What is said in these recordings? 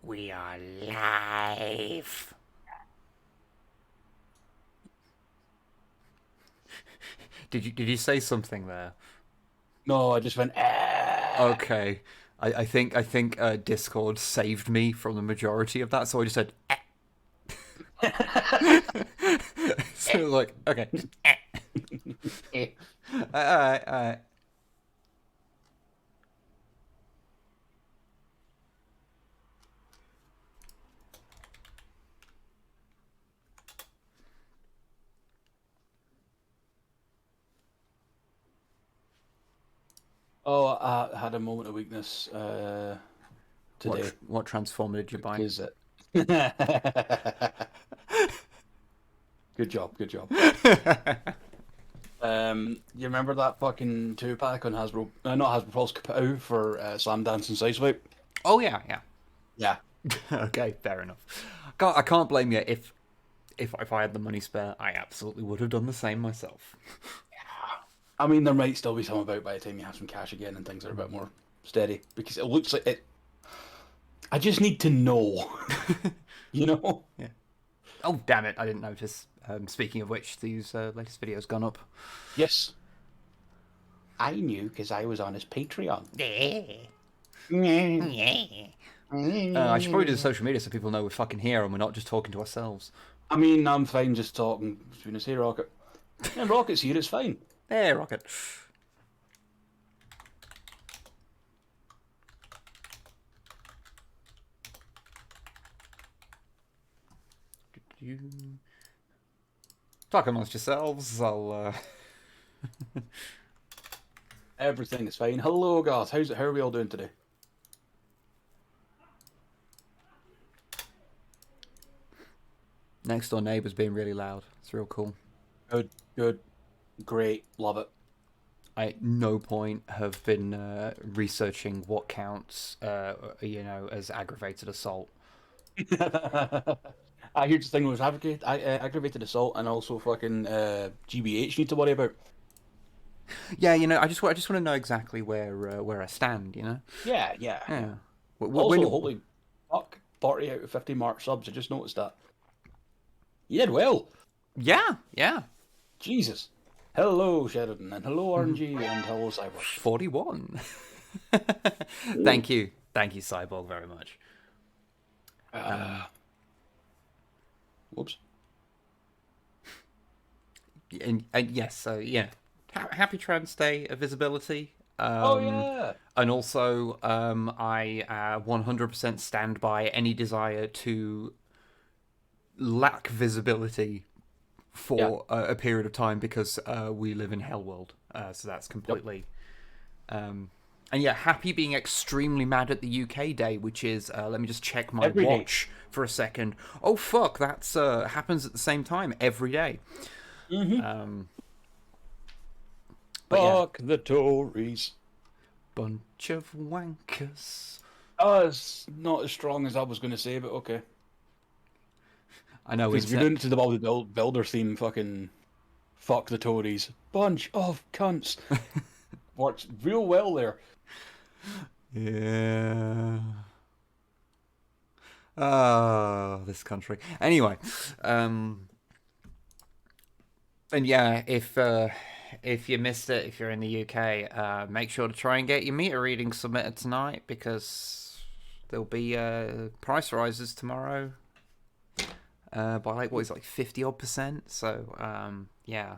We are live. Did you say something there? No, I just went. Okay. I think Discord saved me from the majority of that, so I just said so like okay, just alright. Oh, I had a moment of weakness today What transformer did you buy? because good job, good job. You remember that fucking 2-pack on Hasbro? Not Hasbro Pulse Kapow for Slam Dance and Sideswipe? Oh yeah, yeah. Yeah. Okay, fair enough. I can't blame you if I had the money spare, I absolutely would have done the same myself. I mean, there might still be some about by the time you have some cash again and things are a bit more steady because it looks like it. I just need to know, you know? Yeah. Oh damn it! I didn't notice. Speaking of which, these latest videos gone up. Yes. I knew because I was on his Patreon. Yeah. Yeah. Yeah. I should probably do the social media so people know we're fucking here and we're not just talking to ourselves. I mean, I'm fine just talking between us. Hey, Rocket. And Rocket's here, it's fine. Hey, Rocket. Talk amongst yourselves. I'll. Everything is fine. Hello, guys. How are we all doing today? Next door neighbours being really loud. It's real cool. Good, good, great, love it. I at no point have been researching what counts, as aggravated assault. I hear the thing was aggravated assault and also fucking GBH need to worry about. Yeah, I just want to know exactly where I stand. Yeah, yeah, yeah. Yeah. Also, When holy fuck, 40 out of 50 Mark subs. I just noticed that. You did well. yeah, yeah. Jesus. Hello, Sheridan, and hello, RNG, and hello, Cyborg. 41. Ooh. Thank you, Cyborg, very much. Whoops. And yes, so yeah, happy Trans Day of visibility. Oh, yeah. And also, I 100% stand by any desire to lack visibility Yeah. for a period of time because we live in Hell World. So that's Yep. completely. And yeah, happy being extremely mad at the UK Day, which is let me just check my Every day. watch for a second. Oh fuck, that's happens at the same time every day. Mm-hmm. But yeah, Fuck the Tories. bunch of wankers. Oh, it's not as strong as I was going to say, but okay. I know Because we've if you're said doing it to the Builder theme, fucking fuck the Tories. Bunch of cunts. Works real well there. yeah. Oh, this country. Anyway, and yeah, if you missed it, if you're in the UK, make sure to try and get your meter reading submitted tonight because there'll be price rises tomorrow by like what is it, like 50 odd percent. So yeah,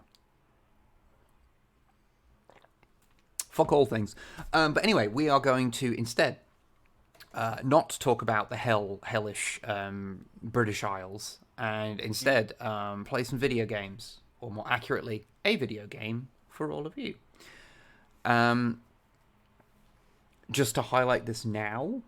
fuck all things. But anyway, we are going to instead not talk about the hellish British Isles and instead play some video games, or more accurately, a video game for all of you. Just to highlight this now,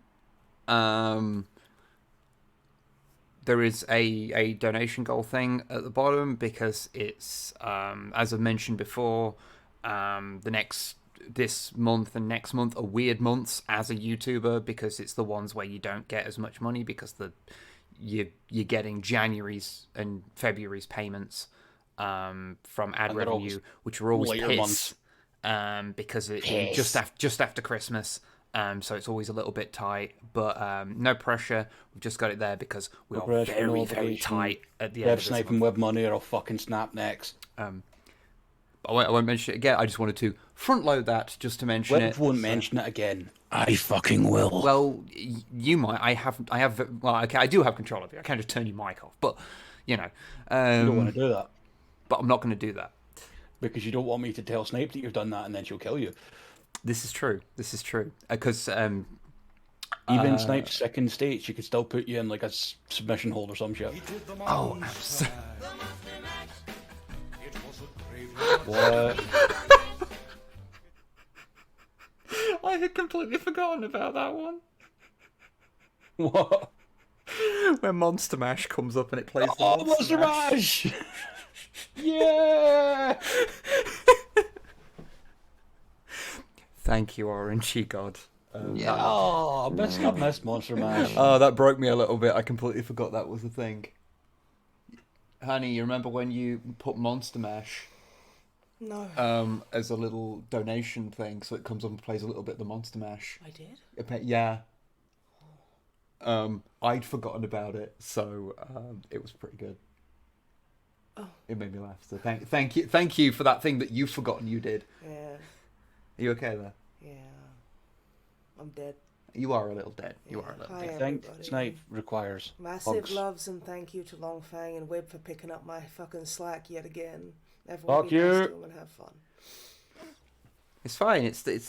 there is a donation goal thing at the bottom because it's, as I mentioned before, this month and next month are weird months as a YouTuber because it's the ones where you don't get as much money because you're getting January's and February's payments from ad And they're revenue, always which are always later piss months. because Piss. just after Christmas. So it's always a little bit tight, but no pressure. We've just got it there because we No are pressure, no very, very obligation. tight at the Dev end of this Snipe month. and Wib money, or I'll fucking snap necks. But I won't mention it again. I just wanted to front load that just to mention Wib it. won't mention it again. I fucking will. Well, you might. I have. Well, okay. I do have control of you. I can't just turn your mic off. But you know, You don't want to do that but I'm not going to do that. because you don't want me to tell Snipe that you've done that, and then she'll kill you. This is true. This is true. Because Even in Snipe's second state, she could still put you in like a submission hold or some shit. oh, absolutely. What? I had completely forgotten about that one. What? When Monster Mash comes up and it plays the Oh, Monster Mash! Yeah! Thank you, Orangey God. Yeah. Oh, I missed Monster Mash. Oh, that broke me a little bit. I completely forgot that was a thing. Honey, you remember when you put Monster Mash No. as a little donation thing, so it comes up and plays a little bit of the Monster Mash? I did? Yeah. I'd forgotten about it, so it was pretty good. Oh. It made me laugh. So thank you for that thing that you've forgotten you did. Yeah. Are you okay there? Yeah. I'm dead. You are a little dead. You are a little Hi, dead. I think everybody. Snipe requires Massive hugs. loves and thank you to Longfang and Wib for picking up my fucking slack yet again. Everyone Fuck be nice you. to them and have fun. It's fine. It's the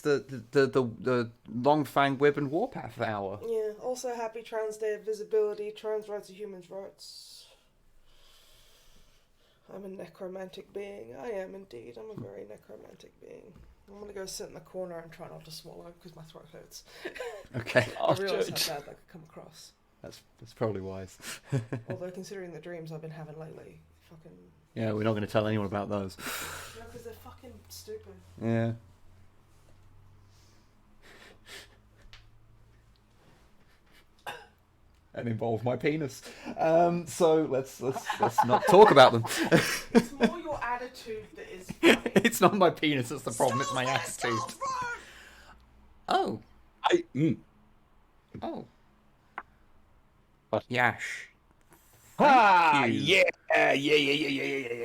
Longfang Wib and Warpath hour. Yeah. Also, happy Trans Day of Visibility, Trans Rights are Humans' Rights. I'm a necromantic being. I am indeed. I'm a very necromantic being. I'm gonna go sit in the corner and try not to swallow because my throat hurts. Okay, I realise how bad that could come across. that's probably wise. Although considering the dreams I've been having lately, fucking Yeah, we're not going to tell anyone about those. no, because they're fucking stupid. Yeah. And involve my penis. So let's not talk about them. It's more your attitude that is funny. It's not my penis that's the problem. It's my attitude. Oh. Oh. What? Yash. Ah, you. yeah.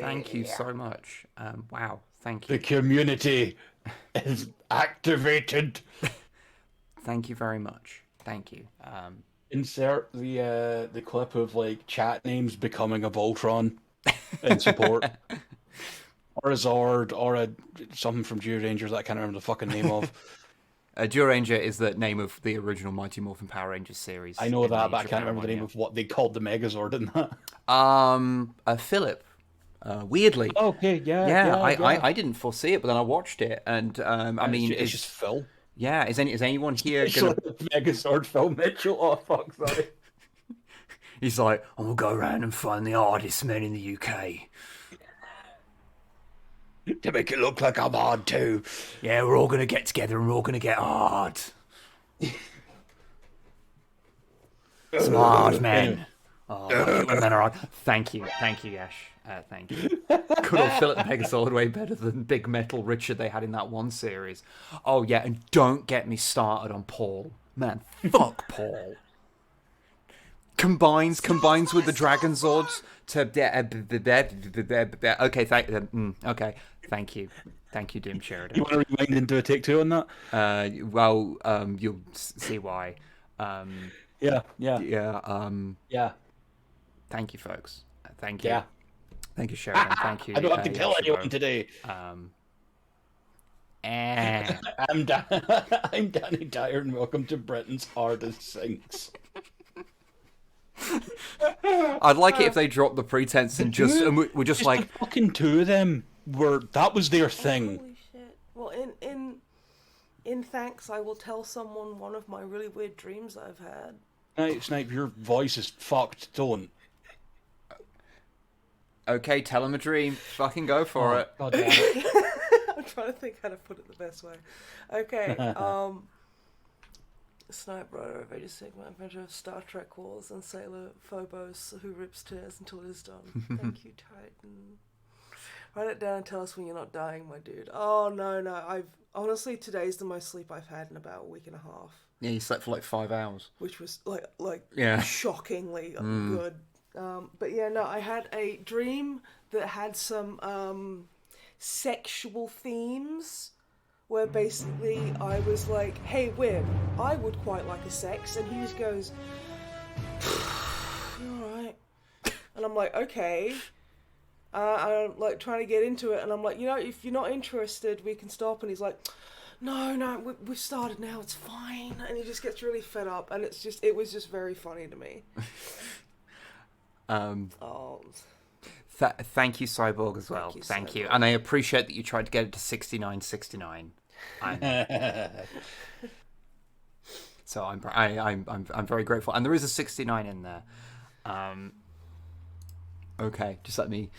Thank you so much. Wow. Thank The you. community is activated. Thank you very much. Thank you. Insert the clip of like chat names becoming a Voltron in support, or a Zord, or a something from Geo Rangers that I can't remember the fucking name of. Duo Ranger is the name of the original Mighty Morphin Power Rangers series. I know in the that, but I Age of can't Power remember the one, name of what they called the Megazord in that. Philip. Weirdly. Okay, Yeah, I didn't foresee it, but then I watched it, and I mean, it's just Phil. yeah, is anyone here It's gonna? like the Megazord Phil Mitchell. Oh fuck, sorry. He's like, I'm gonna go around and find the hardest men in the UK. To make it look like I'm hard too. Yeah, we're all gonna get together and we're all gonna get hard. Some hard men. Oh, I like it when men are hard. Thank you, Yash. Thank you. Good old Philip Megazord, way better than Big Metal Richard they had in that one series. Oh yeah, and don't get me started on Paul. Man, fuck Paul. Combines with the Dragon Zords to okay. Thank you, Dim Sheridan. You want to rewind into a take two on that? Well, you'll see why. Yeah. Yeah. Thank you, folks. Thank you. Yeah. Thank you, Sheridan. Thank you. I don't have to kill Yashibo. anyone today. I'm Danny Dyer, and welcome to Britain's Hardest Sinks. I'd like it if they dropped the pretense and we're just like the fucking two of them that was their thing. Holy shit. Well, in thanks, I will tell someone one of my really weird dreams I've had. Snipe, your voice is fucked. Don't. okay, tell him a dream. Fucking go for it. God damn it. I'm trying to think how to put it the best way. Okay, Snipe writer of Age of Sigma, inventor of Star Trek Wars and Sailor Phobos, who rips tears until it is done. Thank you, Titan. Write it down and tell us when you're not dying, my dude. Oh no, Honestly, today's the most sleep I've had in about a week and a half, Yeah, you slept for like 5 hours. which was like Yeah. shockingly good. But yeah, no, I had a dream that had some sexual themes, where basically I was like, "Hey, Wib, I would quite like a sex," and he just goes, "All right," and I'm like, "Okay." I'm like trying to get into it, and I'm like, if you're not interested, we can stop. And he's like, no, we've started now. It's fine. And he just gets really fed up, and it was just very funny to me. Oh, Thank you, Cyborg, as well. Thank you. And I appreciate that you tried to get it to 69.69. So I'm very grateful, and there is a 69 in there. Okay, just let me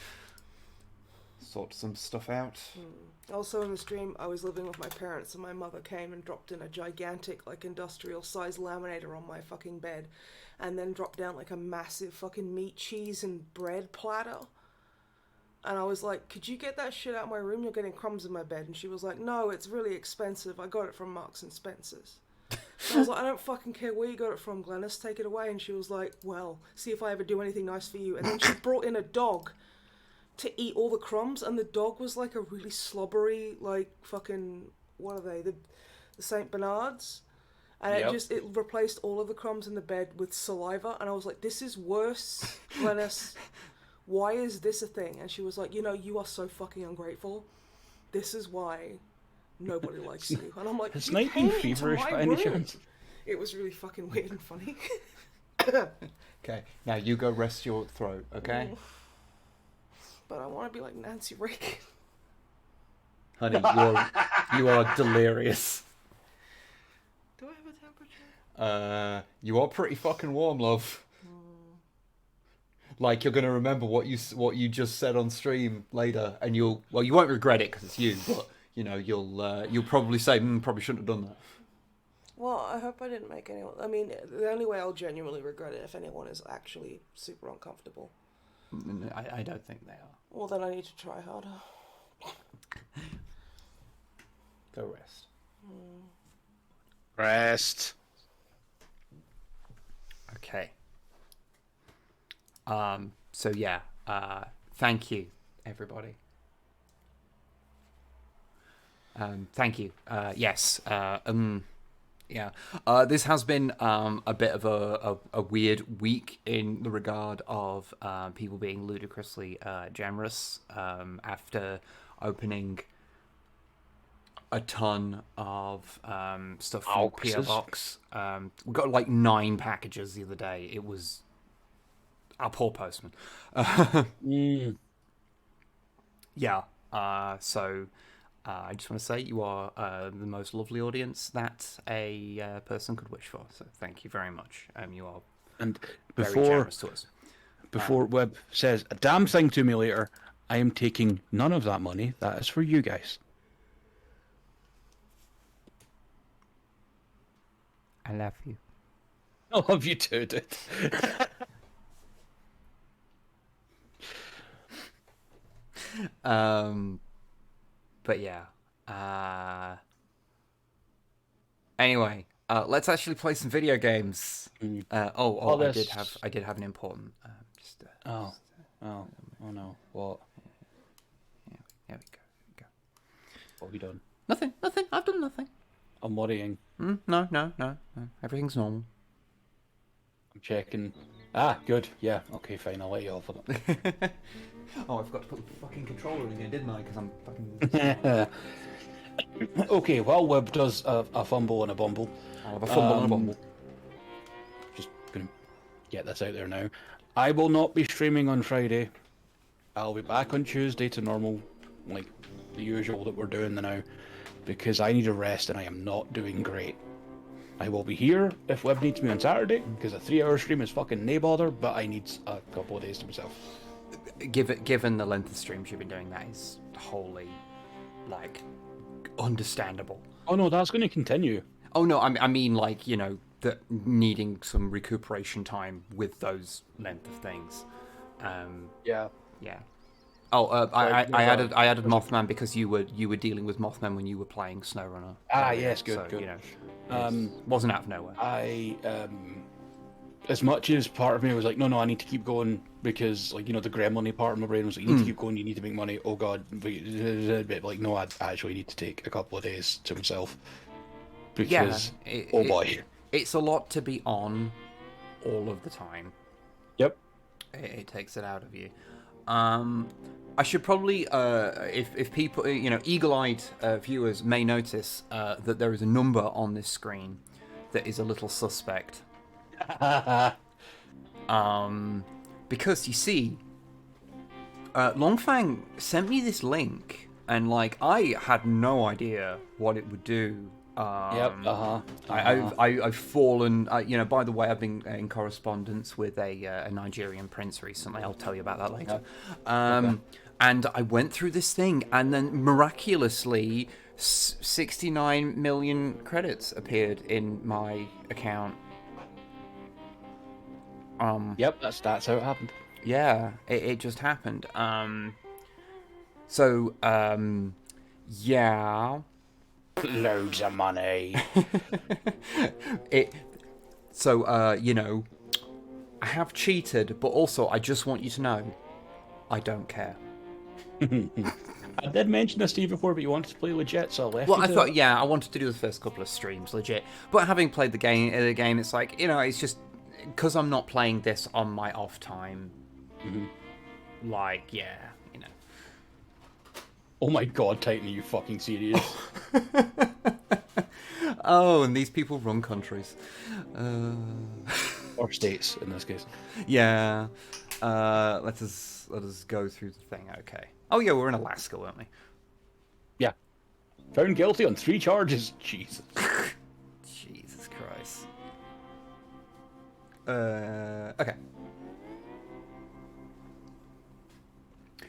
sort some stuff out. Also in the stream, I was living with my parents, and my mother came and dropped in a gigantic, like, industrial-sized laminator on my fucking bed, and then dropped down, like, a massive fucking meat, cheese, and bread platter. And I was like, could you get that shit out of my room? You're getting crumbs in my bed. And she was like, no, it's really expensive. I got it from Marks and Spencer's. And I was like, I don't fucking care where you got it from, Glennis. Take it away. And she was like, well, see if I ever do anything nice for you. And then she brought in a dog to eat all the crumbs. And the dog was like a really slobbery, like, fucking, what are they? The St. Bernards. And it replaced all of the crumbs in the bed with saliva. And I was like, this is worse, Glennis. Why is this a thing? And she was like, you are so fucking ungrateful. This is why nobody likes you. And I'm like, has Snipe been feverish by any chance? It was really fucking weird and funny. Okay, now you go rest your throat, okay? But I want to be like Nancy Reagan. Honey, you are delirious. Do I have a temperature? You are pretty fucking warm, love. Like, you're gonna remember what you just said on stream later, and you won't regret it because it's you, but you'll probably say, probably shouldn't have done that. Well, I hope I didn't make anyone. I mean, the only way I'll genuinely regret it if anyone is actually super uncomfortable. I don't think they are. Well, then I need to try harder. Go rest. Rest. Okay. So yeah, thank you, everybody. Thank you. Yes. Yeah. This has been a bit of a weird week in the regard of people being ludicrously generous after opening a ton of stuff from PO Box. We got like 9 packages the other day. It was our poor postman. Yeah. So I just want to say you are the most lovely audience that a person could wish for. So thank you very much. You are very generous to us. Before Wib says a damn thing to me later, I am taking none of that money. That is for you guys. I love you. I love you too, dude. But yeah. Anyway, let's actually play some video games. I did have an important. Oh no! What? Yeah, there we go. What have you done? Nothing. I've done nothing. I'm worrying. No. Everything's normal. I'm checking. Ah, good. Yeah. Okay, fine. I'll let you off with it. Oh, I forgot to put the fucking controller in here, didn't I? Because I'm fucking... Okay, while Wib does a fumble and a bumble. I'll have a fumble and a bumble. Just gonna get this out there now. I will not be streaming on Friday. I'll be back on Tuesday to normal, like the usual that we're doing now, because I need a rest and I am not doing great. I will be here if Wib needs me on Saturday, because a 3-hour stream is fucking nae bother, but I need a couple of days to myself. Given the length of streams you've been doing, that is wholly, like, understandable. Oh no, that's going to continue. Oh no, I mean, like, that needing some recuperation time with those length of things. Yeah. Oh, Like, I added Mothman because you were dealing with Mothman when you were playing SnowRunner. yes, good, so, good. You know, wasn't out of nowhere. I as much as part of me was like, no, I need to keep going because, like, the gremlin part of my brain was like, you need to keep going, you need to make money. Oh God, but like, no, I actually need to take a couple of days to myself because, boy, it's a lot to be on all of the time. Yep. It takes it out of you. I should probably, if people, eagle-eyed viewers may notice that there is a number on this screen that is a little suspect. Because you see, Longfang sent me this link, and like I had no idea what it would do. I've fallen. By the way, I've been in correspondence with a Nigerian prince recently. I'll tell you about that later. Okay. And I went through this thing, and then miraculously, 69 million credits appeared in my account. Yep, that's how it happened. Yeah, it just happened. Yeah. Loads of money. I have cheated, but also I just want you to know, I don't care. I did mention this to you before, but you wanted to play legit, so I left. Well, I thought, I wanted to do the first couple of streams legit, but having played the game, it's like, it's just because I'm not playing this on my off time. Mm-hmm. Like, Oh my God, Titan, are you fucking serious? Oh, and these people run countries. Or states, in this case. Yeah. Let us go through the thing. Okay. Oh yeah, we're in Alaska, weren't we? Yeah. Found guilty on 3 charges. Jesus. Jesus Christ. Okay.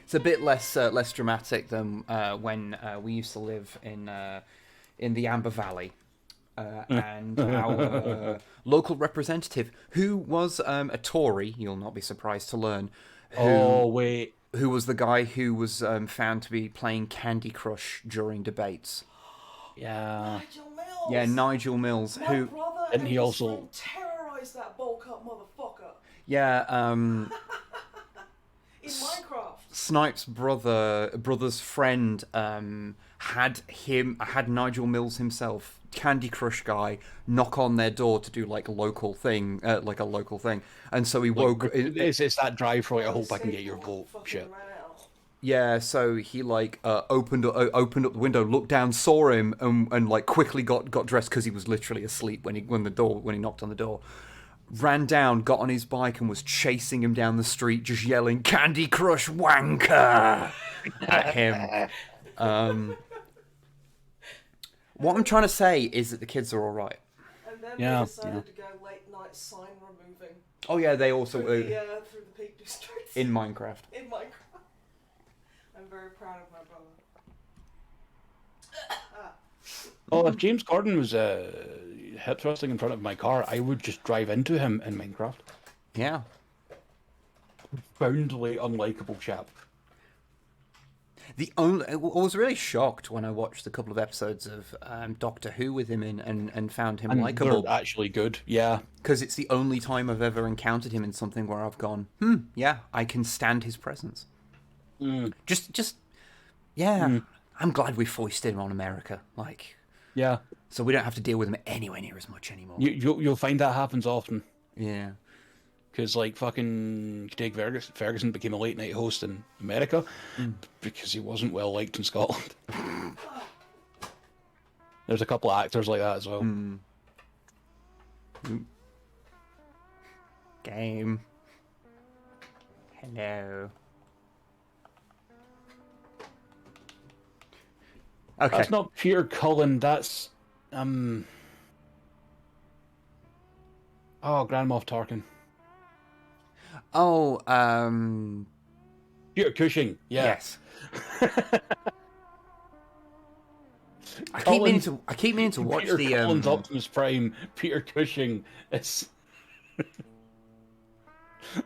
It's a bit less dramatic than when we used to live in the Amber Valley, and our local representative, who was a Tory, you'll not be surprised to learn. Who was the guy who was found to be playing Candy Crush during debates? Yeah. Nigel Mills. Yeah, Nigel Mills. My who brother didn't he and his also friend terrorized that bulk up motherfucker Yeah. in Minecraft. Snipe's brother's friend had Nigel Mills himself, Candy Crush guy, knock on their door to do like a local thing, and so he woke. It's that drive for like, I hope I can get your vote shit. Yeah, so he like opened up the window, looked down, saw him, and like quickly got dressed because he was literally asleep when he knocked on the door. Ran down, got on his bike, and was chasing him down the street, just yelling "Candy Crush wanker" at him. What I'm trying to say is that the kids are all right. And then they decided to go late night sign removing. Oh yeah, they also through the Peak District in Minecraft. In Minecraft, I'm very proud of my brother. Oh, if James Corden was hip thrusting in front of my car, I would just drive into him in Minecraft. Yeah. Profoundly unlikable chap. I was really shocked when I watched a couple of episodes of Doctor Who with him in and found him likable. They're actually good, yeah. Because it's the only time I've ever encountered him in something where I've gone, yeah, I can stand his presence. I'm glad we foisted him on America, yeah. So we don't have to deal with him anywhere near as much anymore. You'll find that happens often. Yeah. Because, like, fucking Craig Ferguson became a late-night host in America because he wasn't well-liked in Scotland. There's a couple of actors like that as well. Game. Hello. Okay. That's not Peter Cullen, that's... Oh, Grand Moff Tarkin. Oh, Peter Cushing, yeah. Yes. I keep meaning to watch Peter the Cullen's Optimus Prime, Peter Cushing. It's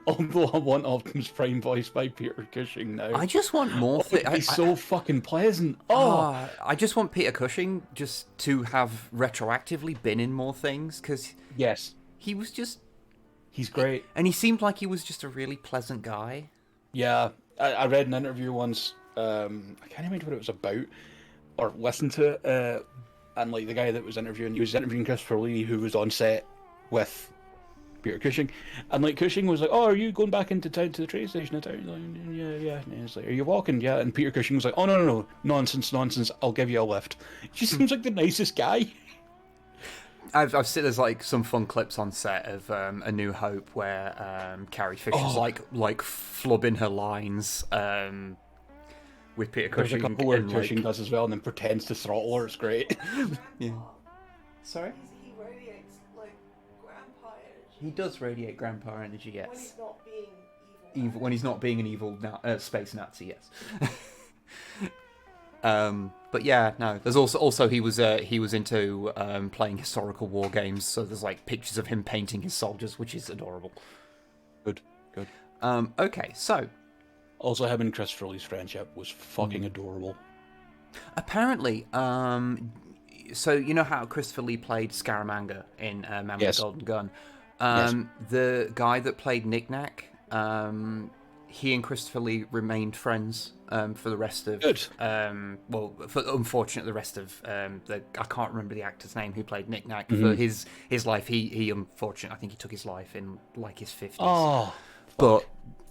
Although I want Optimus Prime voiced by Peter Cushing now. I just want more It'd be so fucking pleasant. Oh, I just want Peter Cushing just to have retroactively been in more things, because yes, he was just... he's great. And he seemed like he was just a really pleasant guy. Yeah, I read an interview once. I can't remember what it was about, or listened to it. And like the guy that was interviewing, he was interviewing Christopher Lee, who was on set with Peter Cushing, and like Cushing was like, "Oh, are you going back into town to the train station in town?" Like, yeah. And he's like, "Are you walking?" Yeah. And Peter Cushing was like, "Oh no, nonsense. I'll give you a lift." He seems like the nicest guy. I've seen there's like some fun clips on set of A New Hope where Carrie Fisher's like flubbing her lines with Peter There's Cushing. a couple where and, Cushing does as well, and then pretends to throttle her. It's great. Yeah. Sorry. He radiates like grandpa energy. He does radiate grandpa energy, yes. When he's not being evil. Evil when he's not being an evil space Nazi, yes. But yeah, no. There's also he was into playing historical war games, so there's like pictures of him painting his soldiers, which is adorable. Good. Okay, so Also, him and Christopher Lee's friendship was fucking adorable. apparently, so you know how Christopher Lee played Scaramanga in Man with Yes. the Golden Gun? Yes. The guy that played Knick-Knack, he and Christopher Lee remained friends for the rest of... Good. Unfortunately, the rest of... I can't remember the actor's name who played Knick-Knack. For his life, he unfortunately, I think he took his life in like his 50s. Oh, But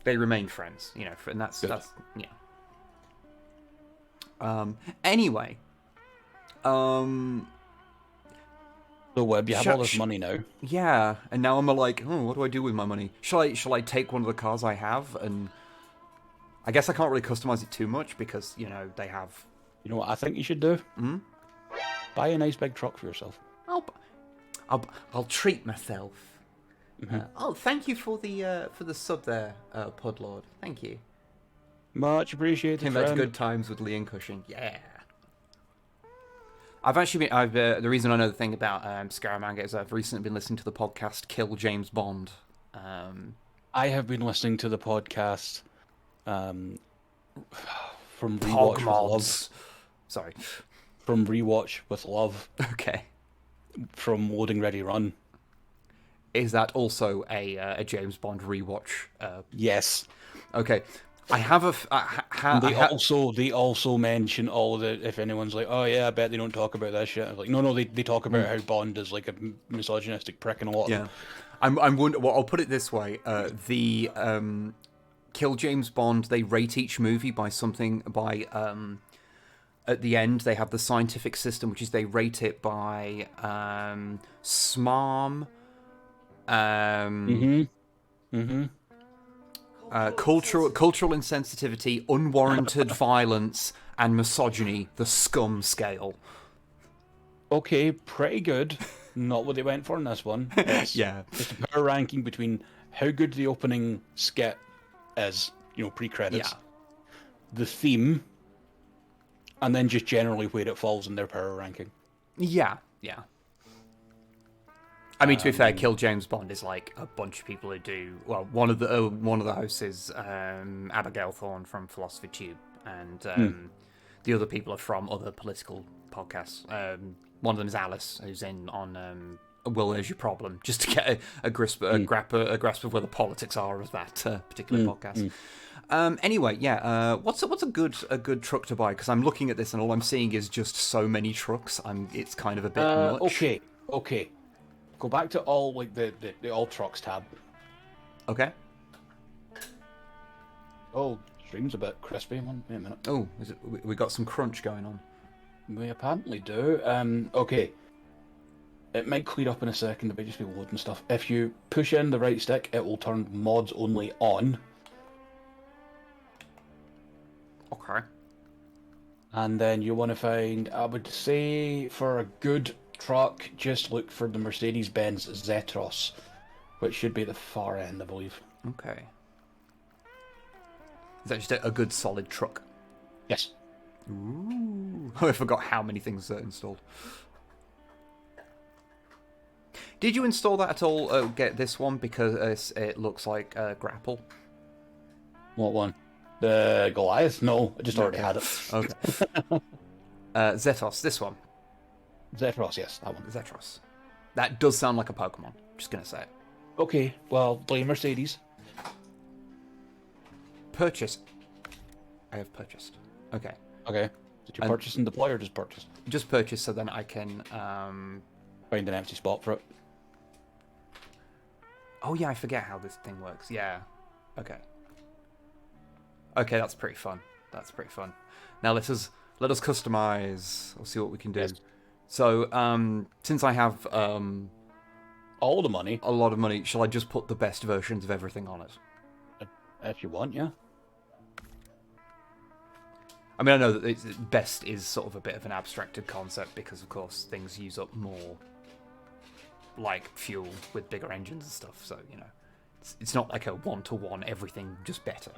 they remained friends, you know, and that's yeah. Anyway, so Wib, you have all this money now. yeah, and now I'm like, oh, what do I do with my money? Shall I take one of the cars I have? And I guess I can't really customize it too much because, you know, they have... You know what I think you should do? Buy a nice big truck for yourself. I'll treat myself. Thank you for the sub there, Pudlord. Thank you. Much appreciated. Came back to good times with Lee and Cushing. Yeah. The reason I know the thing about Scaramanga is I've recently been listening to the podcast Kill James Bond. I have been listening to the podcast from Rewatch with Love. Sorry. From Rewatch with Love. Okay. From Loading Ready Run. Is that also a James Bond rewatch? Yes. Okay. I have They also mention all the, if anyone's like, oh yeah, I bet they don't talk about that shit. I was like, no, they talk about how Bond is like a misogynistic prick and a lot of them. I'm wondering. Well, I'll put it this way: the Kill James Bond, they rate each movie by something by. At the end, they have the scientific system, which is they rate it by SMARM. Cultural insensitivity, unwarranted violence, and misogyny, the scum scale. Okay, pretty good. Not what they went for in this one. It's a power ranking between how good the opening skit is, you know, pre-credits, the theme, and then just generally where it falls in their power ranking. Yeah. I mean, to be fair, Kill James Bond is like a bunch of people who do. Well, one of the hosts is Abigail Thorne from Philosophy Tube, and the other people are from other political podcasts. One of them is Alice, who's in on Well, There's Your Problem, just to get a grasp of where the politics are of that particular podcast. Anyway, what's a good truck to buy? Because I'm looking at this and all I'm seeing is just so many trucks. It's kind of a bit much. Okay. Go back to all like the all trucks tab. Okay. Oh, stream's a bit crispy. Wait a minute. Oh, we got some crunch going on. We apparently do. Okay. It might clear up in a second. It might just be loading stuff. If you push in the right stick, it will turn mods only on. Okay. And then you want to find, I would say, for a good truck, just look for the Mercedes-Benz Zetros, which should be at the far end, I believe. Okay. Is that just a good solid truck? Yes. Ooh. I forgot how many things are installed. Did you install that at all? Get this one because it looks like grapple. What one? The Goliath? No, I just already had it. Okay. Zetos, this one. Zetros, yes, that one. Zetros. That does sound like a Pokemon. Just gonna say it. Okay, well, blame Mercedes. Purchase. I have purchased. Okay. Okay. Did you purchase and deploy or just purchase? Just purchase so then I can Find an empty spot for it. Oh yeah, I forget how this thing works. Yeah. Okay. Okay, that's pretty fun. That's pretty fun. Now let us customize. We'll see what we can do. Yes. So, since I have All the money, a lot of money, shall I just put the best versions of everything on it? if you want, yeah. I mean, I know that best is sort of a bit of an abstracted concept because, of course, things use up more, like, fuel with bigger engines and stuff. So, you know, it's not like a one-to-one, everything just better.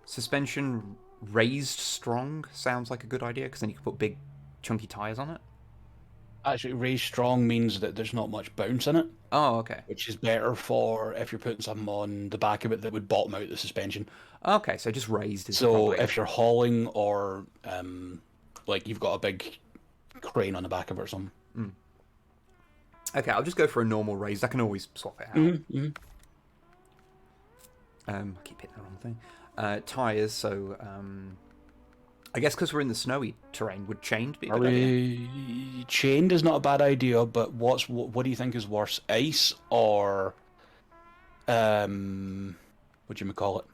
Suspension raised strong sounds like a good idea because then you can put big, chunky tires on it. Actually, raised strong means that there's not much bounce in it. Oh, okay. Which is better for if you're putting something on the back of it that would bottom out the suspension. Okay, so just raised is So probably... if you're hauling or like you've got a big crane on the back of it or something. Okay, I'll just go for a normal raised. I can always swap it out. I keep hitting the wrong thing. Tires, so I guess because we're in the snowy terrain, would chained be a good idea? Chained is not a bad idea, but what do you think is worse, ice or what do you call it?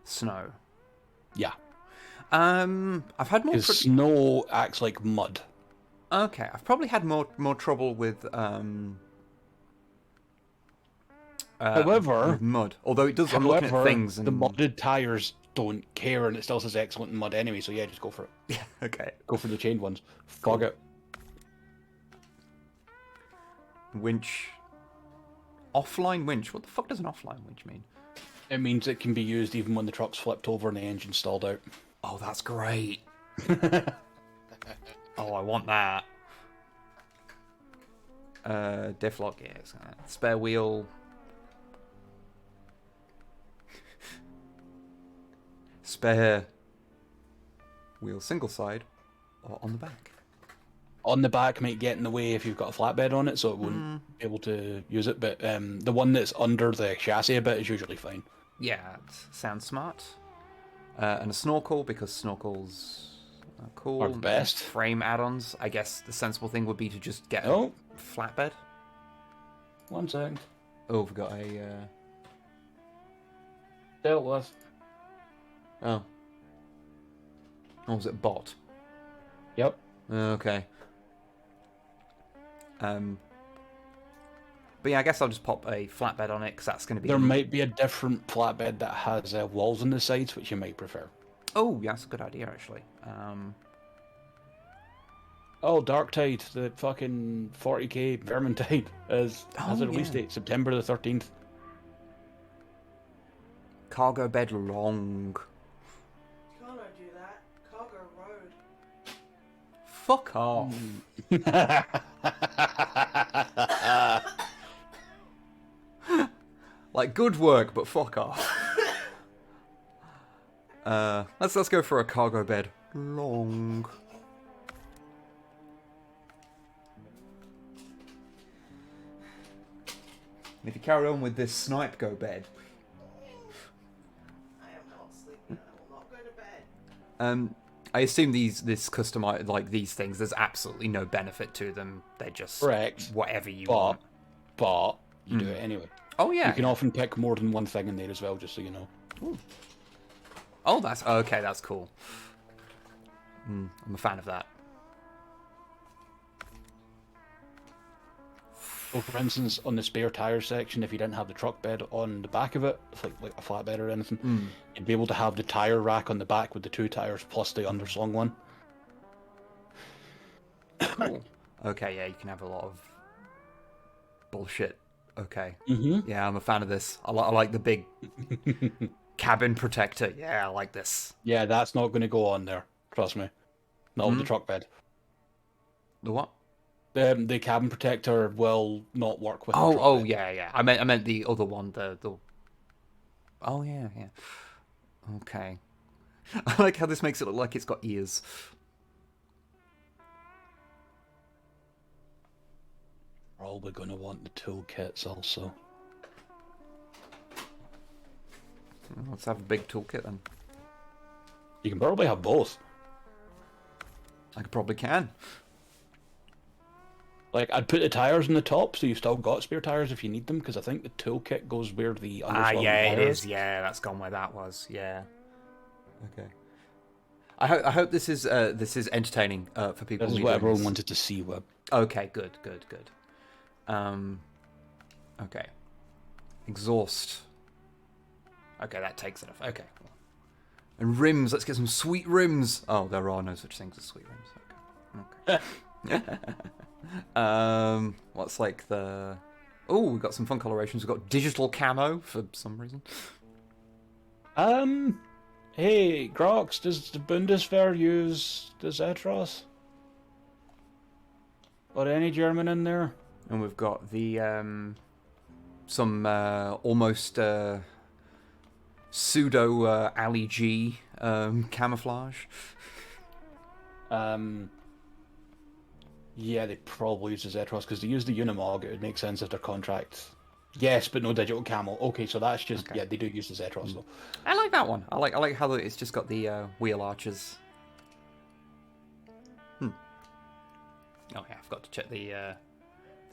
Snow. Yeah. I've had more. Because snow acts like mud. Okay, I've probably had more trouble with However, with mud. Although it does. I'm looking at things and the modded tires don't care, and it still says excellent in mud anyway. So yeah, just go for it. Yeah. Okay. Go for the chained ones. Fog it. Winch. Offline winch. What the fuck does an offline winch mean? It means it can be used even when the truck's flipped over and the engine's stalled out. Oh, that's great. Oh, I want that. Diff-lock, yes. Spare wheel. Spare wheel single side or on the back. On the back might get in the way if you've got a flatbed on it, so it wouldn't be able to use it. But the one that's under the chassis a bit is usually fine. Yeah, it sounds smart. And a snorkel, because snorkels are cool. Are the best. Frame add-ons. I guess the sensible thing would be to just get Oh. a flatbed. 1 second. Oh, we've got a... Dealt with. Oh. Or was it bot? Yep. Okay. But yeah, I guess I'll just pop a flatbed on it, because that's going to be... There might be a different flatbed that has walls on the sides, which you might prefer. Oh, yeah, that's a good idea, actually. Oh, Dark Tide, the fucking 40k Vermintide, has a release date, September the 13th. Cargo bed long. Can't I do that? Cargo road. Fuck off. Like, good work, but fuck off. Let's go for a cargo bed long. And if you carry on with this snipe go bed, I am not sleeping. I will not go to bed. I assume these customized, like these things, there's absolutely no benefit to them. They're just Correct. whatever you want. But you do it anyway. Oh yeah. You can often pick more than one thing in there as well, just so you know. Ooh. Oh, that's okay. That's cool. I'm a fan of that. So, for instance, on the spare tire section, if you didn't have the truck bed on the back of it, like a flatbed or anything, you'd be able to have the tire rack on the back with the 2 tires plus the underslung one. Cool. Okay, yeah, you can have a lot of bullshit. Okay. Yeah, I'm a fan of this. I like the big cabin protector. Yeah, I like this. Yeah, that's not going to go on there. Trust me. Not with the truck bed. The what? The cabin protector will not work with a Oh, drop oh in. yeah, yeah. I meant the other one. The. Oh yeah, yeah. Okay. I like how this makes it look like it's got ears. Probably going to want the toolkits also. Let's have a big toolkit then. You can probably have both. I probably can. Like, I'd put the tires on the top, so you've still got spare tires if you need them, because I think the toolkit goes where the Ah, underslung yeah, it tires. is. Yeah, that's gone where that was. Yeah. Okay. I hope this is entertaining for people. This is me what doing everyone this. wanted to see, Wib. Okay, good, good, good. Okay. Exhaust. Okay, that takes it off. Okay. And rims. Let's get some sweet rims. Oh, there are no such things as sweet rims. Okay. What's like the... Oh, we've got some fun colorations. We've got digital camo for some reason. Hey, Grox, does the Bundeswehr use the Zetros? Or any German in there? And we've got the some almost pseudo Ali G camouflage. Yeah, they probably use the Zetros because they use the Unimog. It would make sense if their contract. Yes, but no digital camo. Okay, so that's just yeah, they do use the Zetros though. I like that one. I like how it's just got the wheel arches. Oh yeah, I forgot to check the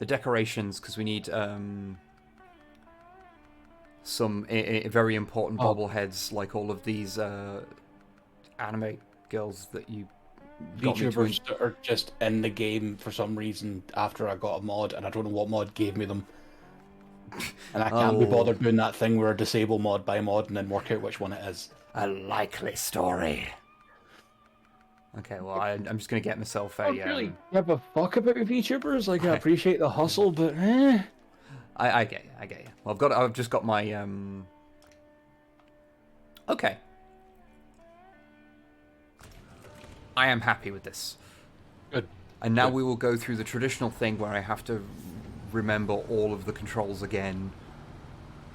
decorations because we need some very important bobbleheads like all of these anime girls that you got me to VTubers that are just in the game for some reason after I got a mod, and I don't know what mod gave me them. And I can't be bothered doing that thing where I disable mod by mod and then work out which one it is. A likely story. Okay, well, I'm just going to get myself a... I don't really give a fuck about VTubers. Like, I appreciate the hustle, but eh. I get you, I get you. Well, I've just got my... Okay. I am happy with this. Good. And now we will go through the traditional thing where I have to remember all of the controls again.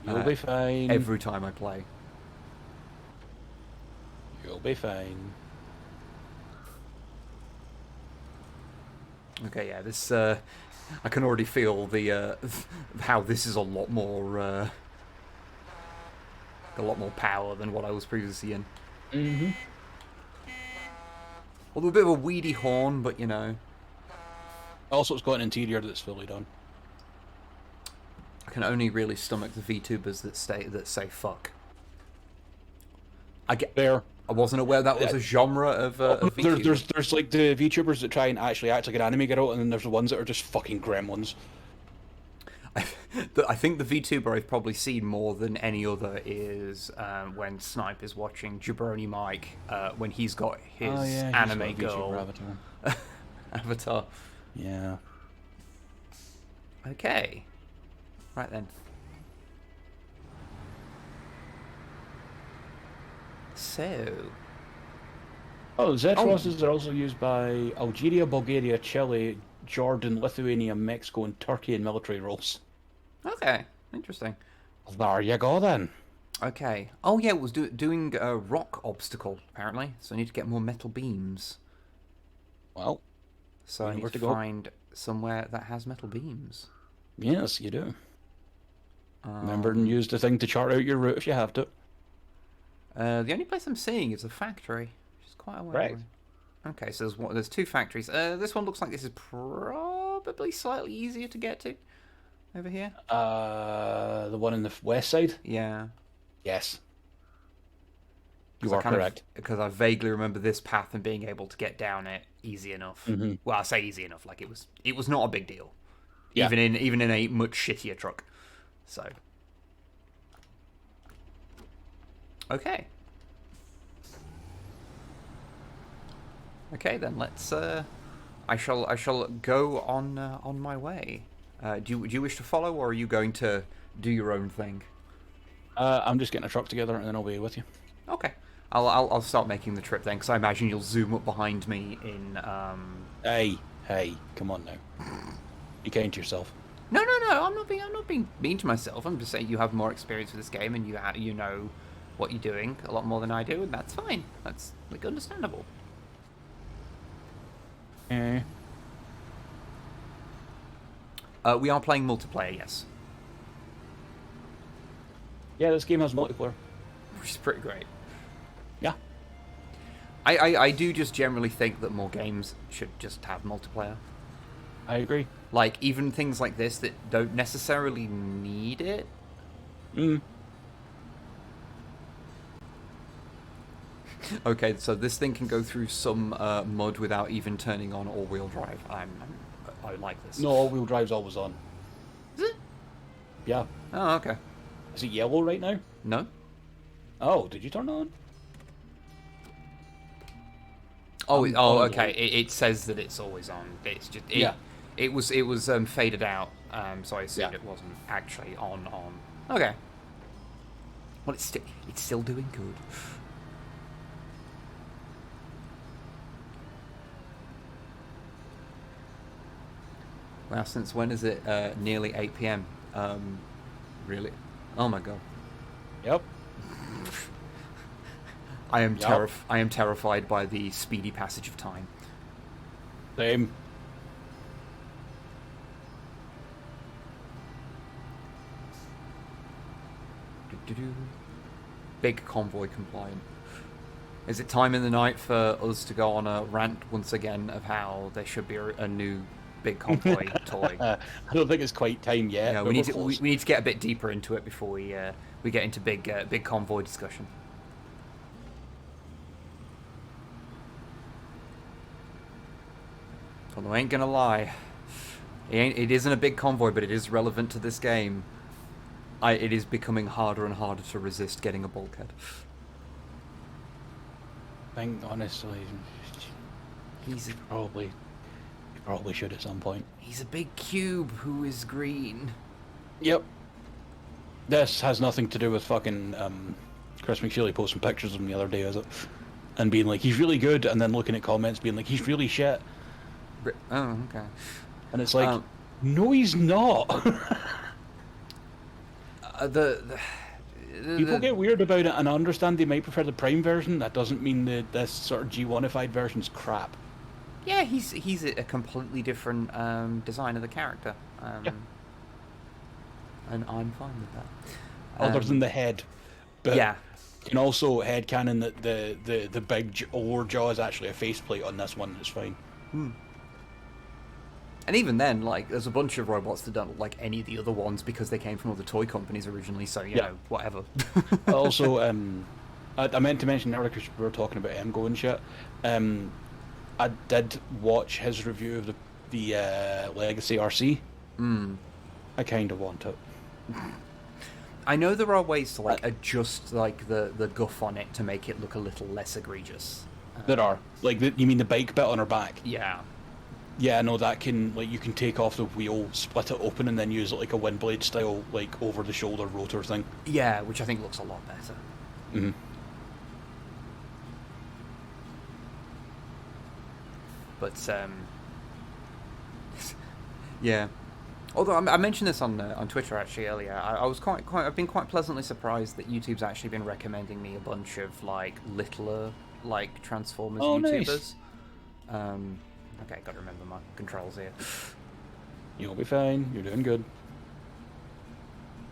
You'll be fine. Every time I play. You'll be fine. Okay, yeah, this I can already feel the how this is a lot more power than what I was previously in. Mm-hmm. Although a bit of a weedy horn, but you know. Also, it's got an interior that's fully done. I can only really stomach the VTubers that say fuck. There. I wasn't aware that was a genre of VTuber. There's like the VTubers that try and actually act like an anime girl, and then there's the ones that are just fucking gremlins. I think the VTuber I've probably seen more than any other is when Snipe is watching Jabroni Mike when he's got his anime girl avatar. avatar. Yeah. Okay. Right then. So. Oh, Zetroses are also used by Algeria, Bulgaria, Chile, Jordan, Lithuania, Mexico, and Turkey in military roles. Okay. Interesting. There you go then. Okay. Oh yeah, it was doing a rock obstacle apparently. So I need to get more metal beams. Well. So I need to find somewhere that has metal beams. Yes, you do. Remember and use the thing to chart out your route if you have to. The only place I'm seeing is a factory, which is quite a way away. Okay, so there's two factories. This one looks like this is probably slightly easier to get to over here. The one in the west side? Yeah. Yes. You are correct. Because I vaguely remember this path and being able to get down it easy enough. Mm-hmm. Well, I say easy enough, like it was not a big deal. Yeah. Even in a much shittier truck. So. Okay. Okay, then let's. I shall go on my way. Do you wish to follow, or are you going to do your own thing? I'm just getting a truck together, and then I'll be with you. Okay. I'll start making the trip then, because I imagine you'll zoom up behind me in. Aye. Hey, come on now. Be kind to yourself. No, no, no. I'm not being mean to myself. I'm just saying you have more experience with this game and you know what you're doing a lot more than I do, and that's fine. That's like understandable. We are playing multiplayer, yes. Yeah, this game has multiplayer. Which is pretty great. Yeah. I do just generally think that more games should just have multiplayer. I agree. Like, even things like this that don't necessarily need it. Okay, so this thing can go through some mud without even turning on all-wheel drive. I like this. No, all-wheel drive's always on. Is it? Yeah. Oh, okay. Is it yellow right now? No? Oh, did you turn it on? Oh, I'm okay. It says that it's always on. It's just yeah. It was faded out. So I assumed it wasn't actually on. Okay. Well, it's still doing good. Wow, since when is it nearly 8 p.m.? Really? Oh my god. Yep. I am terrified by the speedy passage of time. Same. Big convoy compliant. Is it time in the night for us to go on a rant once again of how there should be a new big convoy toy? I don't think it's quite time yet. Yeah, we need to get a bit deeper into it before we get into big convoy discussion. Although I ain't gonna lie, it isn't a big convoy, but it is relevant to this game. It is becoming harder and harder to resist getting a bulkhead. I think honestly, He's probably should at some point. He's a big cube who is green. Yep. This has nothing to do with fucking Chris McSheely posting pictures of him the other day, is it? And being like, he's really good, and then looking at comments being like, he's really shit. Oh, okay. And it's like, no, he's not. People get weird about it, and I understand they might prefer the Prime version. That doesn't mean this sort of G1ified version's crap. Yeah, he's a completely different design of the character. Yeah. And I'm fine with that. Other than the head. But yeah. you can also headcanon that the big lower jaw is actually a faceplate on this one. It's fine. And even then, like, there's a bunch of robots that don't look like any of the other ones because they came from other toy companies originally, so, you know, whatever. Also, I meant to mention earlier because we were talking about Emgo and shit. I did watch his review of the Legacy RC. I kind of want it. I know there are ways to, like, adjust, like, the guff on it to make it look a little less egregious. There are. Like, you mean the bike bit on her back? Yeah. Yeah, no, that can, like, you can take off the wheel, split it open, and then use it like a wind blade style, like, over-the-shoulder rotor thing. Yeah, which I think looks a lot better. Mm-hmm. But, yeah. Although I mentioned this on Twitter actually earlier, I was I've been quite pleasantly surprised that YouTube's actually been recommending me a bunch of like littler like Transformers YouTubers. Nice. Okay, got to remember my controls here. You'll be fine. You're doing good.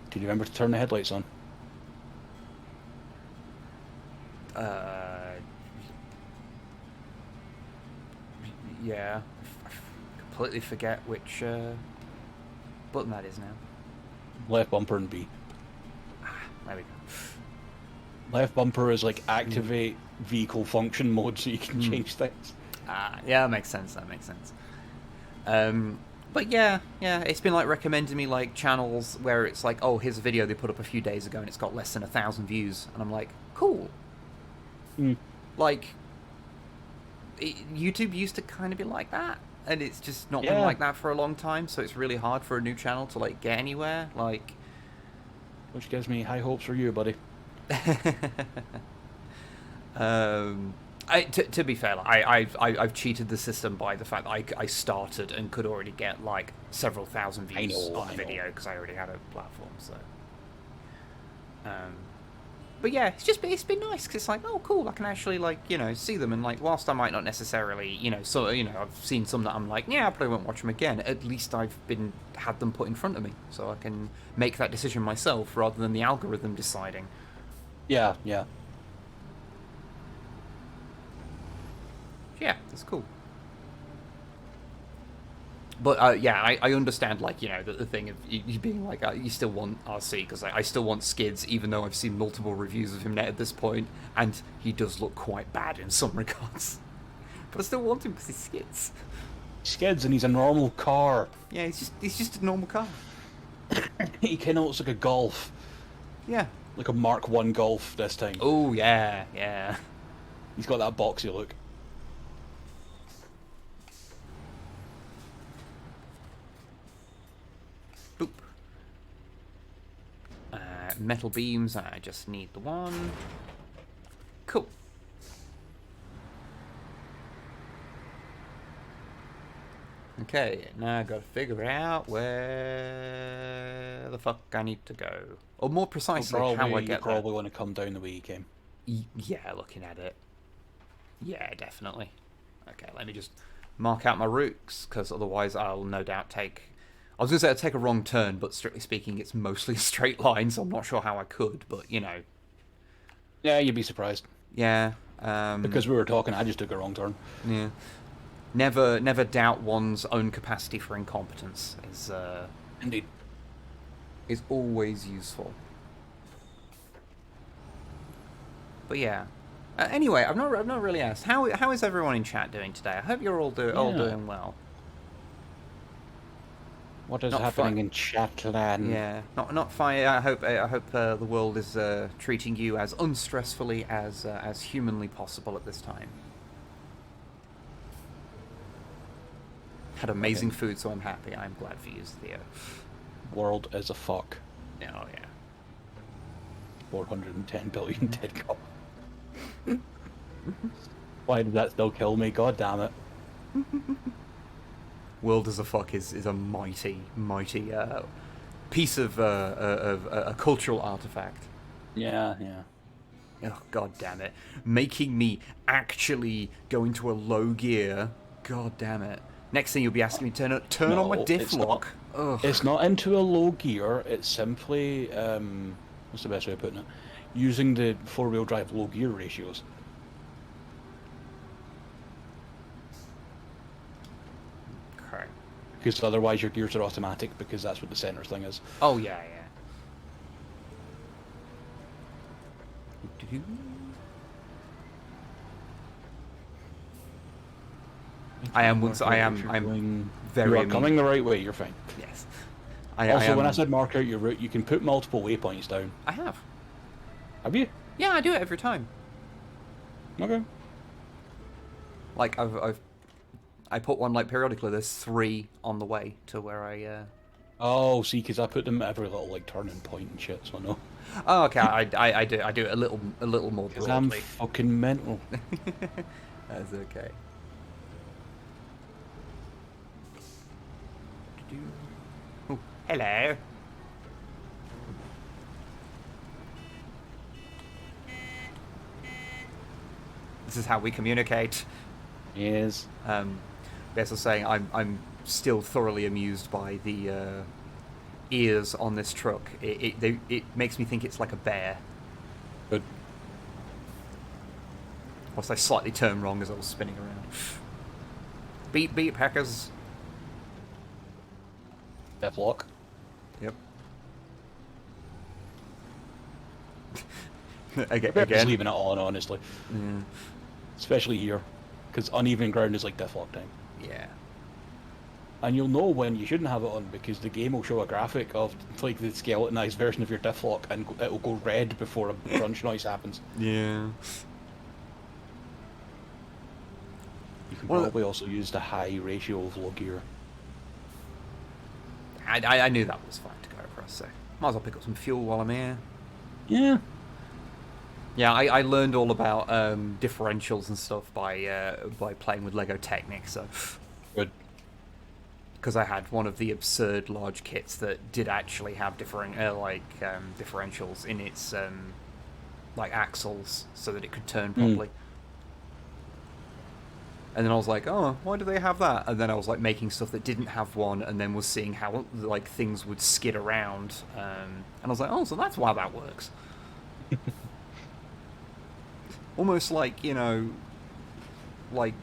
Did you remember to turn the headlights on? Yeah. I completely forget which button that is now. Left bumper and B. There we go. Left bumper is like activate vehicle function mode, so you can change things. Yeah, that makes sense. But yeah, it's been like recommending me like channels where it's like, oh, here's a video they put up a few days ago and it's got less than 1,000 views, and I'm like, cool. Like, YouTube used to kind of be like that, and it's just not been like that for a long time. So it's really hard for a new channel to like get anywhere. Like, which gives me high hopes for you, buddy. To be fair, like, I've cheated the system by the fact that I started and could already get like several thousand views on the video because I already had a platform. So, but yeah, it's been nice because it's like, oh cool, I can actually like see them, and like whilst I might not necessarily I've seen some that I'm like, yeah, I probably won't watch them again. At least I've had them put in front of me, so I can make that decision myself rather than the algorithm deciding. Yeah, yeah. Yeah, that's cool. But yeah, I understand, like, the thing of you being like, you still want RC, because I still want Skids, even though I've seen multiple reviews of him at this point, and he does look quite bad in some regards. But I still want him because he's Skids. Skids, and he's a normal car. Yeah, he's just a normal car. He kind of looks like a Golf. Yeah. Like a Mark 1 Golf this time. Oh, yeah, yeah. He's got that boxy look. Boop. Metal beams, I just need the one. Cool. Okay, now I gotta figure out where the fuck I need to go. Or more precisely, how I get there. You probably want to come down the way you came. Yeah, looking at it. Yeah, definitely. Okay, let me just mark out my routes, because otherwise I'll no doubt take... I was going to say I'd take a wrong turn, but strictly speaking, it's mostly a straight line, so I'm not sure how I could, but, Yeah, you'd be surprised. Yeah. Because we were talking, I just took a wrong turn. Yeah. Never doubt one's own capacity for incompetence Indeed. is always useful. But yeah. Anyway, I've not really asked how is everyone in chat doing today. I hope you're all doing well. What is happening in Chatland? Yeah, not fine. I hope the world is treating you as unstressfully as humanly possible at this time. Had amazing food, so I'm happy. I'm glad for you, Theo. World is a fuck. Oh yeah. 410 billion dead cow. Why did that still kill me? God damn it. World as a fuck is a mighty piece of a cultural artifact. Yeah, yeah. Oh, god damn it. Making me actually go into a low gear. God damn it. Next thing you'll be asking me to turn on my diff lock. It's not into a low gear, it's simply, what's the best way of putting it? Using the four-wheel drive low gear ratios. Okay. Because otherwise your gears are automatic, because that's what the center thing is. Oh, yeah, yeah. I'm very... You are coming the right way, you're fine. Yes. When I said mark out your route, you can put multiple waypoints down. I have. Have you? Yeah, I do it every time. Okay. Like, I put one, like, periodically. There's 3 on the way to where I... Oh, see, because I put them at every little, like, turning point and shit, so I know. Oh, okay, I do it a little more broadly. Because I'm fucking mental. That's okay. Oh, hello. This is how we communicate. Yes. As I was saying, I'm still thoroughly amused by the ears on this truck. It makes me think it's like a bear. Good. Whilst I slightly turned wrong as I was spinning around. Beat, Packers. Deathlock. Yep. Again. Just leaving it on, honestly. Yeah. Especially here. Because uneven ground is like deathlock time. Yeah. And you'll know when you shouldn't have it on, because the game will show a graphic of like the skeletonized version of your deathlock, and it'll go red before a crunch noise happens. Yeah. You can probably also use the high ratio of low gear. I knew that was fine to go across, so might as well pick up some fuel while I'm here. Yeah. Yeah, I learned all about differentials and stuff by playing with Lego Technic. So, Good. because I had one of the absurd large kits that did actually have differentials in its like axles, so that it could turn properly. And then I was like, oh, why do they have that? And then I was like making stuff that didn't have one, and then was seeing how like things would skid around. And I was like, oh, so that's why that works. Almost like, like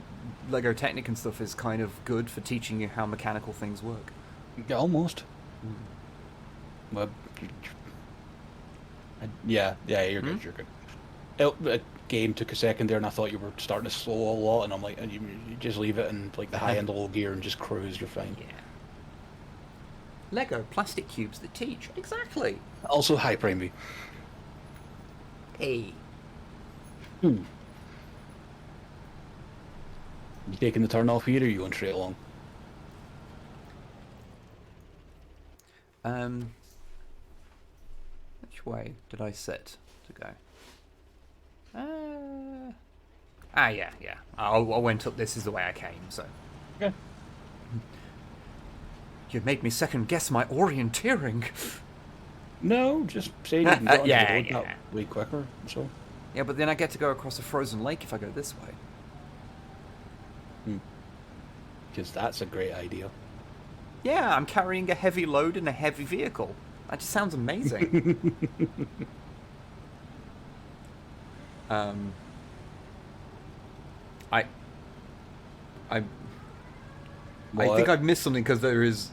Lego Technic and stuff is kind of good for teaching you how mechanical things work. Yeah, almost. Well, yeah, you're good. You're good. The game took a second there, and I thought you were starting to slow a lot, and I'm like, you just leave it in like the high and the low gear and just cruise. You're fine. Yeah. Lego plastic cubes that teach. Exactly. Also, high prime me. Hey. You taking the turn off here, or are you going straight along? Which way did I set to go? Yeah. I went up. This is the way I came. So. Okay. You've made me second guess my orienteering. No, just saying you can get onto Yeah, the road yeah. that way quicker. So. Yeah, but then I get to go across a frozen lake if I go this way. Because that's a great idea. Yeah, I'm carrying a heavy load in a heavy vehicle. That just sounds amazing. I think I've missed something because there is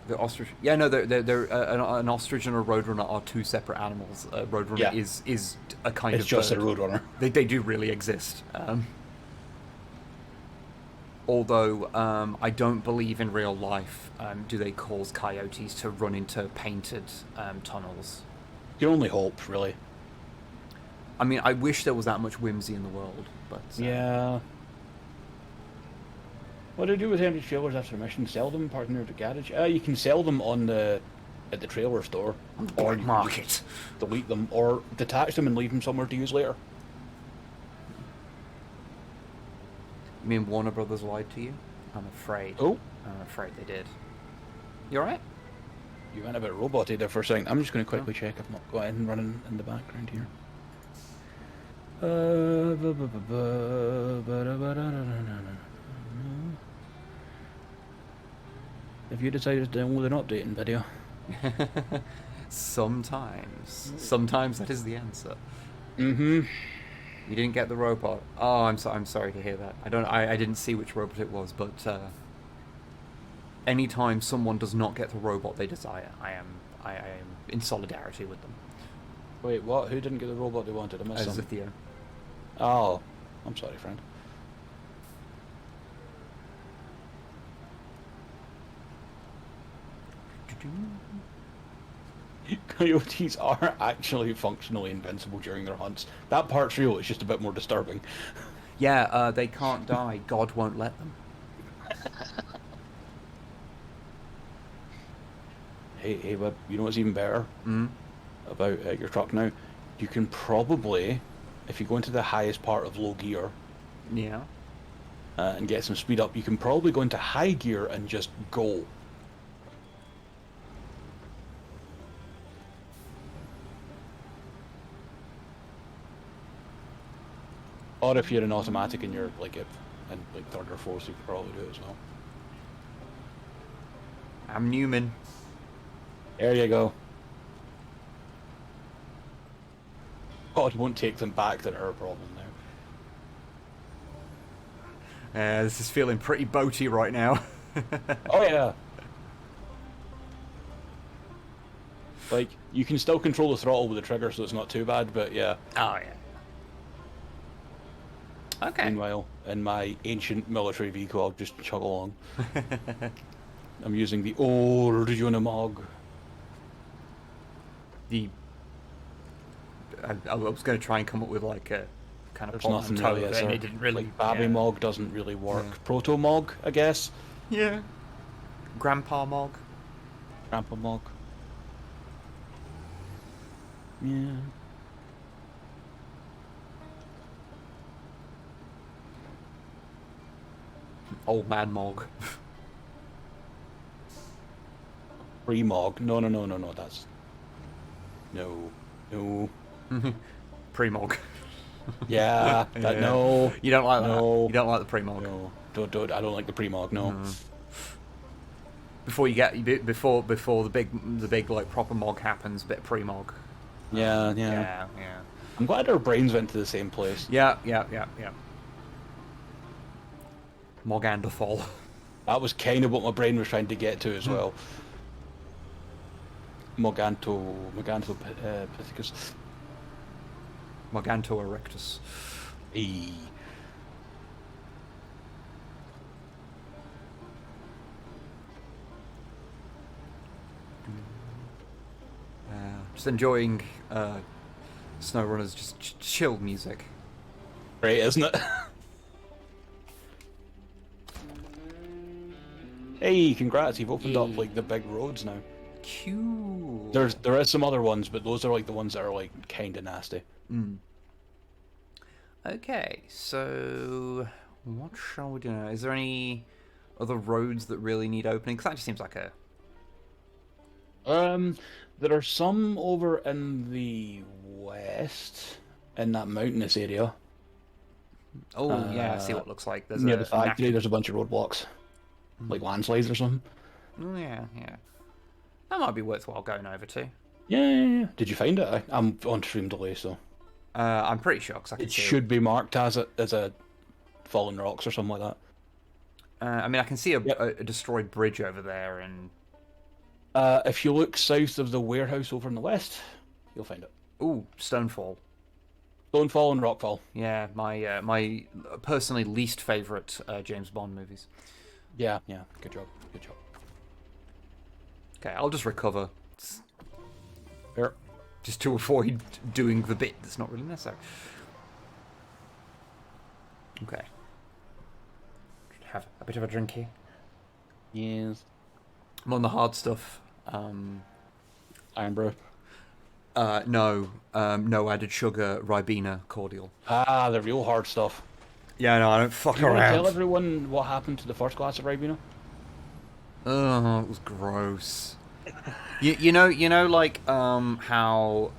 the ostrich. Yeah, no, an ostrich and a roadrunner are two separate animals. Roadrunner Yeah. is a kind It's of just bird. a roadrunner. They do really exist. Although I don't believe in real life do they cause coyotes to run into painted tunnels. You can only hope, really. I mean, I wish there was that much whimsy in the world, but Yeah. What do I do with empty trailers after a mission? Sell them, park near the garage? You can sell them at the trailer store. or you can market. just delete them, or detach them and leave them somewhere to use later. You mean Warner Brothers lied to you? I'm afraid. Oh, I'm afraid they did. You alright? you went a bit roboty there for a second. I'm just going to quickly check if I've not got anything running in the background here. Have you decided to download an updating video? Sometimes. Sometimes that is the answer. Mm-hmm. You didn't get the robot. Oh, I'm sorry to hear that. I didn't see which robot it was, but anytime someone does not get the robot they desire, I am in solidarity with them. Wait, what? Who didn't get the robot they wanted? I missed something. Zithia. Oh, I'm sorry, friend. Coyotes are actually functionally invincible during their hunts. That part's real, it's just a bit more disturbing. Yeah, they can't die. God won't let them. Hey, Wib, you know what's even better about your truck now? You can probably, if you go into the highest part of low gear Yeah. and get some speed up, you can probably go into high gear and just go. Or if you're an automatic and you're like in like third or fourth, you could probably do it as well. I'm Newman. There you go. God won't take them back, they're our problem now. This is feeling pretty boaty right now. Oh yeah. Like, you can still control the throttle with the trigger, so it's not too bad, but yeah. Oh, yeah. Okay. Meanwhile, in my ancient military vehicle, I'll just chug along. I'm using the old Unimog. I was going to try and come up with like a kind of There's nothing really, is and there? it didn't really. Like, Babby Mog doesn't really work. Yeah. Proto Mog, I guess. Yeah. Grandpa Mog. Grandpa Mog. Yeah. Old man Mog. Pre-Mog. No, that's... No. Pre-Mog. Yeah, no. You don't like no, that? You don't like the pre-Mog? No. Don't, I don't like the Pre-Mog, no. Before before the big like proper Mog happens, bit of pre-Mog. Yeah. Yeah. I'm glad our brains went to the same place. Yeah. Moganderfall. That was kind of what my brain was trying to get to as well. Pithecus. Moganto erectus. E. Just enjoying SnowRunner's just chill music. Great, isn't it? Hey, congrats! You've opened up like the big roads now. Cool. There is some other ones, but those are like the ones that are like kind of nasty. Okay, so what shall we do now? Is there any other roads that really need opening? Because that just seems like a... There are some over in the west, in that mountainous area. Oh, yeah, I see what it looks like. There's near the factory, there's a bunch of roadblocks. Like landslides or something. Oh, yeah. That might be worthwhile going over to. Yeah. Did you find it? I'm on stream delay, so... I'm pretty sure, because I can It see should be marked as a fallen rocks or something like that. I mean, I can see a destroyed bridge over there, and... If you look south of the warehouse over in the west, you'll find it. Ooh, Stonefall. Stonefall and Rockfall. Yeah, my personally least favourite James Bond movies. Yeah. Good job. Okay, I'll just recover. Fair. Just to avoid doing the bit that's not really necessary. Okay. Have a bit of a drink here. Yes. I'm on the hard stuff. Iron Brew. No added sugar, Ribena cordial. Ah, the real hard stuff. Yeah, no, I don't fuck Do you want to around. tell everyone what happened to the first glass of Ribena? Oh, it was gross. You know, like how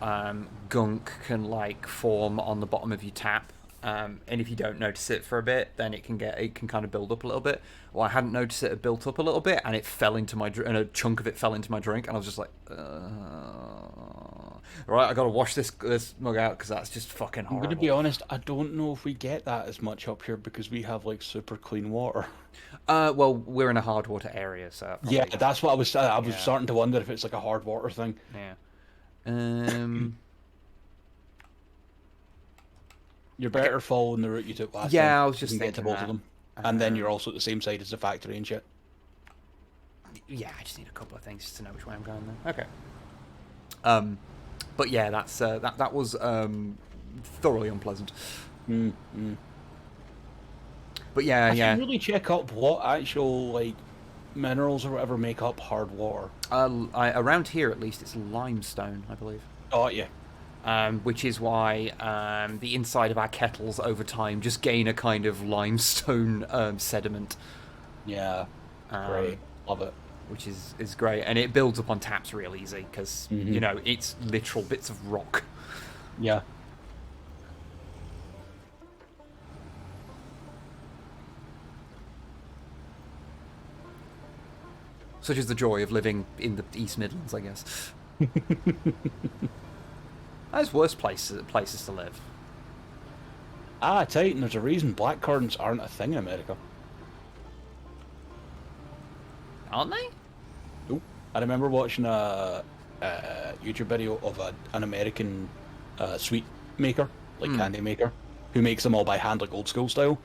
gunk can like form on the bottom of your tap, and if you don't notice it for a bit, then it can kind of build up a little bit. Well, I hadn't noticed it had built up a little bit, and it fell into my and a chunk of it fell into my drink, and I was just like, right, I gotta wash this mug out because that's just fucking horrible. I'm gonna be honest, I don't know if we get that as much up here because we have like super clean water. Well, we're in a hard water area, so probably... Yeah, that's what I was saying. I was starting to wonder if it's like a hard water thing. Yeah. You're better following the route you took last time. Yeah, I was just you can get to thinking both of them, and then you're also at the same side as the factory and shit. Yeah, I just need a couple of things just to know which way I'm going there. Okay. But yeah, that's that was thoroughly unpleasant. But yeah, I should really check up what actual like minerals or whatever make up hard water. Around here at least, it's limestone, I believe. Oh yeah. Which is why the inside of our kettles over time just gain a kind of limestone sediment. Yeah. Great. Love it. Which is great, and it builds up on taps real easy because you know it's literal bits of rock. Yeah. Such is the joy of living in the East Midlands, I guess. There's worse places to live. I tell you, there's a reason black currants aren't a thing in America. Aren't they? Nope. I remember watching a YouTube video of an American sweet maker, like candy maker, who makes them all by hand, like old school style.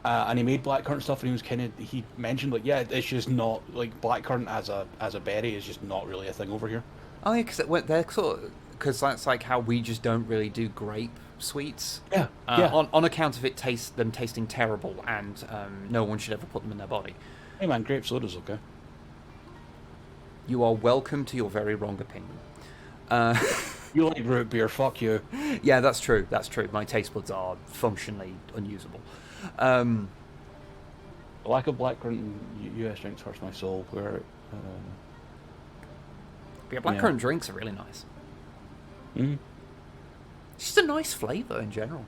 And he made blackcurrant stuff, and he mentioned like, yeah, it's just not like blackcurrant as a berry is just not really a thing over here. Oh yeah, because that's like how we just don't really do grape sweets. Yeah. On account of them tasting terrible, and no one should ever put them in their body. Hey man, grape soda's okay. You are welcome to your very wrong opinion. You like root beer? Fuck you. Yeah, that's true. That's true. My taste buds are functionally unusable. The lack of blackcurrant in US drinks hurts my soul. Where, But yeah, blackcurrant drinks are really nice. Mm. It's just a nice flavour in general.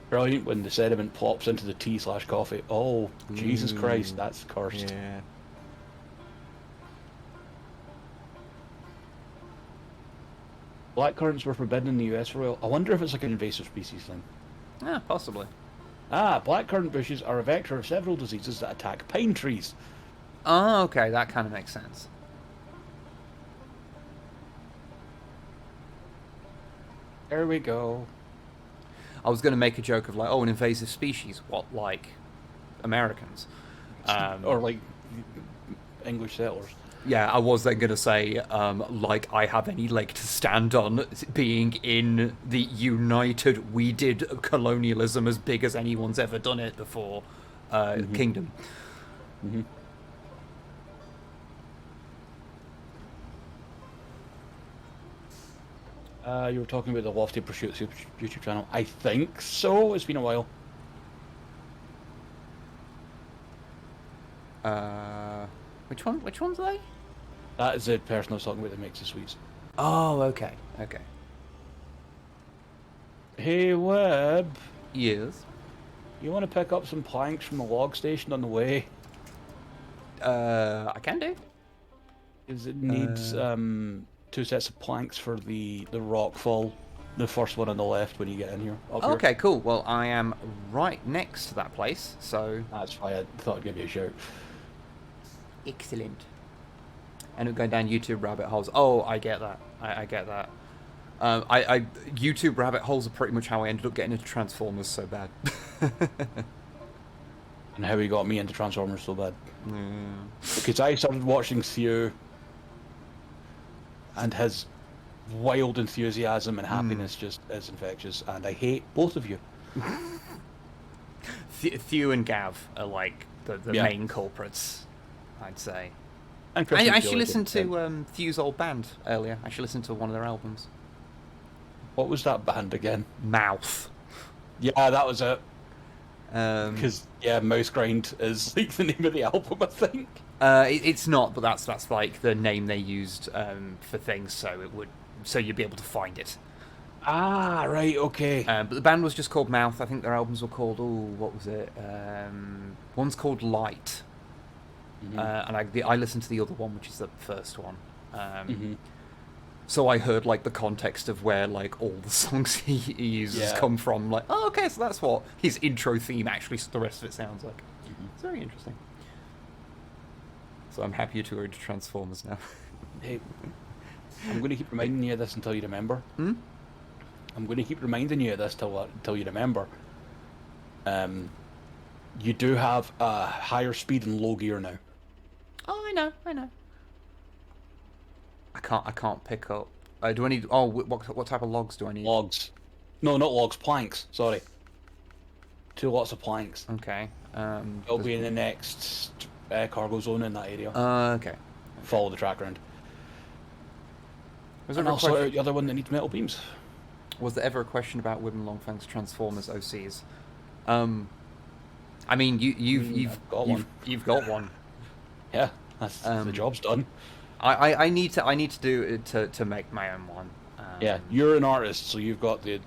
Brilliant when the sediment plops into the tea/coffee. Oh, Jesus Christ, that's cursed. Yeah. Blackcurrants were forbidden in the US for a while. I wonder if it's like an invasive species thing. Yeah, possibly. Blackcurrant bushes are a vector of several diseases that attack pine trees. Oh, okay, that kind of makes sense. There we go. I was going to make a joke of like, oh, an invasive species. What, like Americans? Or like English settlers. Yeah, I was then going to say, like I have any leg to stand on being in the United, we did colonialism as big as anyone's ever done it before, kingdom. Mm-hmm. You were talking about the Lofty Pursuits YouTube channel. I think so. It's been a while. Which one? Which one's they? That is the person I was talking about that makes the sweets. Oh, okay, okay. Hey, Wib. Yes. You want to pick up some planks from the log station on the way? I can do. Because it needs 2 sets of planks for the rock fall. The first one on the left when you get in here. Okay, cool. Well, I am right next to that place, so... That's why I thought I'd give you a shout. Excellent. And we're going down YouTube rabbit holes. Oh, I get that. I get that. YouTube rabbit holes are pretty much how I ended up getting into Transformers so bad. And how he got me into Transformers so bad. Mm. Because I started watching Theo and his wild enthusiasm and happiness just is infectious, and I hate both of you. Theo and Gav are like the main culprits, I'd say. And I actually listened to Thew's old band earlier. I actually listened to one of their albums. What was that band again? Mouth. Yeah, that was it. Because Mouse Grind is like the name of the album, I think. it's not, but that's like the name they used for things, so you'd be able to find it. Ah, right, okay. But the band was just called Mouth. I think their albums were called, what was it? One's called Light. Mm-hmm. And I listened to the other one, which is the first one. So I heard like the context of where like all the songs he uses come from. Like, oh, okay, so that's what his intro theme actually. The rest of it sounds like. It's very interesting. So I'm happy to go to Transformers now. Hey, I'm going to keep reminding you of this until you remember. I'm going to keep reminding you of this until you remember. You do have a higher speed and low gear now. Oh, I know. I can't pick up. Do I need? Oh, what type of logs do I need? Logs. No, not logs. Planks. Sorry. 2 lots of planks. Okay. It'll be in the next cargo zone in that area. Okay. Follow the track around. Was and I'll sort out the other one that needs metal beams. Was there ever a question about Wib and Longfang's Transformers OCs? I mean, you've got one. Yeah, that's the job's done. I need to do it to make my own one. Yeah, you're an artist, so you've got the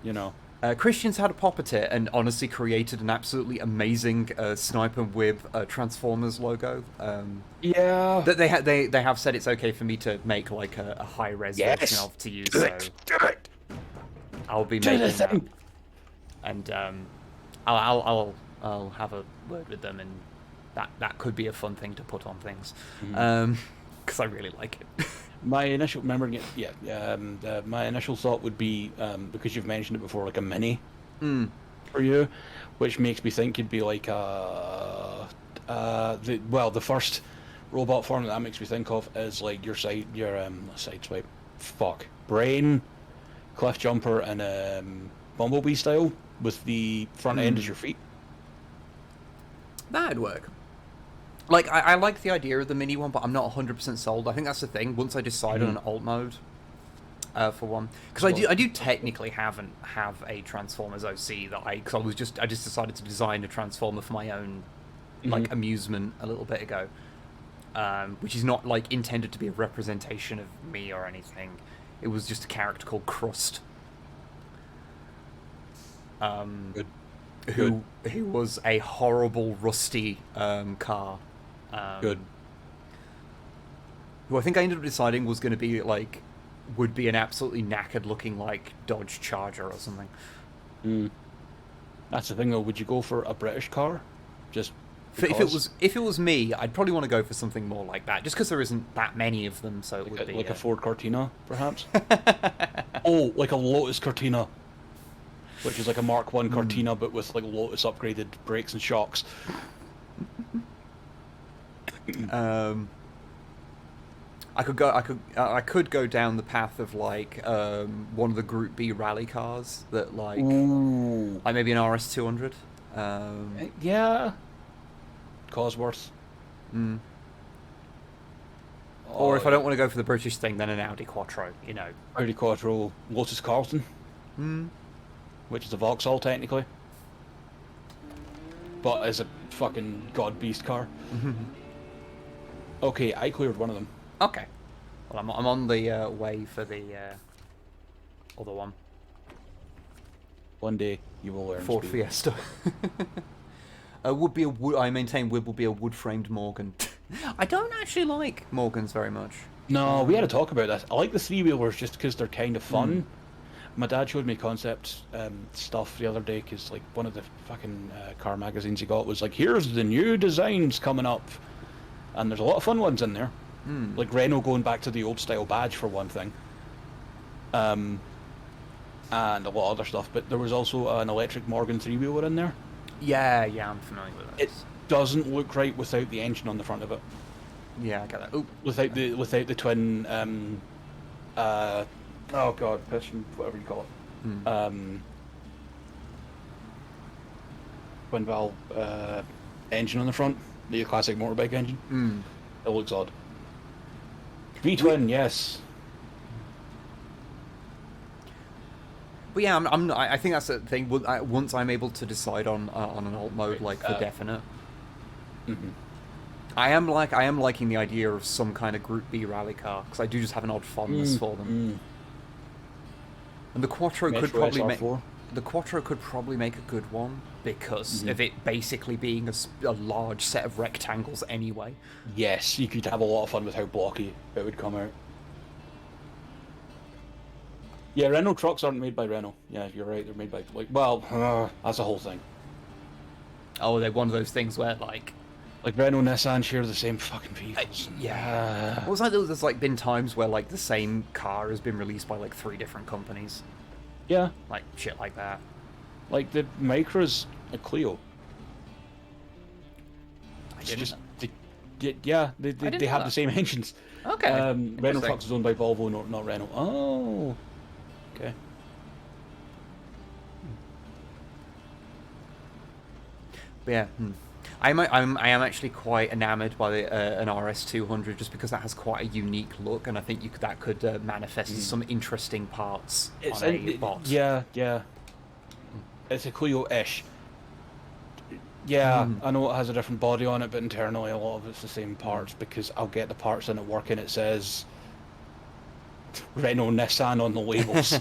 you know. Christian's had a pop at it and honestly created an absolutely amazing Snipe Wib Transformers logo. Yeah. That they have said it's okay for me to make like a high res version of to use. Do it. I'll be making that. And I'll have a word with them, and that could be a fun thing to put on things, because I really like it. My initial my initial thought would be because you've mentioned it before, like a mini for you, which makes me think it'd be like the first robot form that makes me think of is like your sideswipe, brain, cliff jumper, and bumblebee style with the front end as your feet. That'd work. Like, I like the idea of the mini one, but I'm not 100% sold. I think that's the thing. Once I decide on an alt mode, for one, because I do technically have a Transformers OC that I just decided to design a Transformer for my own like amusement a little bit ago, which is not like intended to be a representation of me or anything. It was just a character called Crust, Good. who was a horrible rusty car. Good. Who I think I ended up deciding was going to be like would be an absolutely knackered looking like Dodge Charger or something. That's the thing though. Would you go for a British car? Just if it was me, I'd probably want to go for something more like that, just because there isn't that many of them. So it would be like a Ford Cortina, perhaps. Oh, like a Lotus Cortina, which is like a Mark One Cortina, but with like Lotus upgraded brakes and shocks. I could go down the path of like one of the Group B rally cars that like maybe an RS200. Yeah. Cosworth. Or if I don't want to go for the British thing, then an Audi Quattro. You know. Audi Quattro, Lotus Carlton. Which is a Vauxhall technically, but is a fucking god beast car. Okay, I cleared one of them. Okay. Well, I'm on the way for the other one. One day you will learn. Ford Fiesta. Would be a wood. I maintain Wib will be a wood-framed Morgan. I don't actually like Morgans very much. No, we had to talk about this. I like the three-wheelers just because they're kind of fun. My dad showed me concept stuff the other day because like one of the fucking car magazines he got was like, here's the new designs coming up, and there's a lot of fun ones in there. Like Renault going back to the old style badge for one thing, and a lot of other stuff. But there was also an electric Morgan three-wheeler in there. Yeah, I'm familiar with it. It doesn't look right without the engine on the front of it. Yeah, I get that. Oop. Without the twin oh god, piston, whatever you call it. Twin valve engine on the front, the classic motorbike engine. It looks odd. V-twin, yes. But yeah, I think that's the thing. Once I'm able to decide on an alt mode, like for definite, I am liking the idea of some kind of Group B rally car because I do just have an odd fondness for them. And the Quattro could probably make a good one because of it basically being a large set of rectangles anyway. Yes, you could have a lot of fun with how blocky it would come out. Yeah, Renault trucks aren't made by Renault. Yeah, you're right. They're made by that's a whole thing. Oh, they're one of those things where like Renault and Nissan share the same fucking vehicles. Yeah. Well, it's like there's like been times where like the same car has been released by like 3 different companies. Yeah. Like shit like that. Like the Micra's a Clio. They have the same engines. Okay. Renault Trucks is owned by Volvo, not Renault. Oh. Okay. But yeah. I am actually quite enamoured by an RS200 just because that has quite a unique look, and I think that could manifest as some interesting parts on a bot. Yeah. It's a Clio-ish. Yeah, I know it has a different body on it, but internally a lot of it's the same parts because I'll get the parts in it working. It says Renault Nissan on the labels.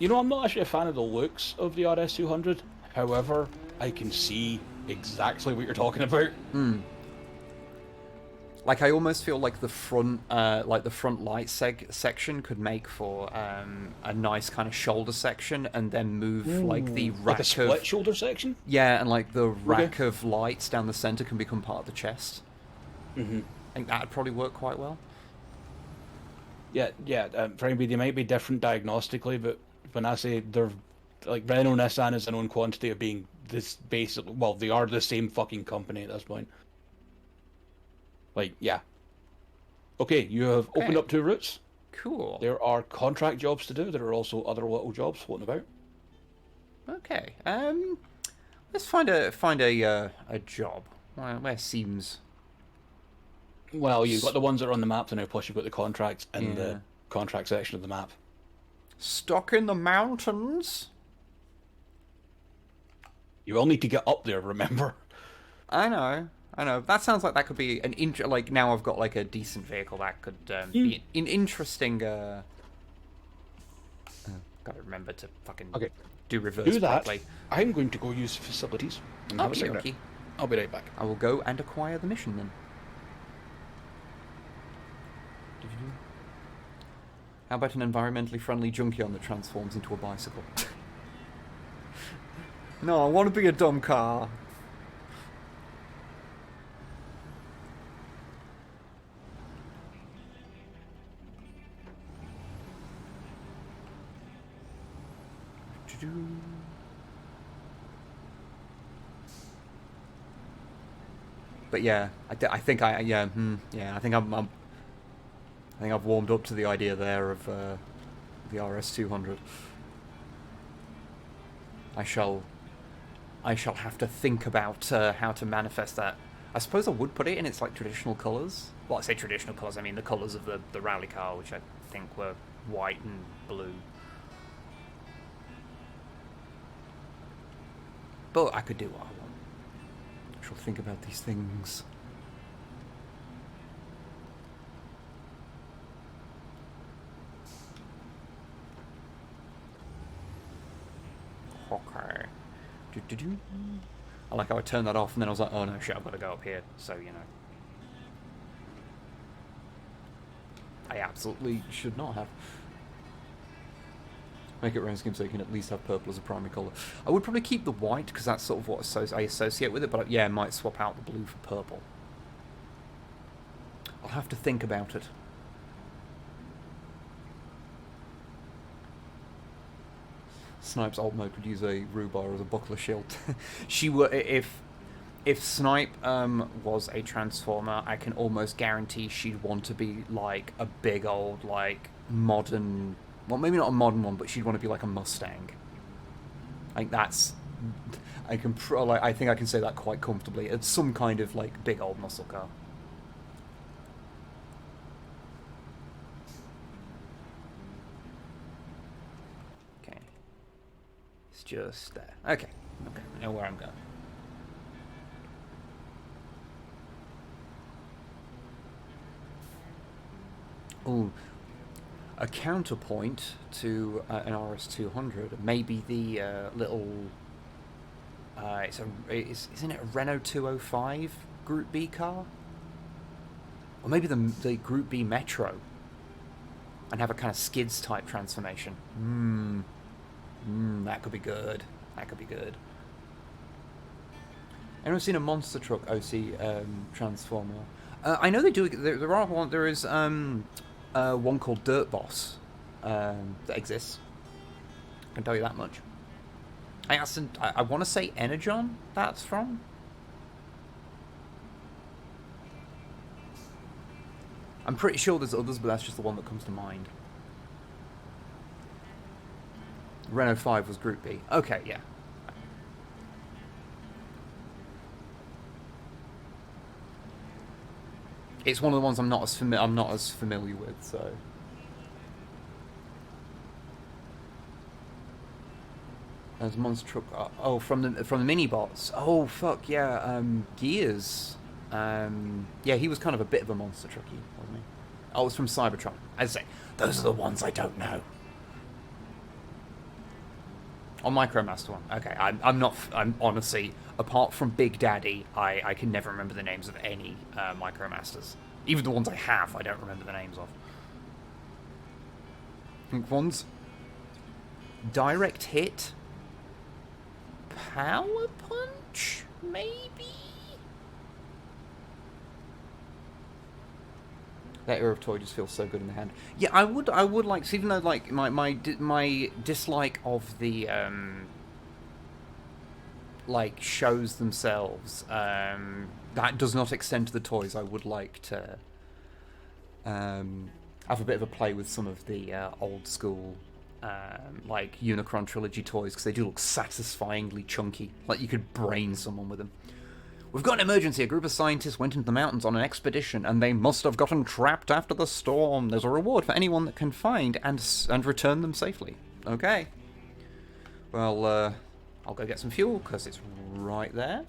You know, I'm not actually a fan of the looks of the RS200. However, I can see exactly what you're talking about. Like, I almost feel like the front light section could make for a nice kind of shoulder section, and then move like the rack like a split shoulder section. Yeah, and like the rack of lights down the center can become part of the chest. I think that'd probably work quite well. Yeah. For anybody, they might be different diagnostically, but when I say they're like Renault Nissan is an own quantity of being this basic. Well, they are the same fucking company at this point. Like, yeah. Okay, you have opened up 2 routes. Cool. There are contract jobs to do. There are also other little jobs floating about. Okay. Let's find a job. Where seems? Well, you've got the ones that are on the map now, plus you've got the contracts in Yeah. the contract section of the map. Stuck in the mountains. You will need to get up there, remember? I know. That sounds like that could be an like now I've got like a decent vehicle that could be an interesting. Gotta remember to fucking Okay. do reverse Do that. properly. I'm going to go use facilities. And have a Okay, cigarette. okay. I'll be right back. I will go and acquire the mission then. How about an environmentally friendly Junkion that transforms into a bicycle? No, I want to be a dumb car. But yeah, I think I think I think I've warmed up to the idea there of the RS200. I shall have to think about how to manifest that. I suppose I would put it in its like traditional colours. Well, I say traditional colours, I mean the colours of the rally car, which I think were white and blue. But I could do what I want. I shall think about these things. Okay. I like how I turned that off and then I was like, oh no, shit, I've got to go up here. So, you know. I absolutely should not have. Make it random scheme so you can at least have purple as a primary colour. I would probably keep the white because that's sort of what I associate with it, but yeah, I might swap out the blue for purple. I'll have to think about it. Snipe's old mode could use a rhubarb as a buckler shield. She would if Snipe was a transformer, I can almost guarantee she'd want to be like a big old like modern. Well, maybe not a modern one, but she'd want to be like a Mustang. Like that's, I think I can say that quite comfortably. It's some kind of like big old muscle car. Okay, it's just there. Okay, I know where I'm going. Ooh. A counterpoint to an RS200, maybe the little. Isn't it a Renault 205 Group B car? Or maybe the Group B Metro, and have a kind of skids type transformation. That could be good. That could be good. Anyone seen a monster truck OC transformer? I know they do. There are one. There is one called Dirt Boss that exists. I can tell you that much. I asked him, I want to say Energon that's from. I'm pretty sure there's others, but that's just the one that comes to mind. Renault 5 was Group B. Okay, yeah. It's one of the ones I'm not as familiar with, so. There's monster truck. Oh, from the mini bots. Oh fuck yeah. Gears. Yeah, he was kind of a bit of a monster trucky, wasn't he? Oh, it was from Cybertron. As I say, those are the ones I don't know. Oh, Micromaster one. Okay, I'm honestly, apart from Big Daddy, I can never remember the names of any Micromasters. Even the ones I have, I don't remember the names of. I think one's Direct Hit, Power Punch, maybe? That era of toy just feels so good in the hand. Yeah, I would like to, even though like my dislike of the like shows themselves, that does not extend to the toys. I would like to have a bit of a play with some of the old school like Unicron trilogy toys, because they do look satisfyingly chunky. Like you could brain someone with them. We've got an emergency. A group of scientists went into the mountains on an expedition, and they must have gotten trapped after the storm. There's a reward for anyone that can find and return them safely. Okay. Well, I'll go get some fuel, because it's right there.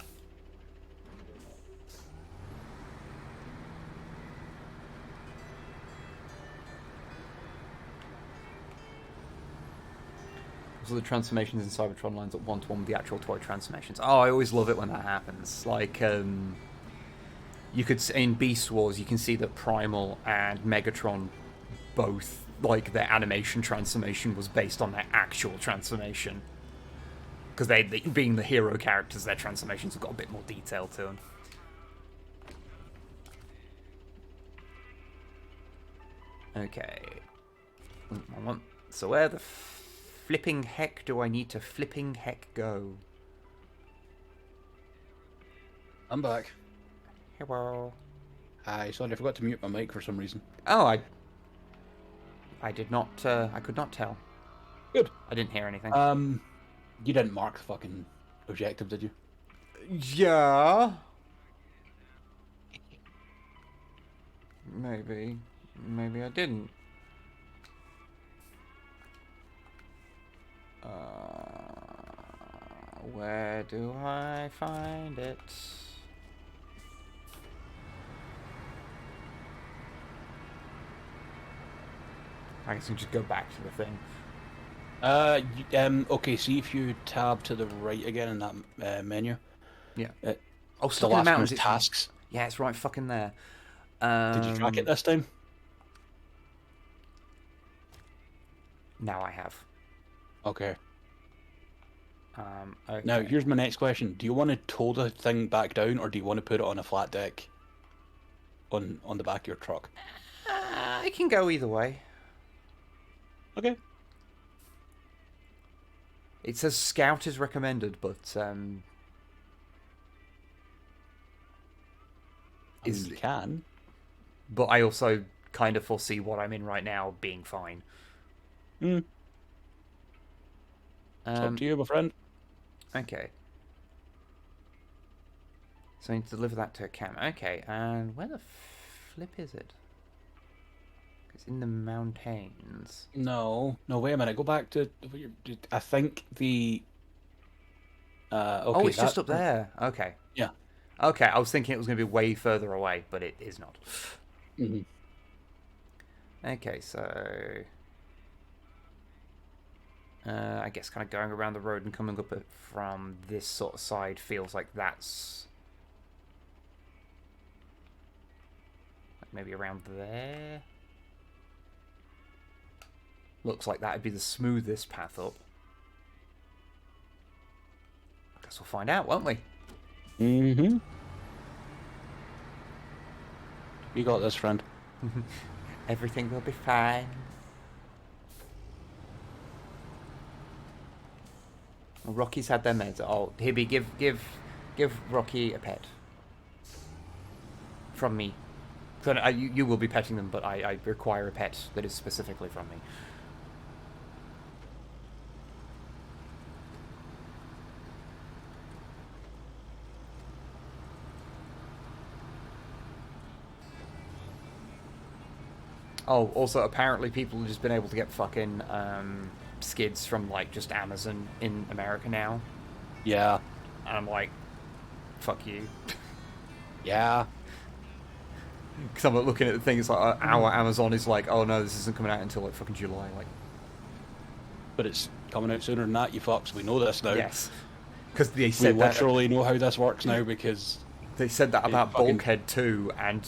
The transformations in Cybertron lines up one-to-one with the actual toy transformations. Oh, I always love it when that happens. Like, you could in Beast Wars, you can see that Primal and Megatron both, like, their animation transformation was based on their actual transformation. Because they, being the hero characters, their transformations have got a bit more detail to them. Okay. So where the flipping heck do I need to flipping heck go? I'm back. Hello. Hi, sorry, I forgot to mute my mic for some reason. Oh, I did not, I could not tell. Good. I didn't hear anything. You didn't mark the fucking objective, did you? Yeah. Maybe. Maybe I didn't. Where do I find it? I guess we can just go back to the thing. Okay, see if you tab to the right again in that menu. Yeah. Oh, Oh, the stuck in the last one mountains. is tasks. Yeah, it's right fucking there. Did you track it this time? Now I have. Okay. Okay. Now, here's my next question. Do you want to tow the thing back down, or do you want to put it on a flat deck on the back of your truck? It can go either way. Okay. It says Scout is recommended, but I mean, you can. But I also kind of foresee what I'm in right now being fine. It's up to you, my friend. Okay. So I need to deliver that to a cam. Okay, and where the flip is it? It's in the mountains. No, wait a minute. Go back to. I think the. Okay, oh, it's just up there. Okay. Yeah. Okay, I was thinking it was going to be way further away, but it is not. Mm-hmm. Okay, so... I guess kind of going around the road and coming up from this sort of side feels like that's... like maybe around there? Looks like that would be the smoothest path up. I guess we'll find out, won't we? Mm-hmm. You got this, friend. Everything will be fine. Well, Rocky's had their meds. Oh, Hibby, give Rocky a pet. From me. So, you will be petting them, but I require a pet that is specifically from me. Oh, also, apparently people have just been able to get fucking skids from, like, just Amazon in America now. Yeah. And I'm like, fuck you. Yeah. Because I'm looking at the thing, it's like, our Amazon is like, oh no, this isn't coming out until, like, fucking July. Like, But it's coming out sooner than that, you fucks. We know this now. yes. Because they We said that... literally know how this works now because... They said that about fucking- Bulkhead too, and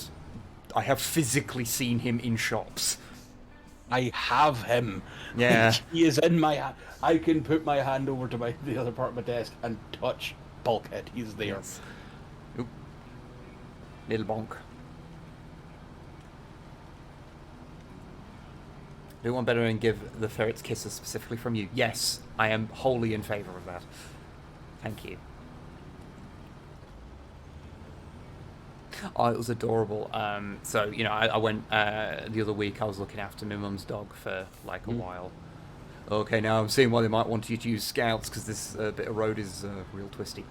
I have physically seen him in shops. I have him. Yeah. He is in my hand. I can put my hand over to the other part of my desk and touch Bulkhead. He's there. Yes. Oop. Little bonk. Do one better and give the ferrets kisses specifically from you. Yes, I am wholly in favour of that. Thank you. Oh, it was adorable. So, you know, I went the other week, I was looking after my mum's dog for like a while. Okay, now I'm seeing why they might want you to use scouts, because this bit of road is real twisty.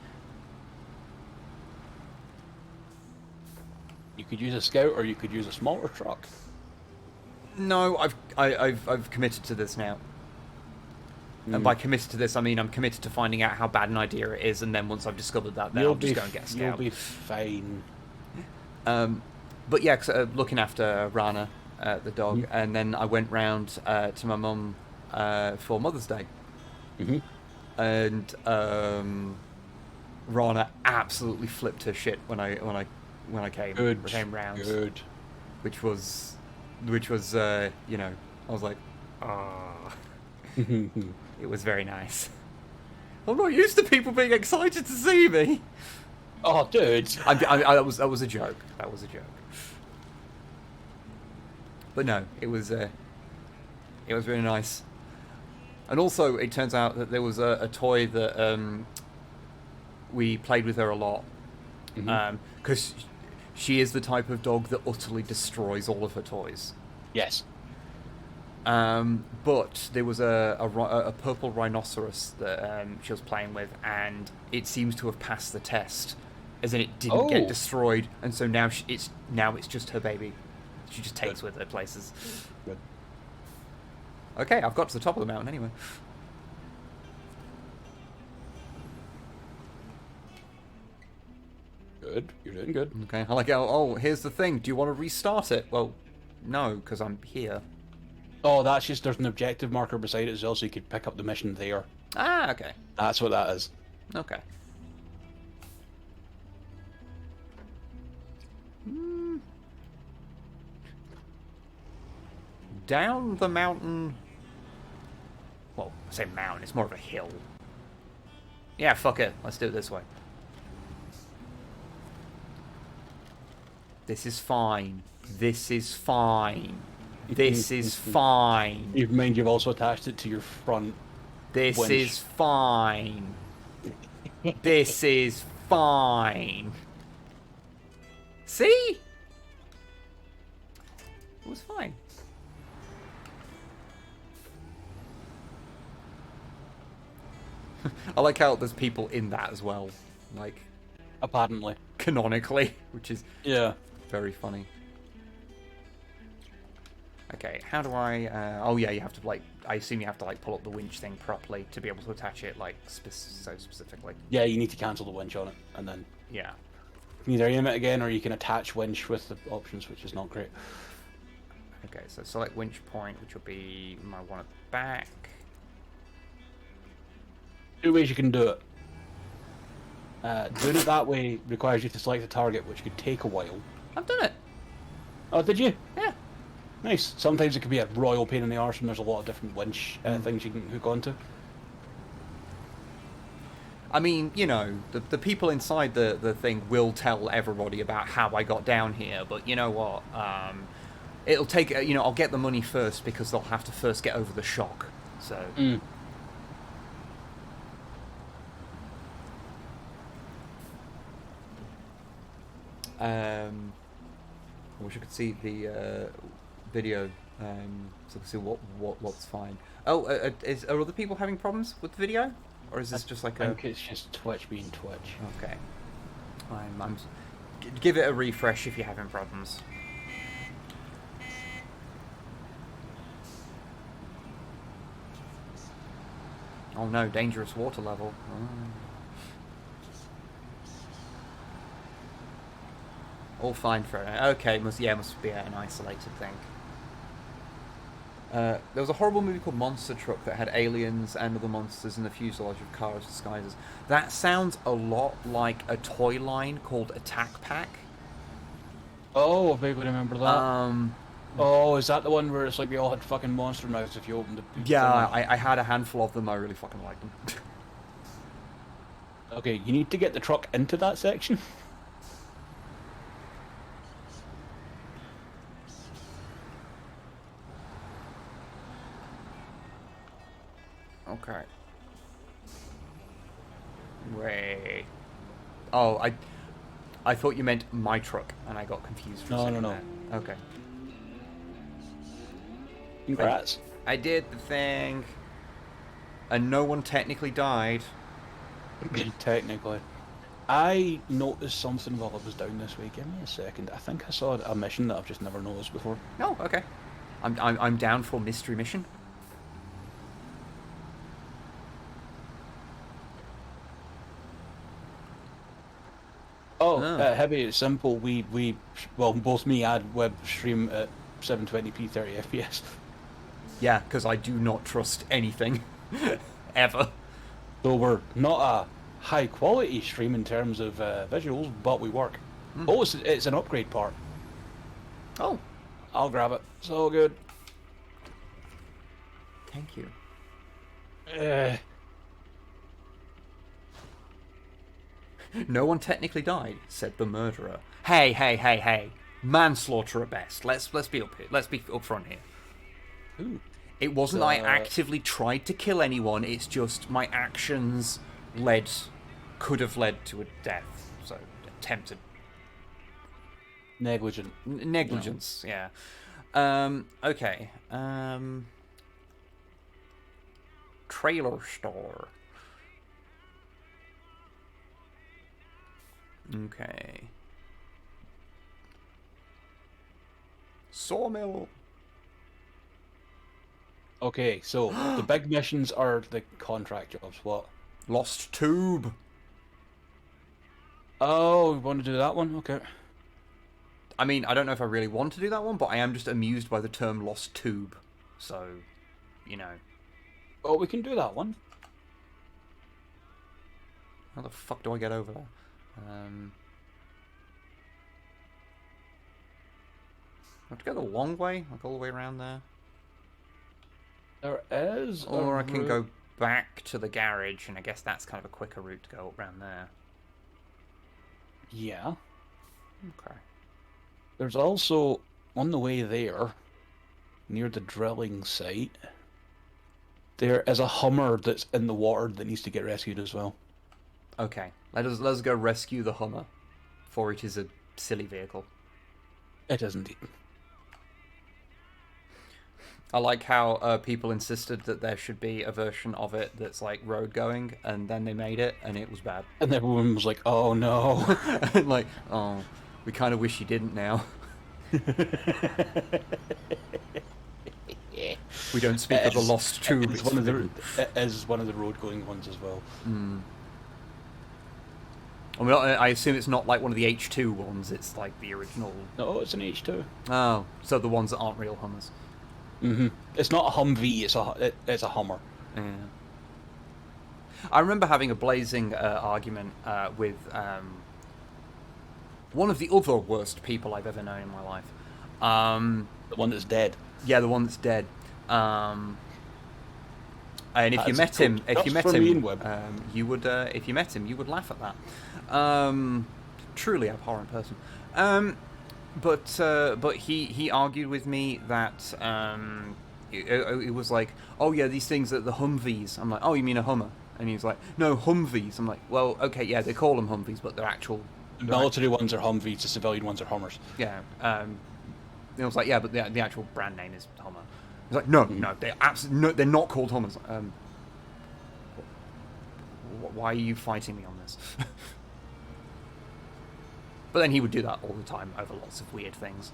You could use a Scout, or you could use a smaller truck. No, I've committed to this now. And by committed to this, I mean I'm committed to finding out how bad an idea it is, and then once I've discovered that, then I'll just go and get a Scout. You'll be fine. But yeah, looking after Rana, the dog, and then I went round to my mum for Mother's Day. And Rana absolutely flipped her shit when I came round. Good. Which was you know, I was like, ah. It was very nice. I'm not used to people being excited to see me. Oh, dude. That was a joke. That was a joke. But no, it was really nice. And also, it turns out that there was a toy that we played with her a lot, because she is the type of dog that utterly destroys all of her toys. Yes. But there was a purple rhinoceros that she was playing with, and it seems to have passed the test, as in it didn't get destroyed, and so now it's just her baby. She just takes with her places. Good. Okay, I've got to the top of the mountain anyway. Good. You're doing good. Okay, I like it. Oh, here's the thing. Do you want to restart it? Well, no, because I'm here. Oh, that's just, there's an objective marker beside it as well, so you could pick up the mission there. Ah, okay. That's what that is. Okay. Down the mountain... Well, I say mountain, it's more of a hill. Yeah, fuck it. Let's do it this way. This is fine. This is fine. This is fine. You mind you've also attached it to your front This winch. is fine. This is fine. See? It was fine. I like how there's people in that as well. Like, Apparently. canonically, which is Yeah. very funny. Okay, how do I... oh yeah, you have to, like... I assume you have to, like, pull up the winch thing properly to be able to attach it, like, so specifically. Yeah, you need to cancel the winch on it, and then Yeah. you can either aim it again, or you can attach winch with the options, which is not great. Okay, so select winch point, which will be my one at the back. 2 ways you can do it. Doing it that way requires you to select a target, which could take a while. I've done it! Oh, did you? Yeah. Nice. Sometimes it can be a royal pain in the arse, and there's a lot of different winch things you can hook onto. I mean, you know, the people inside the thing will tell everybody about how I got down here, but you know what? It'll take, you know, I'll get the money first because they'll have to first get over the shock. So. I wish I could see the video, so to see what's fine. Oh, are other people having problems with the video, or is this just like I think it's just Twitch being Twitch. Okay. Give it a refresh if you're having problems. Oh no, dangerous water level. All fine for it. Okay, must be an isolated thing. There was a horrible movie called Monster Truck that had aliens and other monsters in the fuselage of cars disguises. That sounds a lot like a toy line called Attack Pack. Oh, I vaguely remember that. Oh, is that the one where it's like we all had fucking monster mouths if you opened the... Yeah, I had a handful of them. I really fucking liked them. Okay, you need to get the truck into that section. Okay. Wait. Oh, I thought you meant my truck, and I got confused for a second. No. There. Okay. Congrats. I did the thing, and no one technically died. Technically. I noticed something while I was down this way. Give me a second. I think I saw a mission that I've just never noticed before. Oh, okay. I'm down for mystery mission. Oh, Oh. heavy, it's simple. Well, both me and Wib stream at 720p 30 FPS. Yeah, because I do not trust anything. Ever. So we're not a high quality stream in terms of visuals, but we work. Oh, it's an upgrade part. Oh, I'll grab it. It's all good. thank you. No one technically died, said the murderer. Hey. Manslaughter at best. Let's be up here. Let's be upfront here. Ooh. It wasn't I actively tried to kill anyone, it's just my actions could have led to a death. So, attempted. Negligent. Negligence, yeah. Okay. Trailer store. Okay. Sawmill. Okay, so the big missions are the contract jobs. What? Lost tube. Oh, we want to do that one? Okay. I mean, I don't know if I really want to do that one, but I am just amused by the term lost tube. So, you know. Oh, we can do that one. How the fuck do I get over there? I have to go the long way, like all the way around there. There is. Or I can go back to the garage, and I guess that's kind of a quicker route to go around there. Yeah. Okay. There's also, on the way there, near the drilling site, there is a Hummer that's in the water that needs to get rescued as well. Okay. Let's go rescue the Hummer, for it is a silly vehicle. It is indeed. I like how people insisted that there should be a version of it that's like road going, and then they made it, and it was bad. And everyone was like, oh no. Like, oh, we kind of wish you didn't now. We don't speak of the lost tube. It is one of the road going ones as well. I mean, I assume it's not like one of the H2 ones, it's like the original. No, it's an H2. Oh, so the ones that aren't real Hummers. It's not a Humvee, it's a Hummer. Yeah. I remember having a blazing argument with one of the other worst people I've ever known in my life. The one that's dead. Yeah, the one that's dead. And if you met him, you would, if you met him, you would laugh at that. Truly abhorrent person. But he argued with me that it was like, oh yeah, these things are the Humvees. I'm like, oh, you mean a Hummer? And he was like, no, Humvees. I'm like, well, okay, yeah, they call them Humvees, but they're actual. The military ones are Humvees, the civilian ones are Hummers. Yeah. And I was like, yeah, but the actual brand name is Hummer. He's like, no, they're absolutely no, they're not called Hummers. Why are you fighting me on this? But then he would do that all the time over lots of weird things.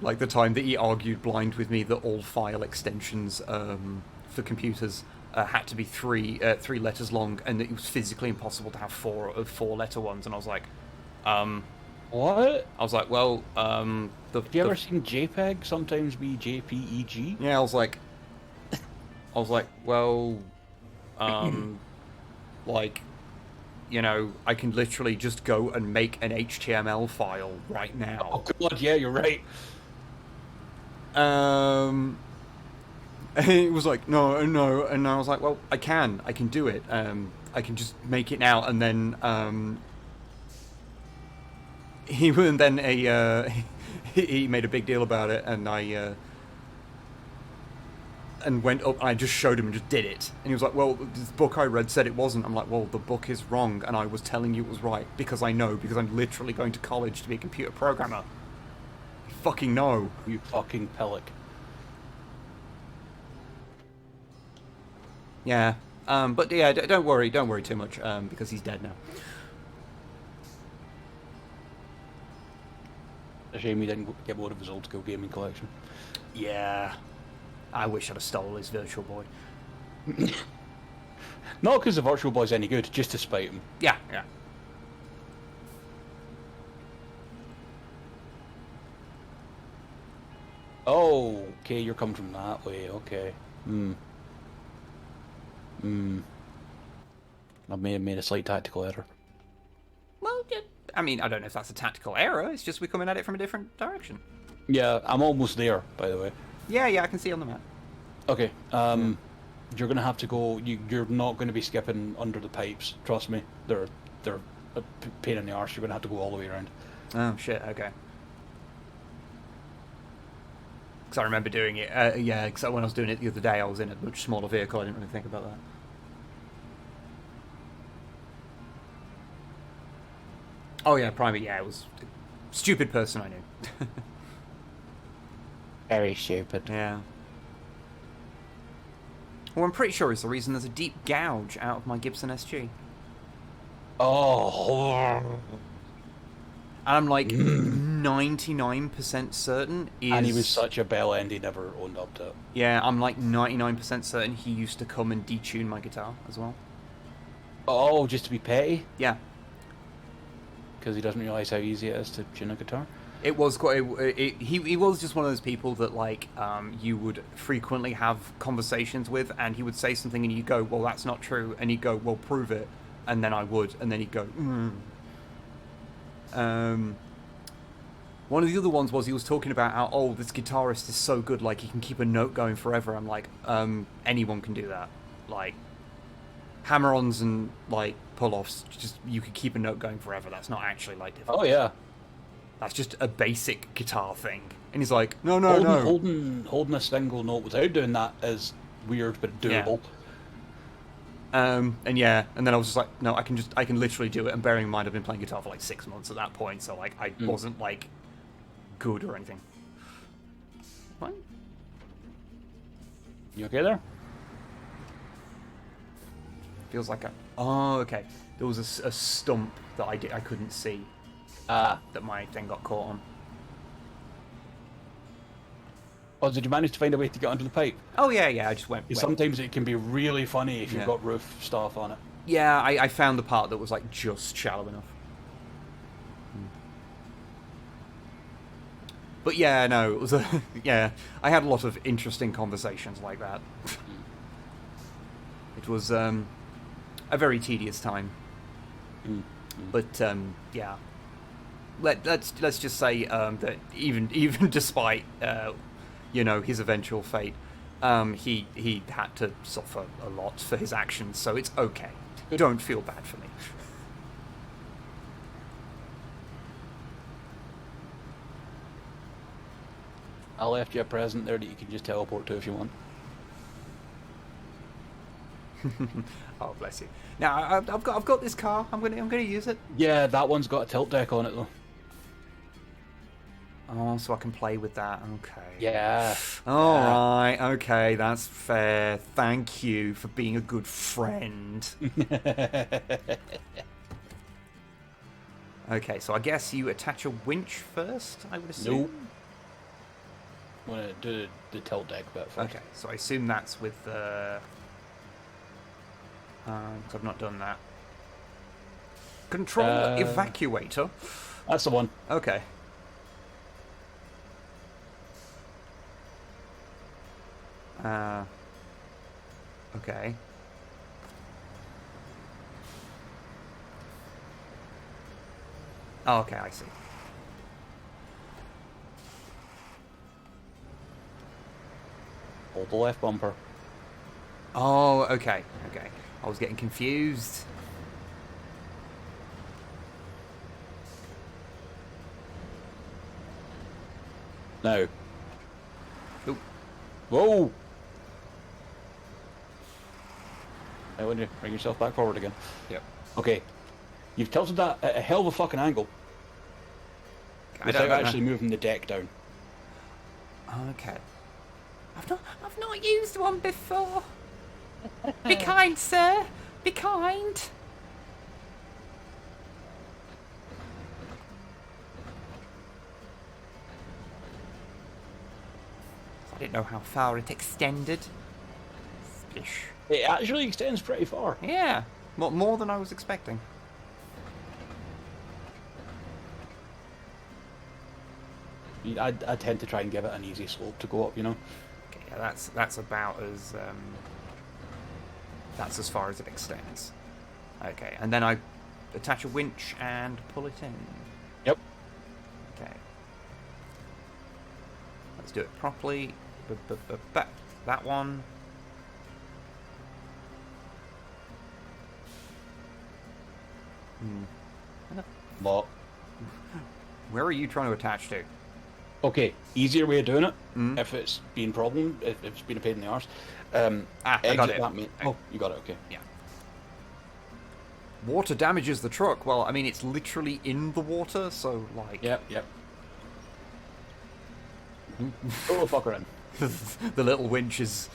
Like the time that he argued blind with me that all file extensions for computers had to be three letters long, and that it was physically impossible to have four-letter ones. And I was like, what? I was like, well, have you ever seen JPEG sometimes be JPEG? Yeah, I was like, well, like, you know, I can literally just go and make an HTML file right now. Oh god, yeah, you're right. And it was like, no, and I was like, well, I can do it. I can just make it now, and then he made a big deal about it, and and went up, and I just showed him and just did it. And he was like, well, this book I read said it wasn't. I'm like, well, the book is wrong, and I was telling you it was right, because I know, because I'm literally going to college to be a computer programmer. I fucking know. You fucking pillock. Yeah, But yeah, don't worry too much, because he's dead now. A shame we didn't get more of his old school gaming collection. Yeah, I wish I'd have stolen his Virtual Boy. Not because the Virtual Boy's any good, just to spite him. Yeah. Oh, okay, you're coming from that way, okay. I may have made a slight tactical error. Well, yeah, I mean, I don't know if that's a tactical error. It's just we're coming at it from a different direction. Yeah, I'm almost there, by the way. Yeah, I can see on the map. Okay, you're gonna have to go. You're not gonna be skipping under the pipes. Trust me, they're a pain in the arse. You're gonna have to go all the way around. Oh shit. Okay. Because I remember doing it. Yeah, because when I was doing it the other day, I was in a much smaller vehicle. I didn't really think about that. Oh yeah, Primate. Yeah, it was a stupid person I knew. Very stupid. Yeah. Well, I'm pretty sure it's the reason there's a deep gouge out of my Gibson SG. Oh. And I'm like 99% certain And he was such a bell end, he never owned up to it. Yeah, I'm like 99% certain he used to come and detune my guitar as well. Oh, just to be petty? Yeah. Because he doesn't realise how easy it is to tune a guitar? It was quite. He was just one of those people that like you would frequently have conversations with, and he would say something, and you'd go, "Well, that's not true," and he'd go, "Well, prove it," and then I would, and then he'd go, One of the other ones was he was talking about how, oh, this guitarist is so good, like he can keep a note going forever. I'm like, anyone can do that. Like, hammer-ons and like pull-offs, just you could keep a note going forever. That's not actually like difficult. Oh yeah. That's just a basic guitar thing. And he's like, no. Holding a single note without doing that is weird but doable. Yeah. And then I was just like, no, I can literally do it. And bearing in mind, I've been playing guitar for like 6 months at that point, so like I wasn't like good or anything. What? You okay there? Feels like a. Oh, okay. There was a stump that I couldn't see. That my thing got caught on. Oh, did you manage to find a way to get under the pipe? Oh yeah. I just went. Sometimes it can be really funny if you've got roof stuff on it. Yeah, I found the part that was like just shallow enough. But yeah, no, it was a I had a lot of interesting conversations like that. It was a very tedious time. But yeah. Let's just say that even despite his eventual fate, he had to suffer a lot for his actions, so it's okay. Don't feel bad for me. I left you a present there that you can just teleport to if you want. Oh, bless you. Now I've got this car. I'm gonna use it. Yeah, that one's got a tilt deck on it though. Oh, so I can play with that. Okay. Yeah. All right. Okay, that's fair. Thank you for being a good friend. Okay, so I guess you attach a winch first, I would assume? Nope. I'm going to do the tilt deck bit first. Okay, so I assume that's with the... because I've not done that. Control evacuator? That's the one. Okay. Okay. Oh, okay, I see. Hold the left bumper. Oh, okay. I was getting confused. Now. Oop. Whoa! Now, when you bring yourself back forward again. Yep. Okay. You've tilted that at a hell of a fucking angle. Without actually moving the deck down. Okay. I've not used one before. Be kind, sir. Be kind. I didn't know how far it extended. Splish. It actually extends pretty far. Yeah, more than I was expecting. I tend to try and give it an easy slope to go up, you know. Okay, yeah, that's about as that's as far as it extends. Okay, and then I attach a winch and pull it in. Yep. Okay. Let's do it properly. That one. Lot. Where are you trying to attach to? Okay, easier way of doing it. If it's been if it's been a pain in the arse. I got it. Oh, you got it. Okay. Yeah. Water damages the truck. Well, I mean, it's literally in the water, so like. Yep. Throw the fucker in. The little winch is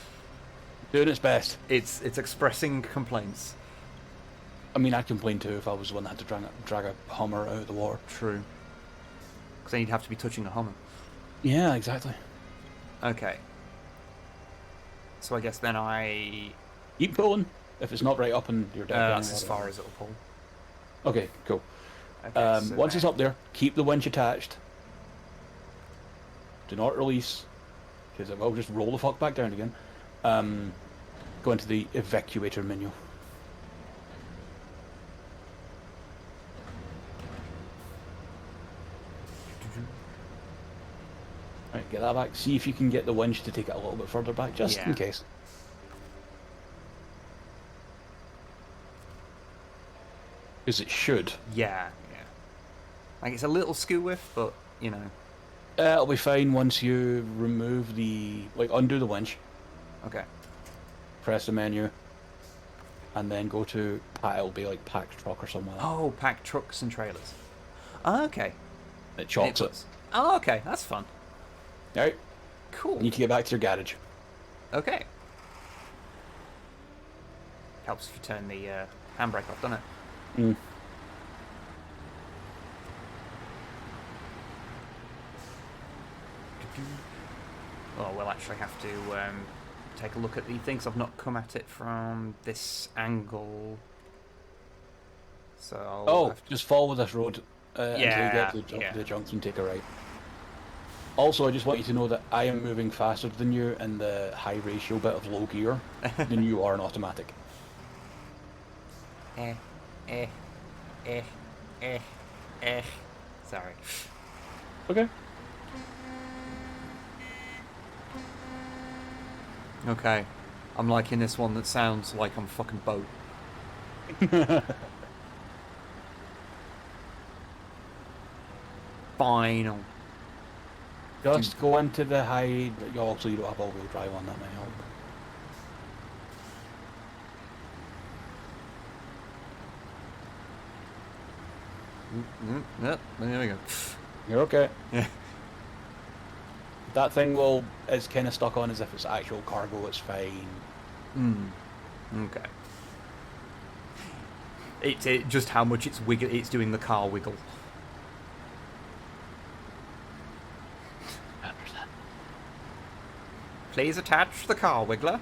Doing its best. it's expressing complaints. I mean, I'd complain too if I was the one that had to drag a Hummer out of the water. True. Because then you'd have to be touching the Hummer. Yeah, exactly. Okay. So I guess then I. Keep pulling. If it's not right up in your deck. That's as far as it'll pull. Okay, cool. Okay, so Once it's up there, keep the winch attached. Do not release, because it will just roll the fuck back down again. Go into the evacuator menu. Right, get that back. See if you can get the winch to take it a little bit further back, just in case. Because it should. Yeah. Like it's a little skew whiff, but you know. It'll be fine once you remove undo the winch. Okay. Press the menu, and then go to it'll be like packed truck or something like that. Oh, packed trucks and trailers. Oh, okay. It chops it. Oh, okay. That's fun. Alright. Cool. You need to get back to your garage. Okay. Helps if you turn the handbrake off, doesn't it? Mm. Oh, we'll actually have to take a look at the things. I've not come at it from this angle. So I'll have to... just follow this road until you get to the junction, take a right. Also, I just want you to know that I am moving faster than you in the high ratio bit of low gear than you are in automatic. Sorry. Okay. Okay. I'm liking this one that sounds like I'm fucking boat. Final. Just go into the high... Also, you don't have all-wheel drive on, that might help. Yep, there we go. You're okay. Yeah. That thing is kind of stuck on as if it's actual cargo, it's fine. Okay. It's just how much it's doing the car wiggle. Please attach the car wiggler.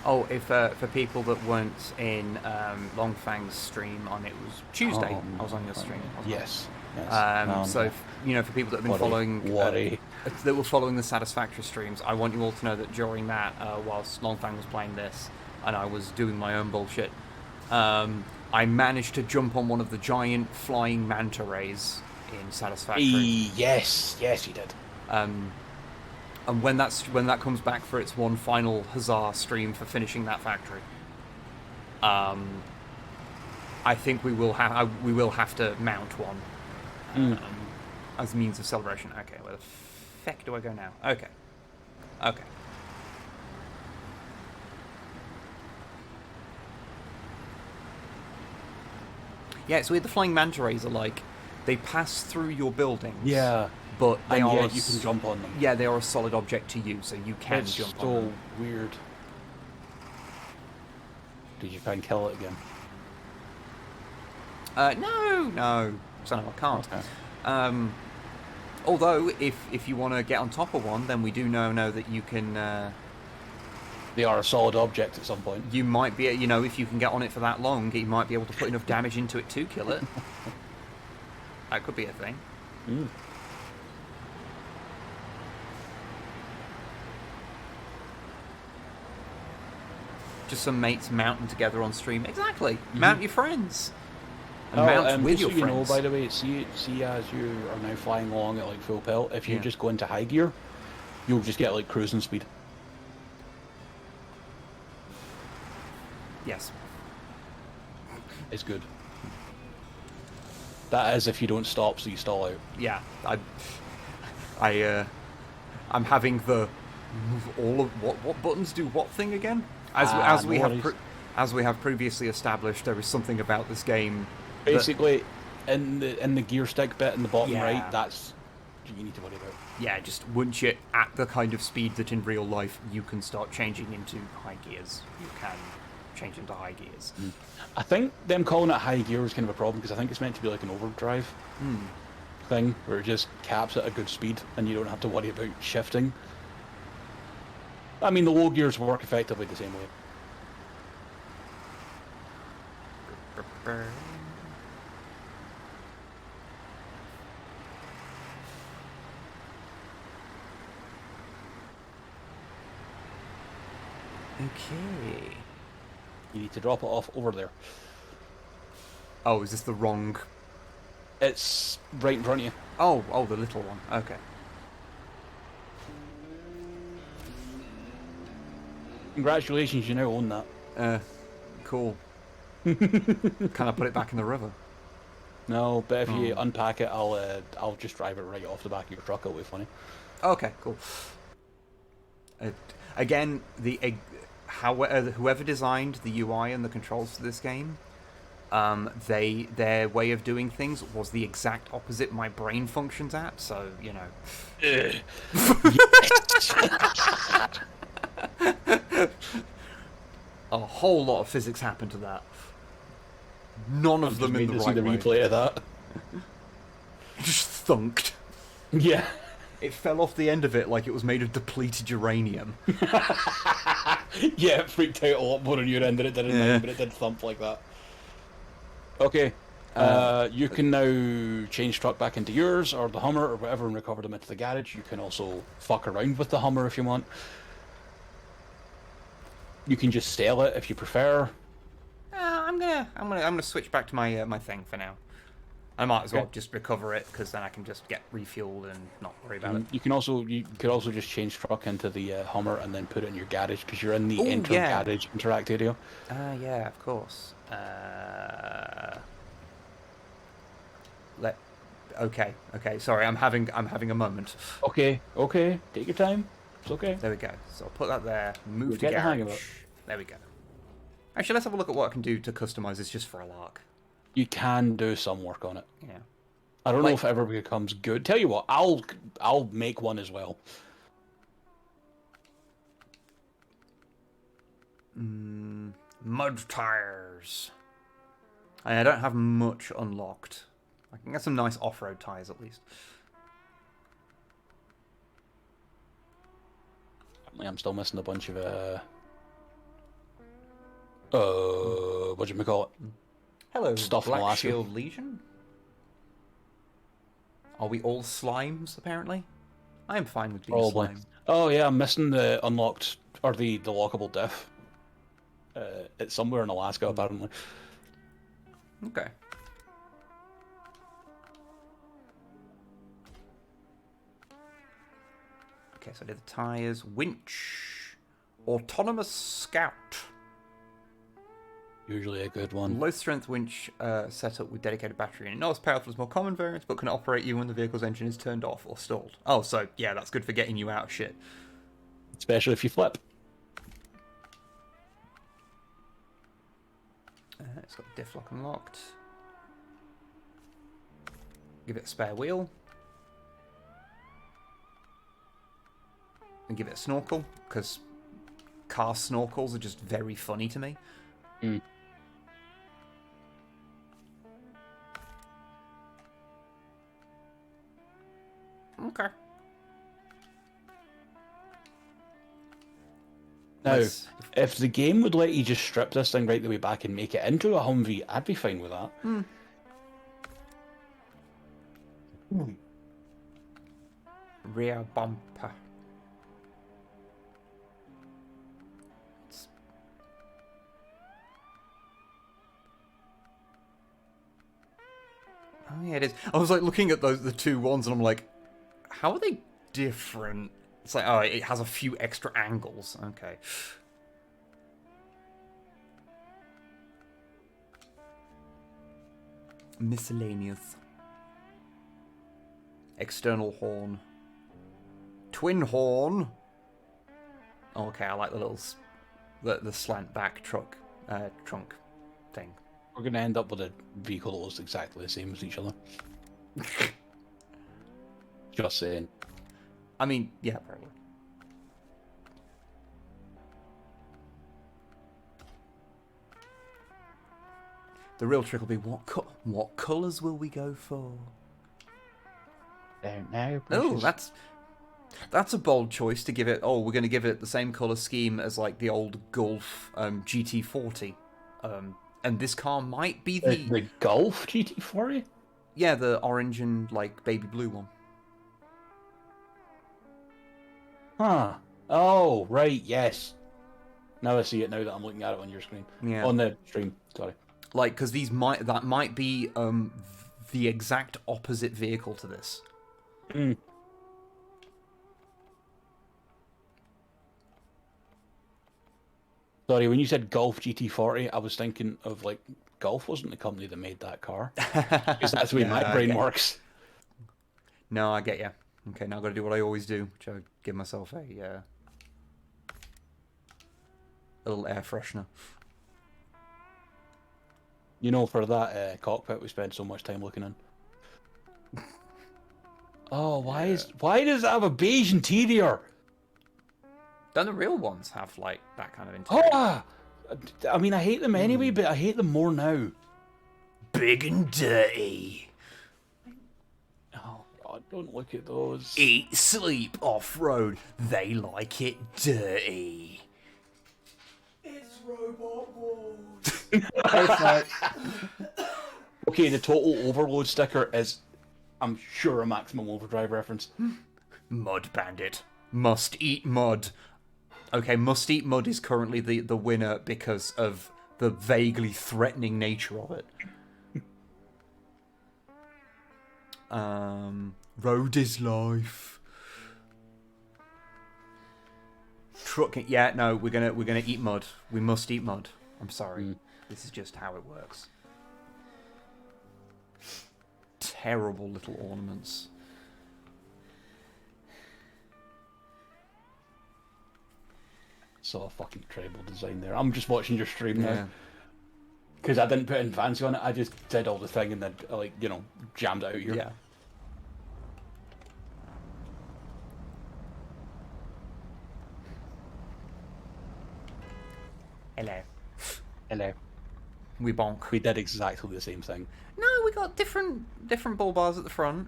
Oh, if for people that weren't in Longfang's stream it was Tuesday. I was on your stream. Yes. So if, for people that have been following that were following the Satisfactory streams, I want you all to know that during that, whilst Longfang was playing this and I was doing my own bullshit, I managed to jump on one of the giant flying manta rays in Satisfactory. Yes, you did. And when that comes back for its one final huzzah stream for finishing that factory, I think we will have to mount one as a means of celebration. Okay, where the feck do I go now? Okay. Okay. Yeah, it's weird. The flying manta rays are like, they pass through your buildings. Yeah. But they And are. yet you can jump on them. Yeah, they are a solid object to you, so you can It's jump so on them. weird. Did you try and kill it again? No. So no, I can't. Okay. Although, if you want to get on top of one, then we do know that you can. They are a solid object at some point. You might be, if you can get on it for that long, you might be able to put enough damage into it to kill it. That could be a thing. Mm. Just some mates mounting together on stream. Exactly. Mount your friends. And Oh, mount with just your so you know, friends. by the way, see as you are now flying along at like full pelt, if you just go into high gear, you'll just get like cruising speed. Yes. It's good. That is if you don't stop, so you stall out. Yeah. I'm having the all of what buttons do what thing again? As we have previously established, there is something about this game. Basically, in the gear stick bit in the bottom Yeah. right, that's what you need to worry about. Yeah, just once you're at the kind of speed that in real life you can start changing into high gears, you can change into high gears. I think them calling it high gear is kind of a problem because I think it's meant to be like an overdrive thing where it just caps at a good speed and you don't have to worry about shifting. I mean, the low gears work effectively the same way. Okay. You need to drop it off over there. Oh, is this the wrong... It's right in front of you. Oh, the little one. Okay. Congratulations, you now own that. Cool. Can I put it back in the river? No, but if you unpack it, I'll just drive it right off the back of your truck. It'll be funny. Okay, cool. Again, whoever designed the UI and the controls for this game, their way of doing things was the exact opposite my brain functions at. So a whole lot of physics happened to that. None of them in the right the way. replay of that. Just thunked. Yeah. It fell off the end of it like it was made of depleted uranium. Yeah, it freaked out a lot more on your end than it did in mine, but it did thump like that. Okay. You can now change truck back into yours or the Hummer or whatever and recover them into the garage. You can also fuck around with the Hummer if you want. You can just sell it if you prefer. I'm gonna switch back to my my thing for now. I might as well just recover it because then I can just get refueled and not worry about it. You could also just change truck into the Hummer and then put it in your garage because you're in the garage interact area. Yeah, of course. Okay. Sorry, I'm having a moment. Okay. Take your time. It's okay. There we go. So I'll put that there. Move to get the hang of garage. it. There we go. Actually, let's have a look at what I can do to customize this just for a lark. You can do some work on it. Yeah. I don't know if it ever becomes good. Tell you what, I'll make one as well. Mud tires. I don't have much unlocked. I can get some nice off-road tires at least. I'm still missing a bunch of whatchamacallit? Hello, Stuff from Black Alaska. Shield Legion. Are we all slimes, apparently? I am fine with being Probably. slime. Oh yeah, I'm missing the unlocked or the lockable diff. It's somewhere in Alaska apparently. Okay. Okay, so I did the tires. Winch. Autonomous Scout. Usually a good one. Low strength winch setup with dedicated battery unit. Not as powerful as more common variants, but can operate you when the vehicle's engine is turned off or stalled. Oh, so yeah, that's good for getting you out of shit. Especially if you flip. It's got diff lock unlocked. Give it a spare wheel. And give it a snorkel, because car snorkels are just very funny to me. Mm. Okay. Now, Nice. if the game would let you just strip this thing right the way back and make it into a Humvee, I'd be fine with that. Rear bumper. Oh yeah, it is. I was like looking at the two ones, and I'm like, how are they different? It's like, oh, it has a few extra angles. Okay. Miscellaneous. External horn. Twin horn. Oh, okay, I like the little, the slant back trunk thing. We're going to end up with a vehicle that looks exactly the same as each other. Just saying. I mean, yeah, probably. The real trick will be what colours will we go for? Don't know. Oh, that's a bold choice to give it. Oh, we're going to give it the same colour scheme as like the old Golf GT40, and this car might be the Golf GT40. Yeah, the orange and like baby blue one. Huh. Oh, right. Yes. Now I see it. Now that I'm looking at it on your screen. Yeah. On the stream. Sorry. Like, because that might be the exact opposite vehicle to this. Mm. Sorry, when you said Golf GT40, I was thinking of like Golf wasn't the company that made that car. Because that's the way my brain works. No, I get you. Okay, now I've got to do what I always do, which I give myself a little air freshener. You know, for that cockpit we spent so much time looking in. Oh, why does it have a beige interior? Don't the real ones have like that kind of interior? Oh, I mean, I hate them anyway, but I hate them more now. Big and dirty. Oh God, don't look at those. Eat, sleep, off-road. They like it dirty. It's robot wars. Okay, the total overload sticker is, I'm sure, a Maximum Overdrive reference. Mud Bandit. Must eat mud. Okay, Must Eat Mud is currently the winner because of the vaguely threatening nature of it. Road is life. Trucking. Yeah, no, we're gonna eat mud. We must eat mud. I'm sorry. This is just how it works. Terrible little ornaments. Saw a fucking tribal design there. I'm just watching your stream Yeah. now. Because I didn't put in fancy on it, I just did all the thing and then, like, you know, jammed it out here. Yeah. Hello. Hello. We bonk. We did exactly the same thing. No, we got different bull bars at the front.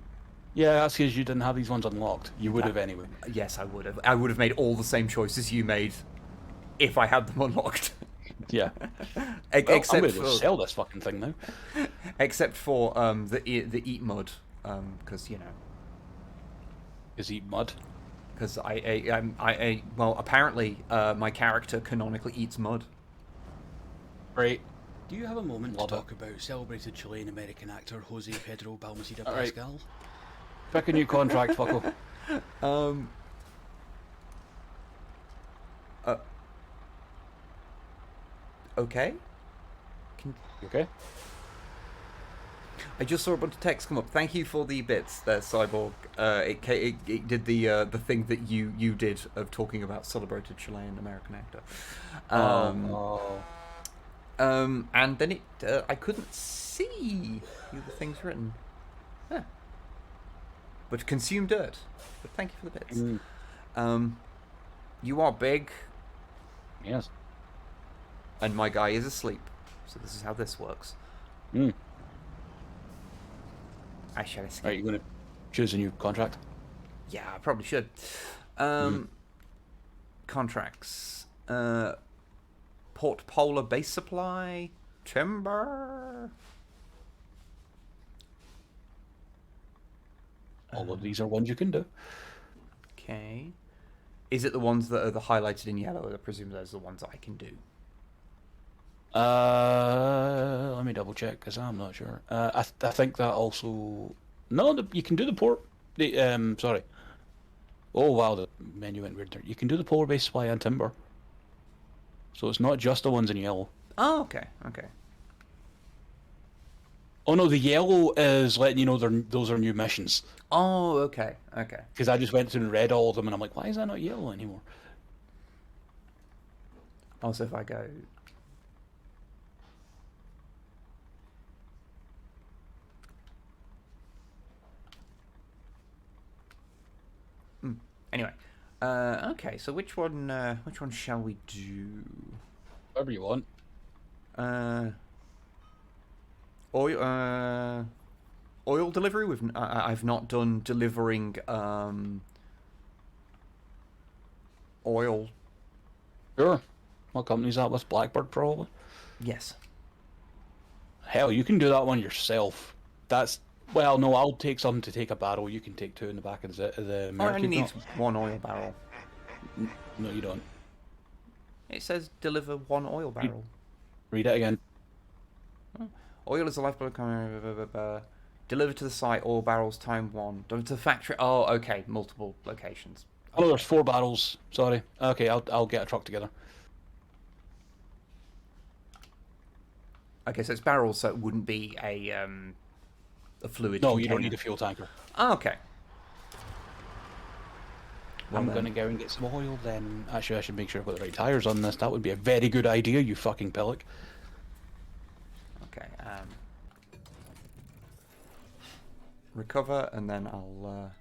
Yeah, that's because you didn't have these ones unlocked. You would have anyway. Yes, I would have. I would have made all the same choices you made if I had them unlocked. Yeah. Except I'm going for to sell this fucking thing now. except for the eat mud, because you know. Is eat mud? Because I well apparently my character canonically eats mud. Right. Do you have a moment Love to it. talk about celebrated Chilean-American actor Jose Pedro Balmaceda All right. Pascal? Pick a new contract, fucko. Okay. You okay? I just saw a bunch of text come up. Thank you for the bits there, Cyborg. It did the thing that you did of talking about celebrated Chilean American actor. And then I couldn't see the other things written. Huh. But consume dirt. But thank you for the bits. You are big. Yes. And my guy is asleep. So this is how this works. I shall escape. Are you going to choose a new contract? Yeah, I probably should. Contracts. Port Polar base supply. Timber. All of these are ones you can do. Okay. Is it the ones that are the highlighted in yellow? I presume those are the ones I can do. Let me double check because I'm not sure. I think that also you can do the port. Sorry. Oh wow, the menu went weird there. You can do the polar base supply and timber. So it's not just the ones in yellow. Oh, okay, okay. Oh no, the yellow is letting you know those are new missions. Oh, okay, okay. Because I just went through and read all of them, and I'm like, why is that not yellow anymore? Also, if I go. Anyway, okay. So which one shall we do? Whatever you want. Oil delivery. I've not done delivering oil. Sure. What company's that with? Blackbird, probably. Yes. Hell, you can do that one yourself. Well, no, I'll take something to take a barrel. You can take two in the back of the I only Mercury. need one oil barrel. No, you don't. It says deliver one oil barrel. Read it again. Oil is the lifeblood. Deliver to the site. Oil barrels time 1. Deliver to the factory. Oh, okay. Multiple locations. Oh, there's 4 barrels. Sorry. Okay, I'll get a truck together. Okay, so it's barrels, so it wouldn't be a fluid. No, container. you don't need a fuel tanker. Oh, okay. I'm going to go and get some oil then. Actually, I should make sure I've got the right tyres on this. That would be a very good idea, you fucking pillock. Okay, recover, and then I'll...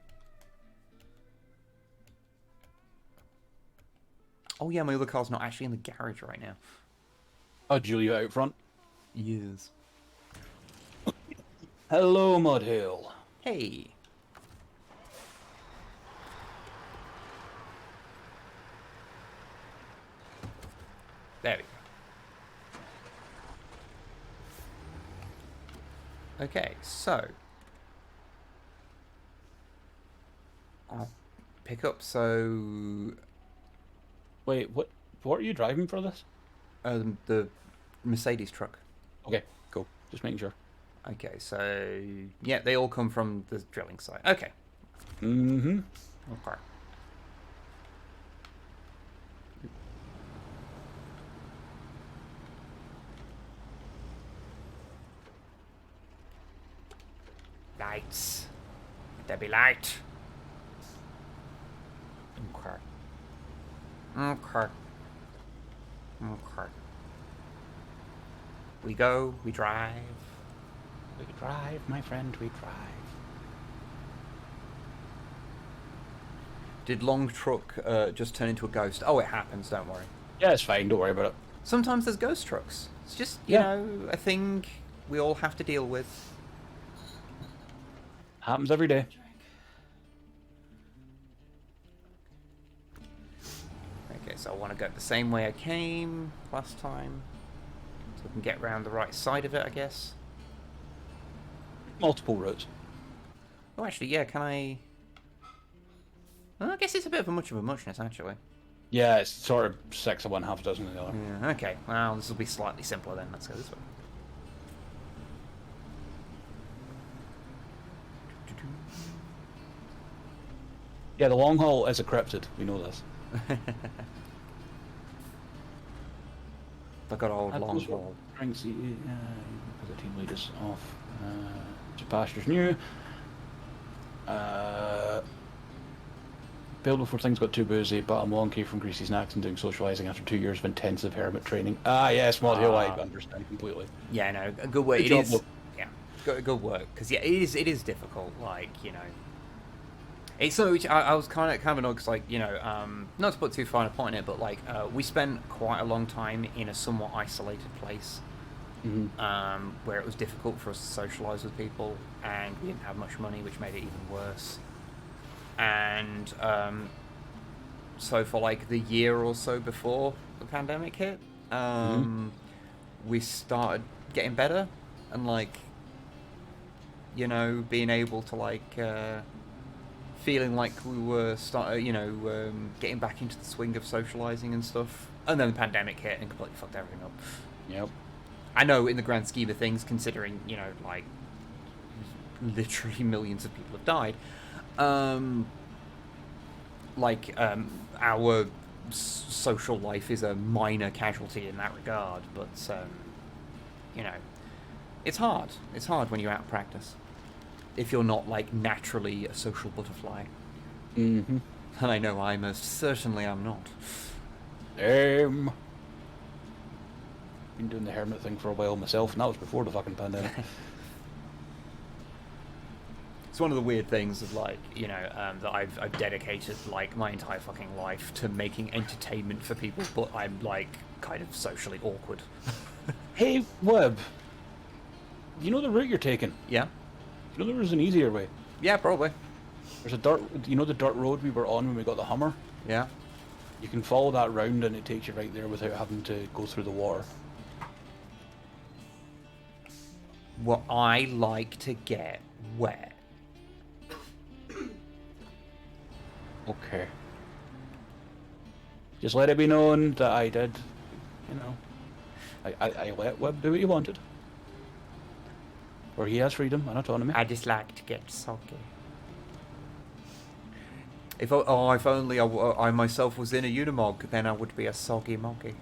Oh yeah, my other car's not actually in the garage right now. Oh, Julia out front. Yes. Hello, Mudhill. Hey. There we go. Okay, so I'll pick up. So Wait, what are you driving for this? the Mercedes truck. Okay, cool. Just making sure. Okay, so yeah, they all come from the drilling site. Okay. Mm-hmm. Okay. Lights. Let there be light. Okay. Okay. Okay. We go, we drive. We drive, my friend, we drive. Did long truck just turn into a ghost? Oh, it happens, don't worry. Yeah, it's fine, don't worry about it. Sometimes there's ghost trucks. It's just, you know, a thing we all have to deal with. Happens every day. Okay, so I want to go the same way I came last time. So I can get around the right side of it, I guess. Multiple routes. Oh, actually, yeah, can I... Well, I guess it's a bit of a much of a muchness, actually. Yeah, it's sort of 6 of one, half a dozen of the other. Yeah, okay. Well, this will be slightly simpler then. Let's go this way. Yeah, the long haul is a cryptid. We know this. The good old That long was what haul. brings the because the team lead is off. To pastures new. Build before things got too boozy, but I'm long key from greasy snacks and doing socializing after 2 years of intensive hermit training. Ah, yes, Mod Hill, I understand completely. Yeah, no, good work. Good It job, is. look. Yeah, good work. Because yeah, it is difficult. Like, you know, it's so. I was kind of annoyed because, like, you know, not to put too fine a point in it, but like, we spent quite a long time in a somewhat isolated place, where it was difficult for us to socialize with people, and we didn't have much money, which made it even worse. And so for like the year or so before the pandemic hit, we started getting better, and like, you know, being able to like feeling like we were getting back into the swing of socializing and stuff. And then the pandemic hit and completely fucked everything up. Yep. I know, in the grand scheme of things, considering, you know, like, literally millions of people have died, our social life is a minor casualty in that regard, but you know, it's hard. It's hard when you're out of practice, if you're not like naturally a social butterfly. Mm-hmm. And I know I most certainly am not. Been doing the hermit thing for a while myself, and that was before the fucking pandemic. It's one of the weird things of, like, you know, that I've dedicated like my entire fucking life to making entertainment for people, but I'm like kind of socially awkward. Hey, Wib, you know the route you're taking? Yeah. You know there was an easier way? Yeah, probably. There's a dirt, you know the dirt road we were on when we got the Hummer? Yeah. You can follow that round and it takes you right there without having to go through the water. Well, I like to get wet. Okay. Just let it be known that I did, you know, I let Web do what he wanted. Or he has freedom and autonomy. I just like to get soggy. If only I myself was in a Unimog, then I would be a soggy moggy.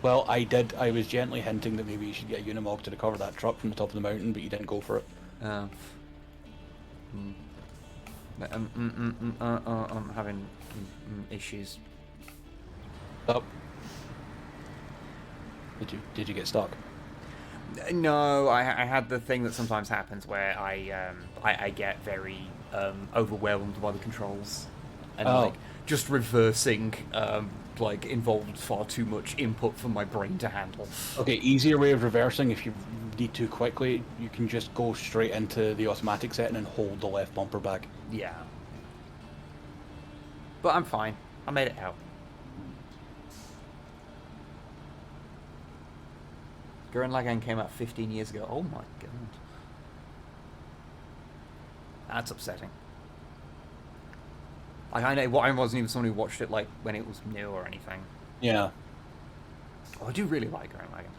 Well, I was gently hinting that maybe you should get a Unimog to recover that truck from the top of the mountain, but you didn't go for it. I'm having issues. Oh. Did you get stuck? No, I had the thing that sometimes happens where I get very overwhelmed by the controls, and like just reversing like involved far too much input for my brain to handle. Okay, easier way of reversing if you need to quickly, you can just go straight into the automatic setting and hold the left bumper back. Yeah. But I'm fine. I made it out. Gurren Lagann came out 15 years ago. Oh my god. That's upsetting. Like, I wasn't even someone who watched it like when it was new or anything. Yeah. Oh, I do really like Gurren Lagann.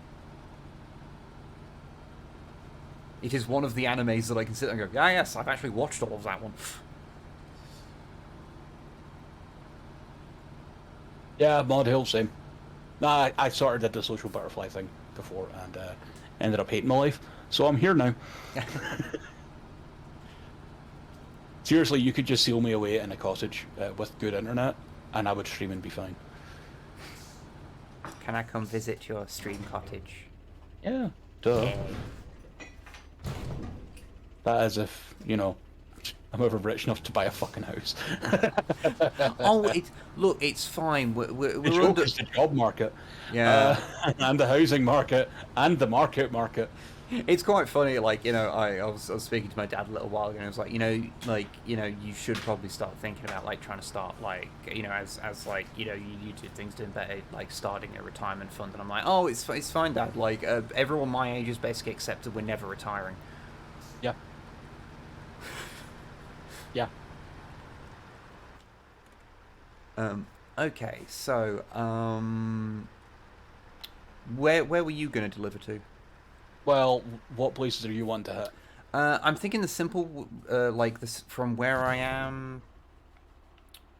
It is one of the animes that I can sit and go, yeah, yes, I've actually watched all of that one. Yeah, Mod Hill, same. Nah, I sort of did the social butterfly thing before and ended up hating my life. So I'm here now. Seriously, you could just seal me away in a cottage with good internet and I would stream and be fine. Can I come visit your stream cottage? Yeah, duh. Yay. That as if, you know, I'm ever rich enough to buy a fucking house. Oh, look, it's fine. We're It's just the job market. Yeah. And the housing market and the market. It's quite funny, like, you know, I was speaking to my dad a little while ago, and I was like, you should probably start thinking about, like, trying to start, like, you know, as like, you know, you do things doing better, like, starting a retirement fund. And I'm like, oh, it's fine, Dad. Like, everyone my age is basically accepted we're never retiring. Yeah. Yeah. Okay, so, where were you going to deliver to? Well, what places are you wanting to hit? I'm thinking the simple, like, this from where I am.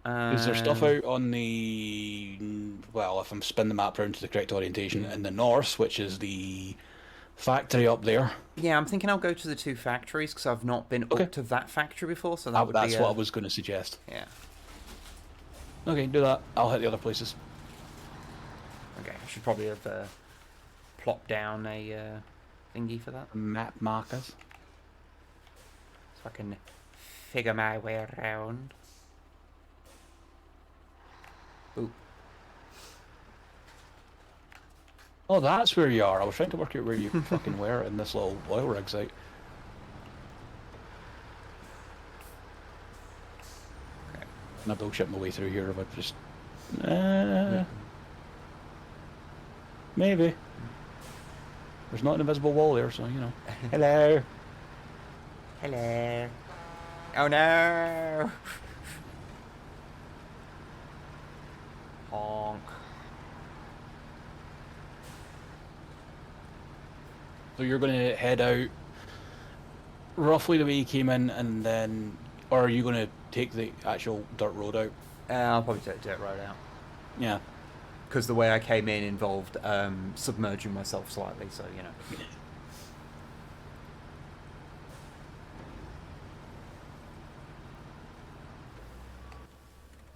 Is there stuff out on the, well, if I'm spinning the map around to the correct orientation, in the north, which is the factory up there? Yeah, I'm thinking I'll go to the 2 factories because I've not been Okay. up to that factory before, so that would That's be what I was going to suggest. Yeah. Okay, do that. I'll hit the other places. Okay, I should probably have plopped down a thingy for that, Map markers. so I can figure my way around. Ooh. Oh, that's where you are. I was trying to work out where you fucking were in this little oil rig site. Okay. And I bullshit my way through here if I just... Maybe. There's not an invisible wall there, so, you know. Hello. Hello. Oh no! Honk. So you're going to head out roughly the way you came in, and then... Or are you going to take the actual dirt road out? I'll probably take the dirt road out. Yeah. Because the way I came in involved submerging myself slightly, so, you know.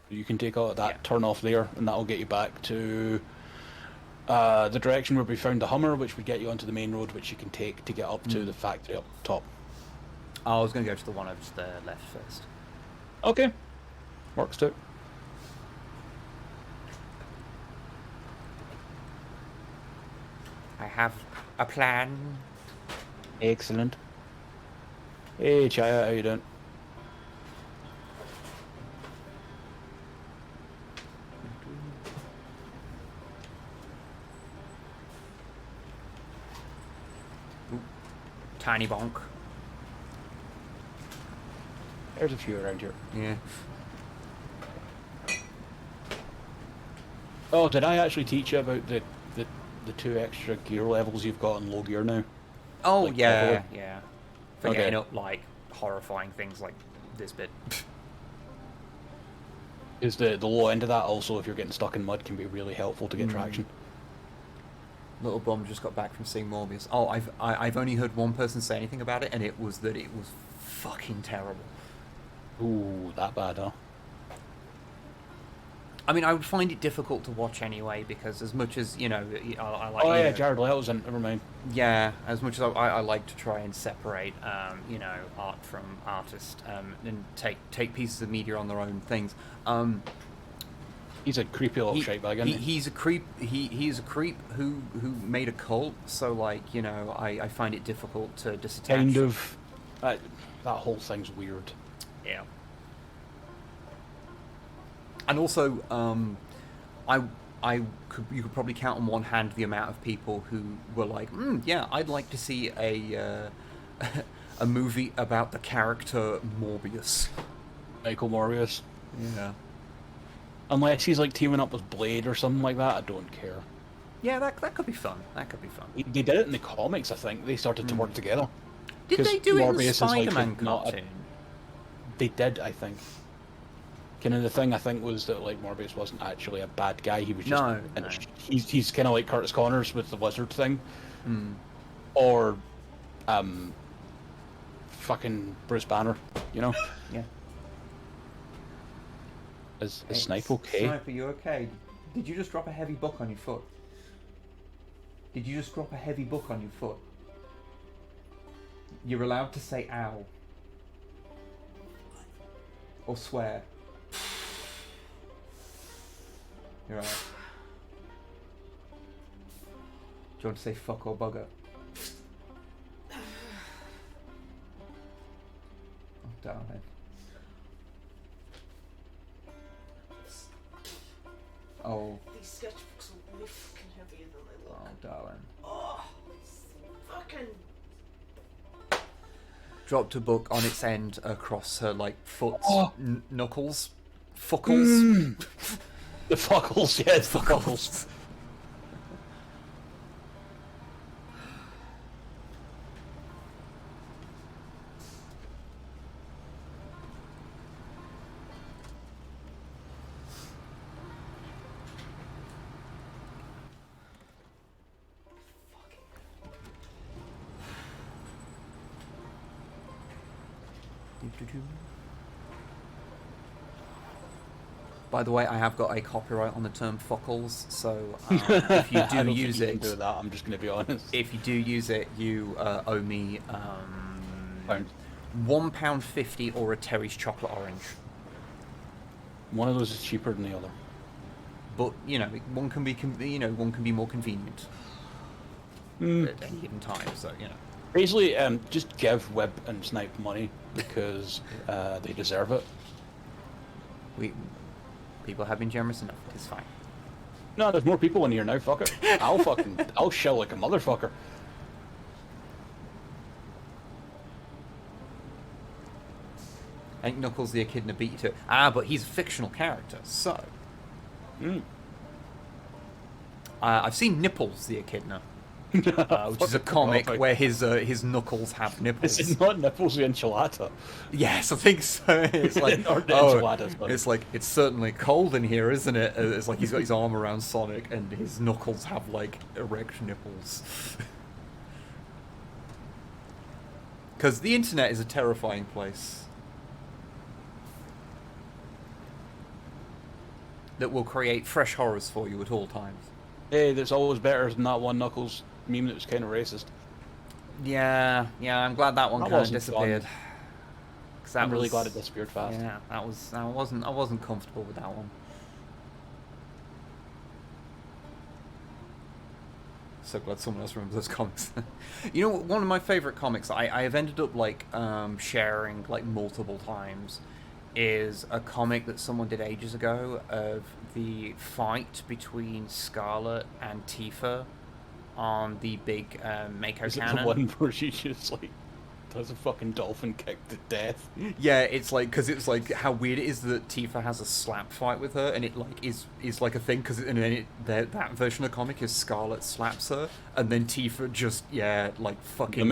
You can take out that turn off there, and that'll get you back to the direction where we found the Hummer, which would get you onto the main road, which you can take to get up to the factory up top. I was going to go to the one over to the left first. Okay. Works too. I have a plan. Excellent. Hey, Chaya, how you doing? Ooh, tiny bonk. There's a few around here. Yeah. Oh, did I actually teach you about the 2 extra gear levels you've got in low gear now? Oh, Like, yeah, level? yeah. For Okay. getting up, like, horrifying things like this bit. Is the low end of that also, if you're getting stuck in mud, can be really helpful to get traction. Little Bum just got back from seeing Morbius. Oh, I've only heard one person say anything about it, and it was that it was fucking terrible. Ooh, that bad, huh? I mean, I would find it difficult to watch anyway, because as much as, you know, I like... Oh you yeah, know, Jared Leto's in, never mind. yeah, as much as I like to try and separate, you know, art from artist, and take pieces of media on their own things. He's a creepy little shitebag, isn't he? He's a creep. He's a creep who made a cult. So, like, you know, I find it difficult to disattach. Kind of. That whole thing's weird. Yeah. And also, you could probably count on one hand the amount of people who were like, yeah, I'd like to see a a movie about the character Morbius. Michael Morbius. Yeah. Unless he's like teaming up with Blade or something like that, I don't care. Yeah, that could be fun. That could be fun. They did it in the comics, I think. They started to work together. Did 'Cause they do it in the Morbius is, like, Spider-Man not a- cartoon? They did, I think. Kind of the thing I think was that like Morbius wasn't actually a bad guy. He was just No. he's kind of like Curtis Connors with the lizard thing, or fucking Bruce Banner, you know. Yeah. Is Snipe okay? Snipe, are you okay? Did you just drop a heavy book on your foot? Did you just drop a heavy book on your foot? You're allowed to say ow. Or swear. You're right. Do you want to say fuck or bugger? Oh, darling. Oh, These sketchbooks are way fucking heavier than they look. oh, darling. Oh, it's fucking... Dropped a book on its end across her, like, foot Oh. knuckles. Fuckles. The fuckles, yes, the fuckles. By the way, I have got a copyright on the term fuckles, so if you I do don't use think you it, can do that. I'm just going to be honest. if you do use it, you owe me Pounds. £1.50 or a Terry's chocolate orange. One of those is cheaper than the other. But you know, one can be one can be more convenient at any given time. So you know, Basically, just give Wib and Snipe money because they deserve it. people have been generous enough. It's fine. No, there's more people in here now. Fuck it. I'll shell like a motherfucker. I think Knuckles the Echidna beat you to it. Ah, but he's a fictional character, so. I've seen Nipples the Echidna, which is a comic where his knuckles have nipples. It's not Nipples the Enchilada. Yes, I think so. It's like, Or the enchiladas, but- it's like, it's certainly cold in here, isn't it? It's like he's got his arm around Sonic and his knuckles have like erect nipples. Because the internet is a terrifying place that will create fresh horrors for you at all times. Hey, that's always better than that one Knuckles meme that was kind of racist. Yeah, I'm glad that one That kind of wasn't disappeared. 'Cause that I'm really was- glad it disappeared fast. Yeah, I wasn't comfortable with that one. So glad someone else remembers those comics. You know, one of my favorite comics I have ended up like sharing like multiple times is a comic that someone did ages ago of the fight between Scarlet and Tifa on the big Mako Is it the cannon. one where she just like does a fucking dolphin kick to death? Yeah, it's like, because it's like how weird it is that Tifa has a slap fight with her, and it like is like a thing, because that version of the comic is Scarlet slaps her, and then Tifa just like fucking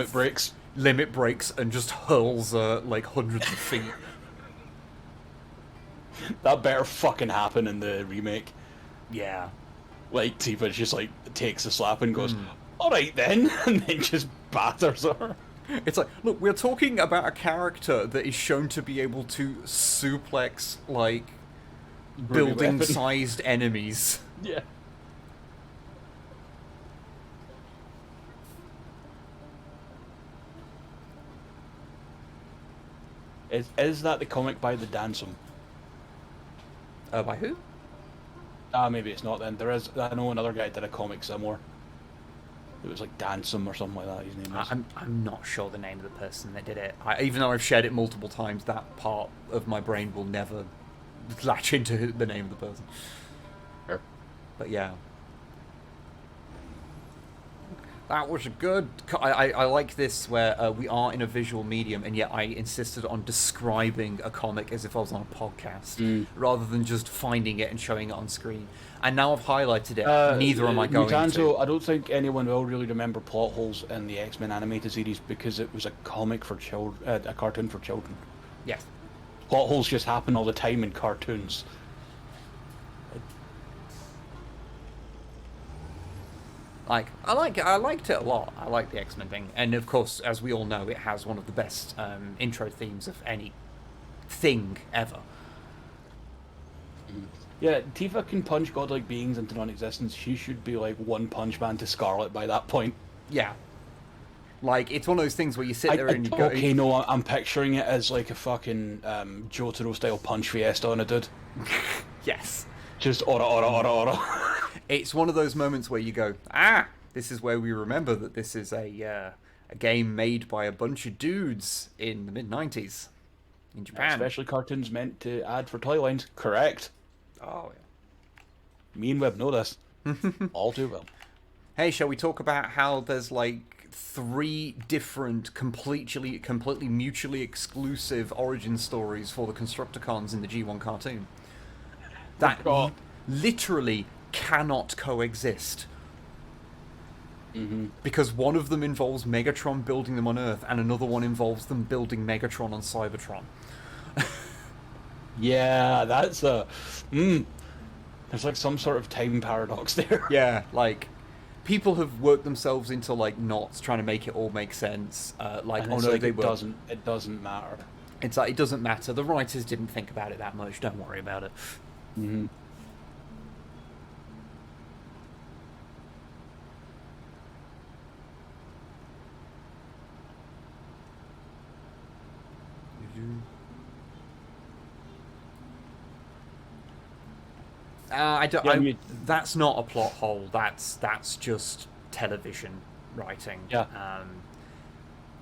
limit breaks and just hurls her like hundreds of feet. That better fucking happen in the remake. Yeah. Like Tifa just like takes a slap and goes, "All right then," and then just batters her. It's like, look, we're talking about a character that is shown to be able to suplex like building-sized enemies. Yeah. Is that the comic by the Dansum? By who? Maybe it's not then. There is. I know another guy did a comic similar. It was like Dansum or something like that. His name is. I'm not sure the name of the person that did it. Even though I've shared it multiple times, that part of my brain will never latch into the name of the person. Sure. But yeah. That was a good... I like this where we are in a visual medium, and yet I insisted on describing a comic as if I was on a podcast, rather than just finding it and showing it on screen. And now I've highlighted it, neither am I going Mutanzo, to. I don't think anyone will really remember plot holes in the X-Men animated series because it was a comic for children, a cartoon for children. Yes. Plot holes just happen all the time in cartoons. Like, I liked it a lot. I like the X-Men thing. And of course, as we all know, it has one of the best intro themes of any thing ever. Yeah, Tifa can punch godlike beings into non-existence. She should be like One Punch Man to Scarlet by that point. Yeah. Like, it's one of those things where you sit there and you go... Okay, no, I'm picturing it as like a fucking Jotaro-style punch fiesta on a dude. Yes. Just ora, ora, ora, ora. It's one of those moments where you go, this is where we remember that this is a game made by a bunch of dudes in the mid-90s in Japan. Especially cartoons meant to add for toy lines. Correct. Oh, yeah. Me and Web know this. All too well. Hey, shall we talk about how there's like 3 different completely mutually exclusive origin stories for the Constructicons in the G1 cartoon? That literally cannot coexist. Because one of them involves Megatron building them on Earth, and another one involves them building Megatron on Cybertron. Yeah, that's a... There's like some sort of time paradox there. Yeah, like... People have worked themselves into like knots trying to make it all make sense. Like, And oh it's no, like they it doesn't matter. It's like, it doesn't matter. The writers didn't think about it that much. Don't worry about it. Mm-hmm. I don't. Yeah, I mean- That's not a plot hole. That's just television writing. Yeah.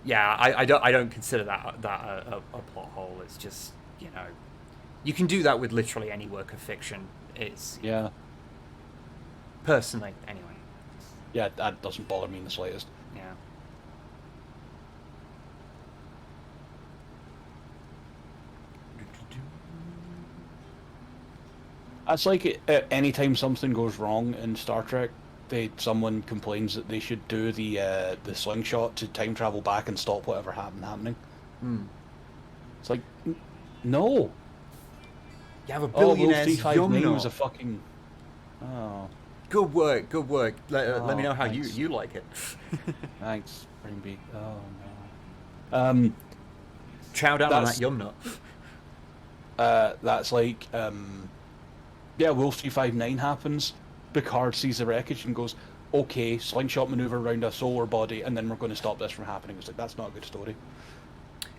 Yeah. I don't consider that a plot hole. It's just, you know, you can do that with literally any work of fiction. It's Yeah. personally anyway. Yeah, that doesn't bother me in the slightest. Yeah. That's like anytime something goes wrong in Star Trek, someone complains that they should do the slingshot to time travel back and stop whatever happening. It's like, no. You have a Oh, Wolf billionaire's 359 was yum a fucking. Oh, Good work. Good work. Let me know how thanks. you like it. thanks, Brainbeak. Oh no. Chow down on That's- that yum nut. That's like, yeah, Wolf 359 happens. Picard sees the wreckage and goes, okay, slingshot maneuver around a solar body, and then we're going to stop this from happening. It's like, that's not a good story.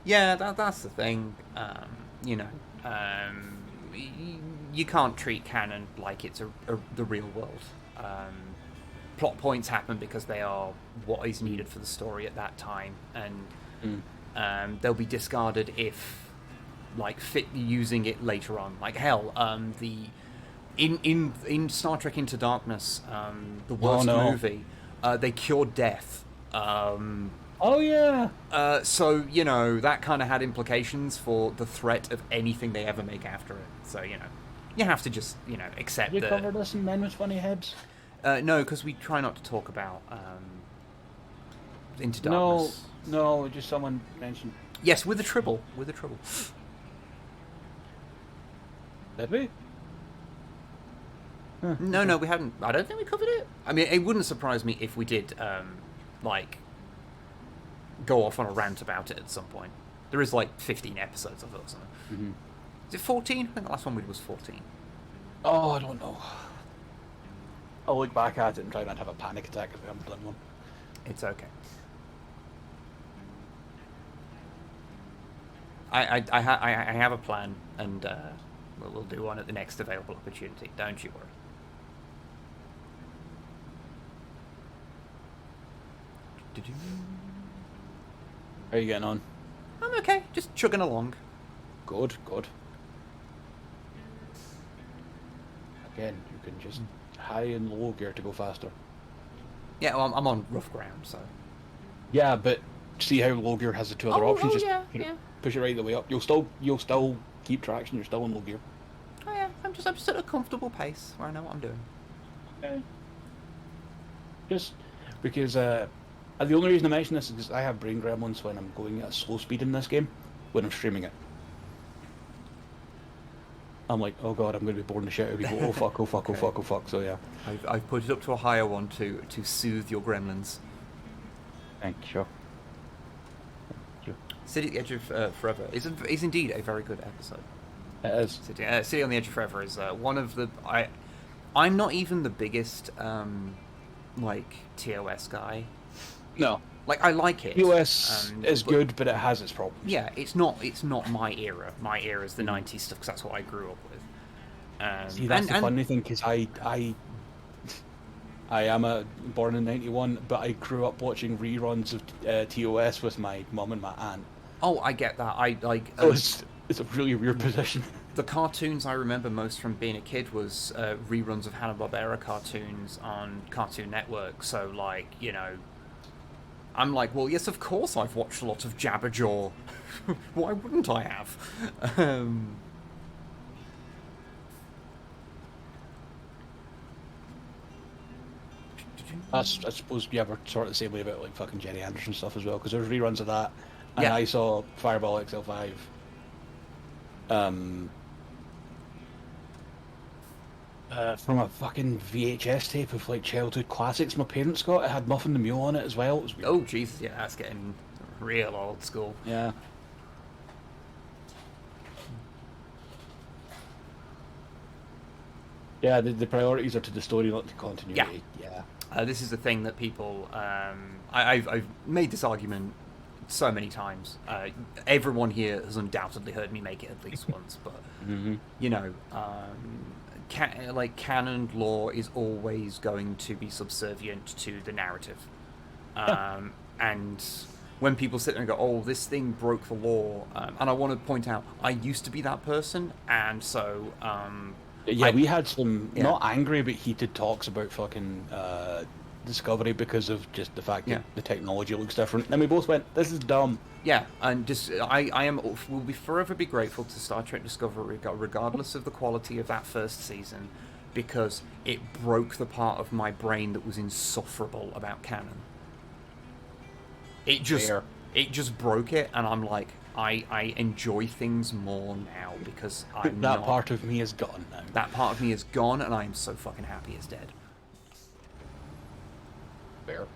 Yeah, that's the thing. You know, you can't treat canon like it's the real world. Plot points happen because they are what is needed for the story at that time, and they'll be discarded if, like, fit using it later on. Like hell, in Star Trek Into Darkness, the worst movie, they cured death. Oh yeah. So, you know, that kind of had implications for the threat of anything they ever make after it. So, you know, you have to just, you know, accept You that. covered this in Men with Funny Heads? No, because we try not to talk about Into Darkness. No, just someone mentioned. Yes, with a tribble. With a tribble. Did we? No, we hadn't. I don't think we covered it. I mean, it wouldn't surprise me if we did, like, go off on a rant about it at some point. There is like 15 episodes of it or something. Mm-hmm. Is it 14? I think the last one we did was 14. Oh, I don't know. I'll look back at it and try not to have a panic attack if we haven't done one. It's okay. I have a plan, and we'll do one at the next available opportunity. Don't you worry. How are you getting on? I'm okay, just chugging along. Good. Again, you can just high and low gear to go faster. Yeah, well, I'm on rough ground, so. Yeah, but see how low gear has the two other options. Just push it right the way up. You'll still keep traction. You're still in low gear. Oh yeah, I'm just at a comfortable pace where I know what I'm doing. Okay. Just because the only reason I mention this is because I have brain gremlins when I'm going at a slow speed in this game when I'm streaming it. I'm like, oh god, I'm going to be bored in the shit out of people. Oh fuck, oh fuck, Okay. oh fuck, oh fuck. So yeah. I've put it up to a higher one to soothe your gremlins. Thank you. City at the Edge of Forever is indeed a very good episode. It is. City on the Edge of Forever is one of the... I'm not even the biggest, like, TOS guy. No. Like, I like it. US is but- good, but it has its problems. Yeah, it's not my era. My era is the 90s stuff, because that's what I grew up with. See, that's the funny thing, because I am born in '91, but I grew up watching reruns of TOS with my mum and my aunt. Oh, I get that. I like... So it's a really weird position. The cartoons I remember most from being a kid was reruns of Hanna-Barbera cartoons on Cartoon Network. So, like, you know, I'm like, well, yes, of course I've watched a lot of Jabberjaw. Why wouldn't I have? I suppose, yeah, we're sort of the same way about like fucking Jerry Anderson stuff as well, because there's reruns of that, and Yeah. I saw Fireball XL5. From a fucking VHS tape of like childhood classics my parents got. It had Muffin the Mule on it as well. It was weird. Oh, Jesus, yeah, that's getting real old school. Yeah. Yeah, the priorities are to the story, not to continuity. Yeah. This is the thing that people. I've made this argument so many times. Everyone here has undoubtedly heard me make it at least once, but you know, canon lore is always going to be subservient to the narrative, and when people sit there and go, "Oh, this thing broke the law," and I want to point out, I used to be that person, and so we had some Yeah. not angry but heated talks about fucking Discovery because of just the fact that the technology looks different. And we both went, "This is dumb." Yeah, and just will be forever be grateful to Star Trek Discovery, regardless of the quality of that first season, because it broke the part of my brain that was insufferable about canon. It just broke it, and I'm like, I enjoy things more now because that part of me is gone now. That part of me is gone, and I am so fucking happy it's dead. Fair.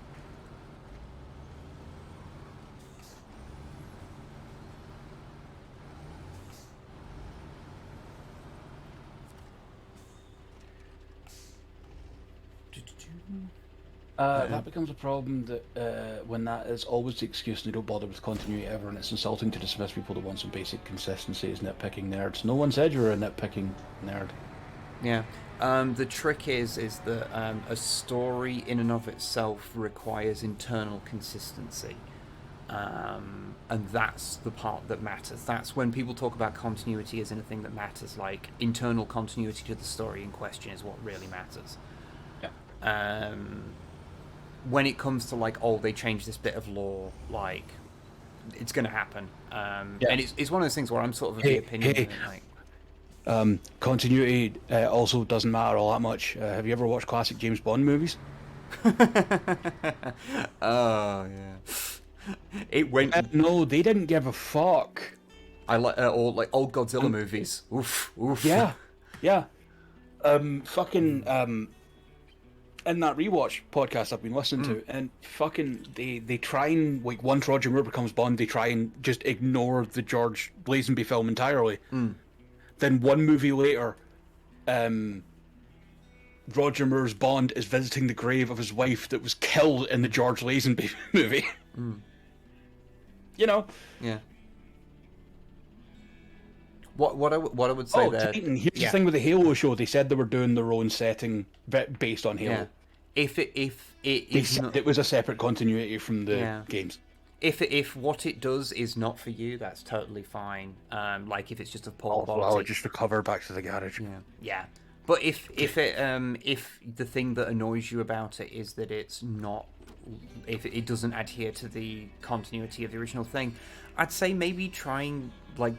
That becomes a problem that when that is always the excuse and they don't bother with continuity ever, and it's insulting to dismiss people that want some basic consistency as nitpicking nerds. No one said you were a nitpicking nerd. Yeah. The trick is that a story in and of itself requires internal consistency. And that's the part that matters. That's when people talk about continuity as anything that matters, like internal continuity to the story in question is what really matters. Yeah. When it comes to like, oh, they changed this bit of lore, like, it's going to happen. And it's one of those things where I'm sort of the opinion that, like, continuity also doesn't matter all that much. Have you ever watched classic James Bond movies? Oh yeah. It went. No, they didn't give a fuck. I like or like old Godzilla movies. Oof, oof. Yeah, yeah. In that rewatch podcast I've been listening to, and fucking they try and, like, once Roger Moore becomes Bond, they try and just ignore the George Lazenby film entirely. Then one movie later, Roger Moore's Bond is visiting the grave of his wife that was killed in the George Lazenby movie. You know? Yeah. What I would say there. Titan. Here's the thing with the Halo show. They said they were doing their own setting based on Halo. Yeah. It was a separate continuity from the games. If what it does is not for you, that's totally fine. Like if it's just a poor quality. I'll just recover back to the garage. Yeah. But if the thing that annoys you about it is that it's not, if it doesn't adhere to the continuity of the original thing, I'd say maybe trying, like,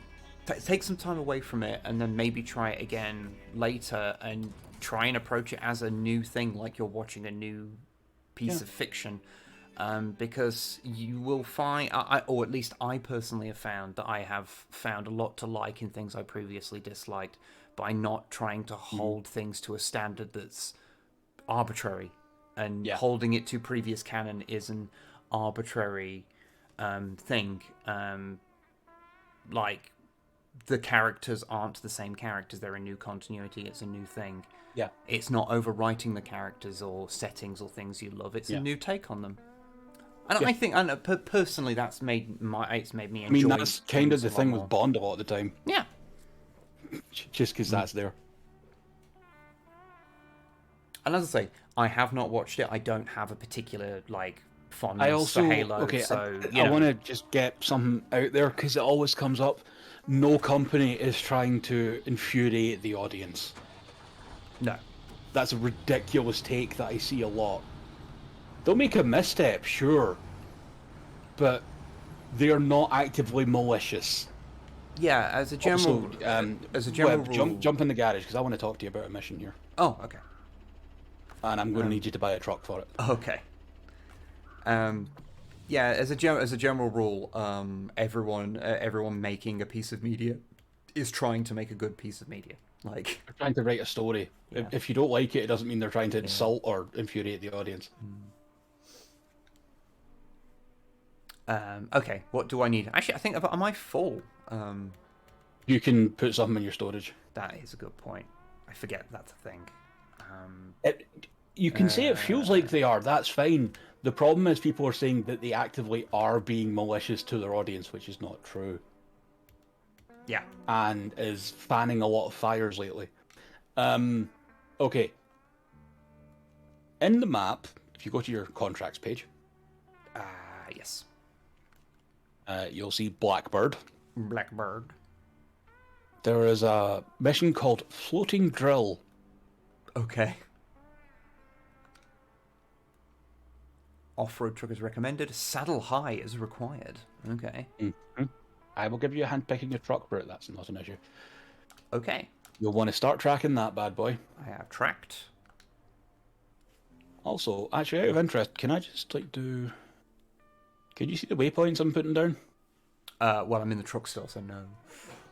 take some time away from it and then maybe try it again later and try and approach it as a new thing, like you're watching a new piece of fiction. Because you will find, or at least I personally have found, that I have found a lot to like in things I previously disliked by not trying to hold things to a standard that's arbitrary. And holding it to previous canon is an arbitrary thing. Like, the characters aren't the same characters, they're a new continuity, it's a new thing. Yeah. It's not overwriting the characters or settings or things you love, it's a new take on them. And I think, personally, it's made me enjoy. I mean, that's kind of the thing with Bond a lot of the time. Yeah. Just because that's there. And as I say, I have not watched it. I don't have a particular, like, fondness for Halo. So I want to just get something out there because it always comes up. No company is trying to infuriate the audience. No. That's a ridiculous take that I see a lot. They'll make a misstep, sure, but they are not actively malicious. Yeah, as a general, Wib, rule. jump in the garage because I want to talk to you about a mission here. Oh, okay. And I'm going to need you to buy a truck for it. Okay. Yeah, as a general rule, everyone making a piece of media is trying to make a good piece of media. Like, they're trying to write a story. Yeah. If you don't like it, it doesn't mean they're trying to insult or infuriate the audience. Okay, what do I need? Actually, I think, am I full? You can put something in your storage. That is a good point. I forget that's a thing. You can say it feels like they are. That's fine. The problem is people are saying that they actively are being malicious to their audience, which is not true. Yeah. And is fanning a lot of fires lately. Okay. In the map, if you go to your contracts page, Yes. You'll see Blackbird. Blackbird. There is a mission called Floating Drill. Okay. Off-road truck is recommended. Saddle high is required. Okay. Mm-hmm. I will give you a hand picking a truck for it. That's not an issue. Okay. You'll want to start tracking that bad boy. I have tracked. Also, actually, out of interest, can I just like do? Can you see the waypoints I'm putting down? Well, I'm in the truck still, so no.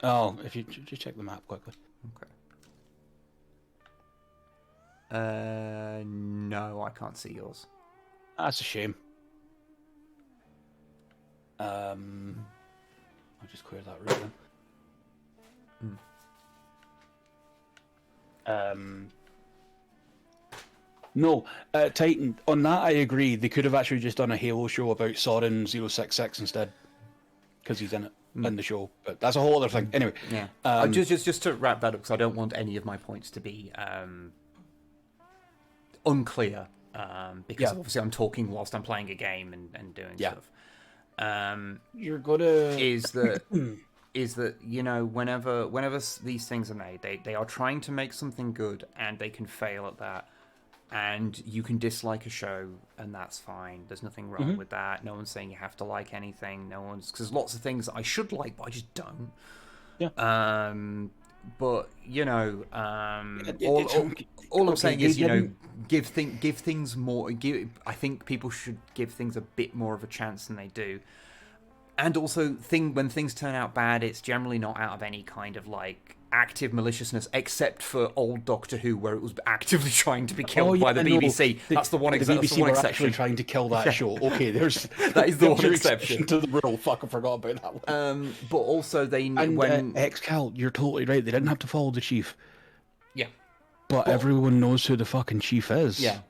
Oh, if you just check the map quickly. Okay. No, I can't see yours. That's a shame. I'll just clear that route then. No, Titan, on that I agree. They could have actually just done a Halo show about Sorin 066 instead. Because he's in it, in the show. But that's a whole other thing. Anyway. Yeah. Just to wrap that up, because I don't want any of my points to be unclear. Because obviously I'm talking whilst I'm playing a game and doing stuff. You're gonna... Is that, you know, whenever these things are made, they are trying to make something good, and they can fail at that. And you can dislike a show, and that's fine. There's nothing wrong with that. No one's saying you have to like anything. No one's... Because there's lots of things I should like, but I just don't. Yeah. But, you know... all I'm saying is, you know, give things more... I think people should give things a bit more of a chance than they do. And also, when things turn out bad, it's generally not out of any kind of, like, active maliciousness, except for old Doctor Who, where it was actively trying to be killed by the BBC. That's the one exception. The BBC were actually trying to kill that show. Okay, there's... that is the one exception to the rule. Fuck, I forgot about that one. But also, Excal, you're totally right. They didn't have to follow the chief. Yeah. But everyone knows who the fucking chief is. Yeah.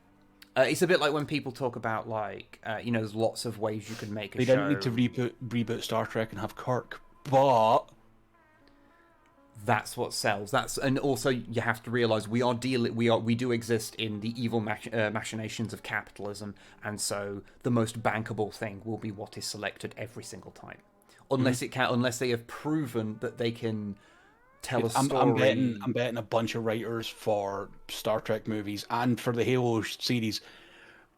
It's a bit like when people talk about, like, you know, there's lots of ways you can make a show. They didn't need to reboot Star Trek and have Kirk, but... That's what sells. And also you have to realize we do exist in the evil machinations of capitalism, and so the most bankable thing will be what is selected every single time, unless they have proven that they can tell a story. I'm betting a bunch of writers for Star Trek movies and for the Halo series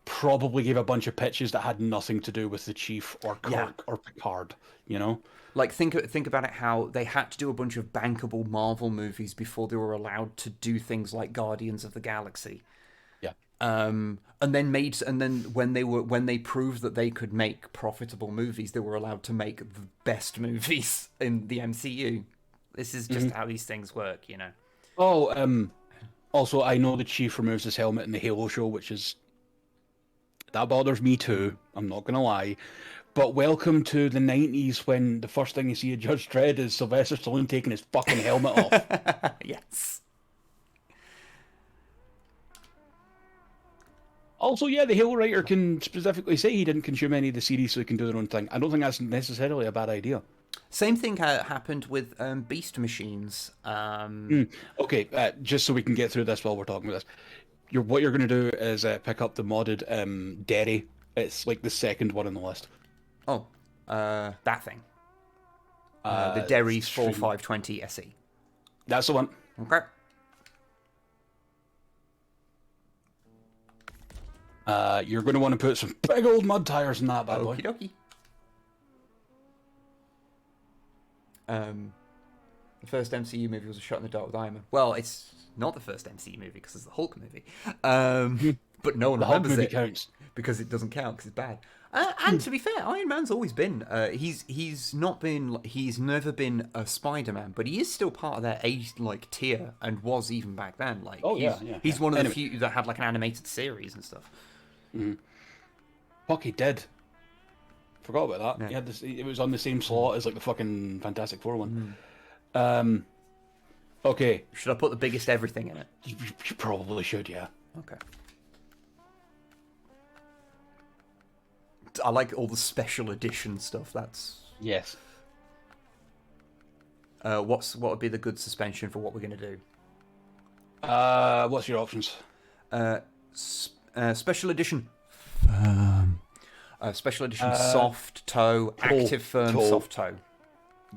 probably gave a bunch of pitches that had nothing to do with the Chief or Kirk or Picard, you know? Like, think about it, how they had to do a bunch of bankable Marvel movies before they were allowed to do things like Guardians of the Galaxy. Yeah. And then when they proved that they could make profitable movies, they were allowed to make the best movies in the MCU. This is just how these things work, you know. Oh, also, I know the Chief removes his helmet in the Halo show, which is... That bothers me too, I'm not going to lie. But welcome to the 90s when the first thing you see of Judge Dredd is Sylvester Stallone taking his fucking helmet off. Yes. Also, yeah, the Halo writer can specifically say he didn't consume any of the series so he can do their own thing. I don't think that's necessarily a bad idea. Same thing happened with Beast Machines. Okay, just so we can get through this while we're talking about this. What you're going to do is pick up the modded Derry. It's like the second one on the list. Oh, that thing. The Derry's 4520 SE. That's the one. Okay. You're going to want to put some big old mud tires in that bad boy. Okie dokie. The first MCU movie was a shot in the dark with Iron Man. Well, it's not the first MCU movie because it's the Hulk movie. But no one remembers it counts because it doesn't count because it's bad. And to be fair, Iron Man's always been. He's never been a Spider-Man, but he is still part of their tier and was even back then. Like, he's one of the few that had like an animated series and stuff. Fuck, he did. Forgot about that. Yeah. It was on the same slot as like the fucking Fantastic Four one. Okay. Should I put the biggest everything in it? You probably should, yeah. Okay. I like all the special edition stuff. That's Yes. what would be the good suspension for what we're gonna do? What's your options? Special edition. Special edition soft toe, active firm toe. soft toe.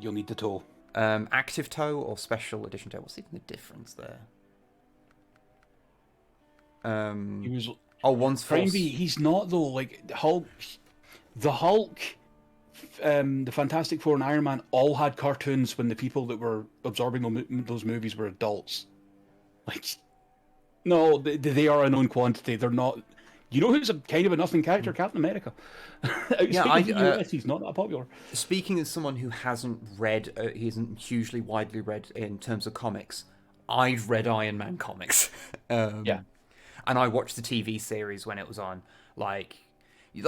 You'll need the toe. Active toe or special edition toe? What's even the difference there? He was One's force. he's not though. Like Hulk, the Hulk, the Fantastic Four, and Iron Man all had cartoons when the people that were absorbing those movies were adults. Like, no, they are a known quantity. They're not. You know who's a kind of a nothing character? Captain America. Outside of the US, he's not that popular. Speaking as someone who hasn't read, he isn't hugely widely read in terms of comics. I've read Iron Man comics. Yeah. And I watched the TV series when it was on. He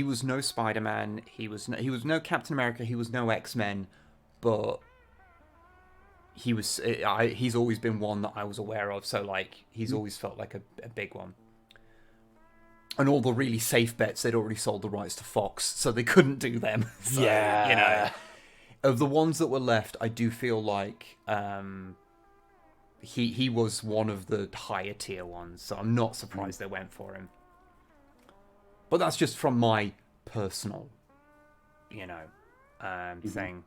was no Spider-Man. He was no Captain America. He was no X-Men, but he's always been one that I was aware of. So like, he's always felt like a big one. And all the really safe bets, they'd already sold the rights to Fox, so they couldn't do them. So, Yeah. you know, of the ones that were left, I do feel like he was one of the higher tier ones, so I'm not surprised they went for him. But that's just from my personal, thing.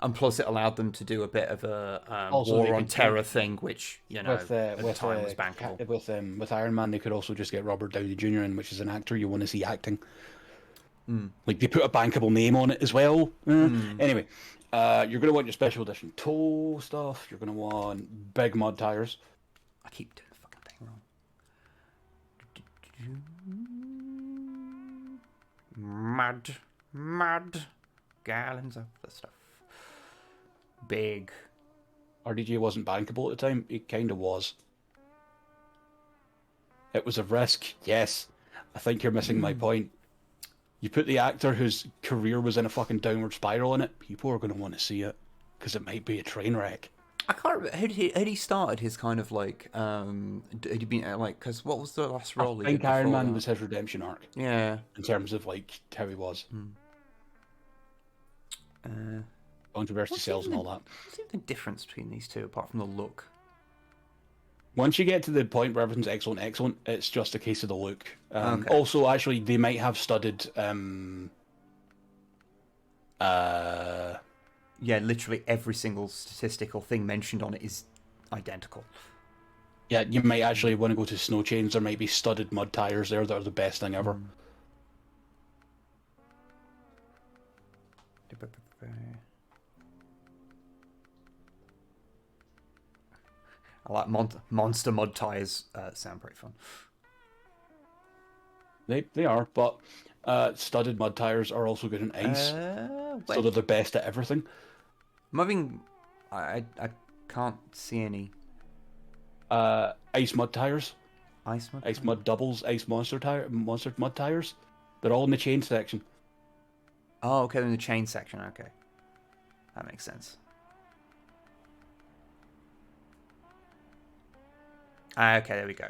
And plus, it allowed them to do a bit of a war on terror thing, which at the time was bankable. With Iron Man, they could also just get Robert Downey Jr. in, which is an actor you want to see acting. Like they put a bankable name on it as well. Anyway, you're gonna want your special edition toe stuff. You're gonna want big mud tires. I keep doing the fucking thing wrong. Mud, gallons of the stuff. Big. RDJ wasn't bankable at the time. It kind of was. It was a risk. Yes, I think you're missing my point. You put the actor whose career was in a fucking downward spiral in it. People are going to want to see it because it might be a train wreck. I can't remember. Had he started his kind of like? Had he been like? Because what was the last role? I think Iron Man was his redemption arc. Yeah. In terms of like how he was. Controversy sells and all that. What's the difference between these two apart from the look? Once you get to the point where everything's excellent, it's just a case of the look. Okay. Also, actually, they might have studied. Yeah, literally every single statistical thing mentioned on it is identical. Yeah, you might actually want to go to snow chains. There might be studded mud tires there that are the best thing ever. I like monster mud tires. Sound pretty fun. They are, but studded mud tires are also good in ice. So they're the best at everything. I can't see any. Ice mud tires. Ice mud? Ice mud doubles, ice monster mud tires. They're all in the chain section. Oh, okay, in the chain section. Okay, that makes sense. Okay, there we go.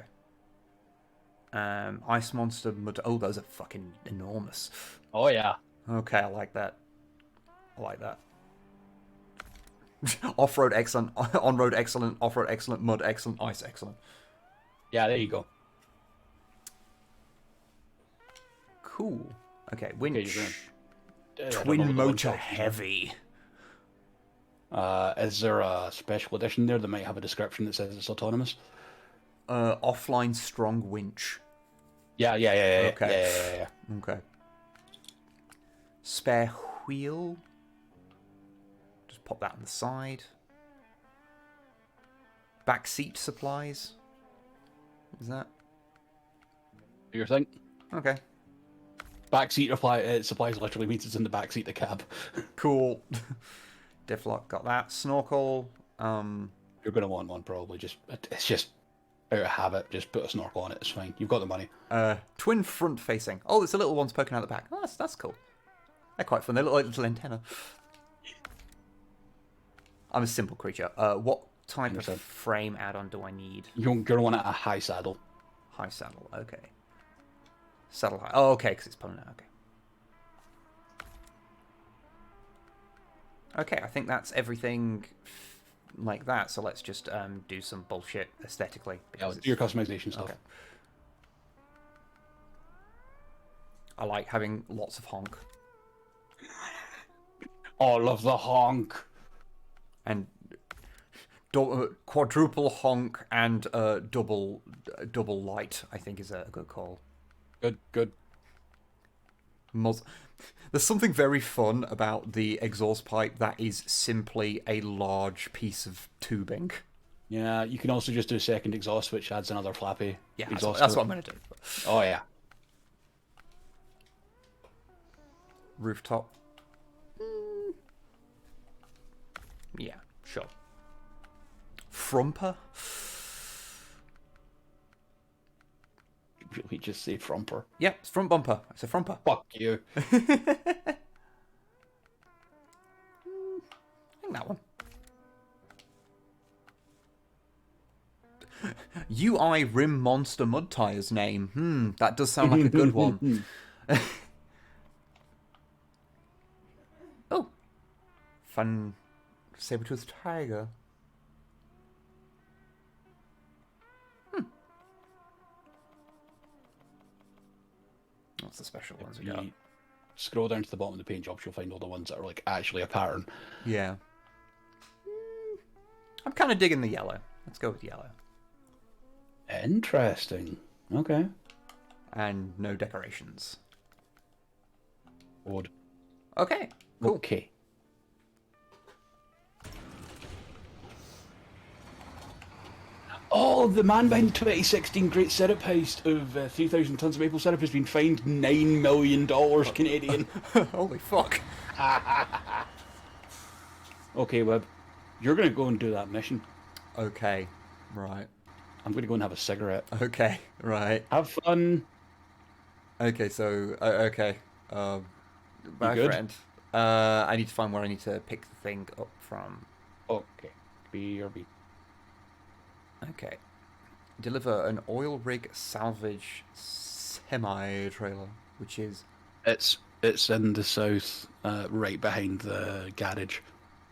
Ice monster mud. Oh, those are fucking enormous. Oh yeah. Okay, I like that. Off-road excellent, on-road excellent, off-road excellent, mud excellent, ice excellent. Yeah, there you go. Cool. Okay, winch. Okay, Twin motor heavy. Is there a special edition there that might have a description that says it's autonomous? Offline strong winch. Yeah. Okay. Yeah. Okay. Spare wheel. Just pop that on the side. Back seat supplies. Is that? Your thing? Okay. Backseat supplies literally means it's in the back seat of the cab. Cool. Diff-lock, got that. Snorkel. You're gonna want one probably. It's just out of habit. Just put a snorkel on it. It's fine. You've got the money. Twin front facing. Oh, there's a little one's poking out the back. Oh, that's cool. They're quite fun. They look like little antenna. I'm a simple creature. What type Understood. of frame add-on do I need? You're gonna want a high saddle. High saddle. Okay. Saddle high. Oh, okay, because it's permanent. Okay. Okay, I think that's everything like that. So let's just do some bullshit aesthetically. Yeah, do your customization stuff. Okay. I like having lots of honk. All of the honk. And quadruple honk and double light, I think, is a good call. Good. There's something very fun about the exhaust pipe that is simply a large piece of tubing. Yeah, you can also just do a second exhaust, which adds another flappy exhaust. That's what I'm going to do. Oh, yeah. Rooftop. Yeah, sure. Frumper? Really just say frumper. Yeah, it's front bumper. It's a frumper. Fuck you. I think that one. UI Rim Monster Mud Tires name. That does sound like a good one. Oh. Fun saber-toothed tiger. What's the special ones we got? You scroll down to the bottom of the paint jobs, you'll find all the ones that are like actually a pattern. Yeah. I'm kind of digging the yellow. Let's go with yellow. Interesting. Okay. And no decorations. Odd. Okay, cool. Okay. Oh, the man behind the 2016 Great Syrup heist of 3,000 tons of maple syrup has been fined $9 million Canadian. Holy fuck. Okay, Wib. You're going to go and do that mission. Okay, right. I'm going to go and have a cigarette. Okay, right. Have fun. Okay, so, okay. My good? friend. I need to find where I need to pick the thing up from. Okay. BRB. Okay. Deliver an oil rig salvage semi-trailer, which is... It's in the south, right behind the garage.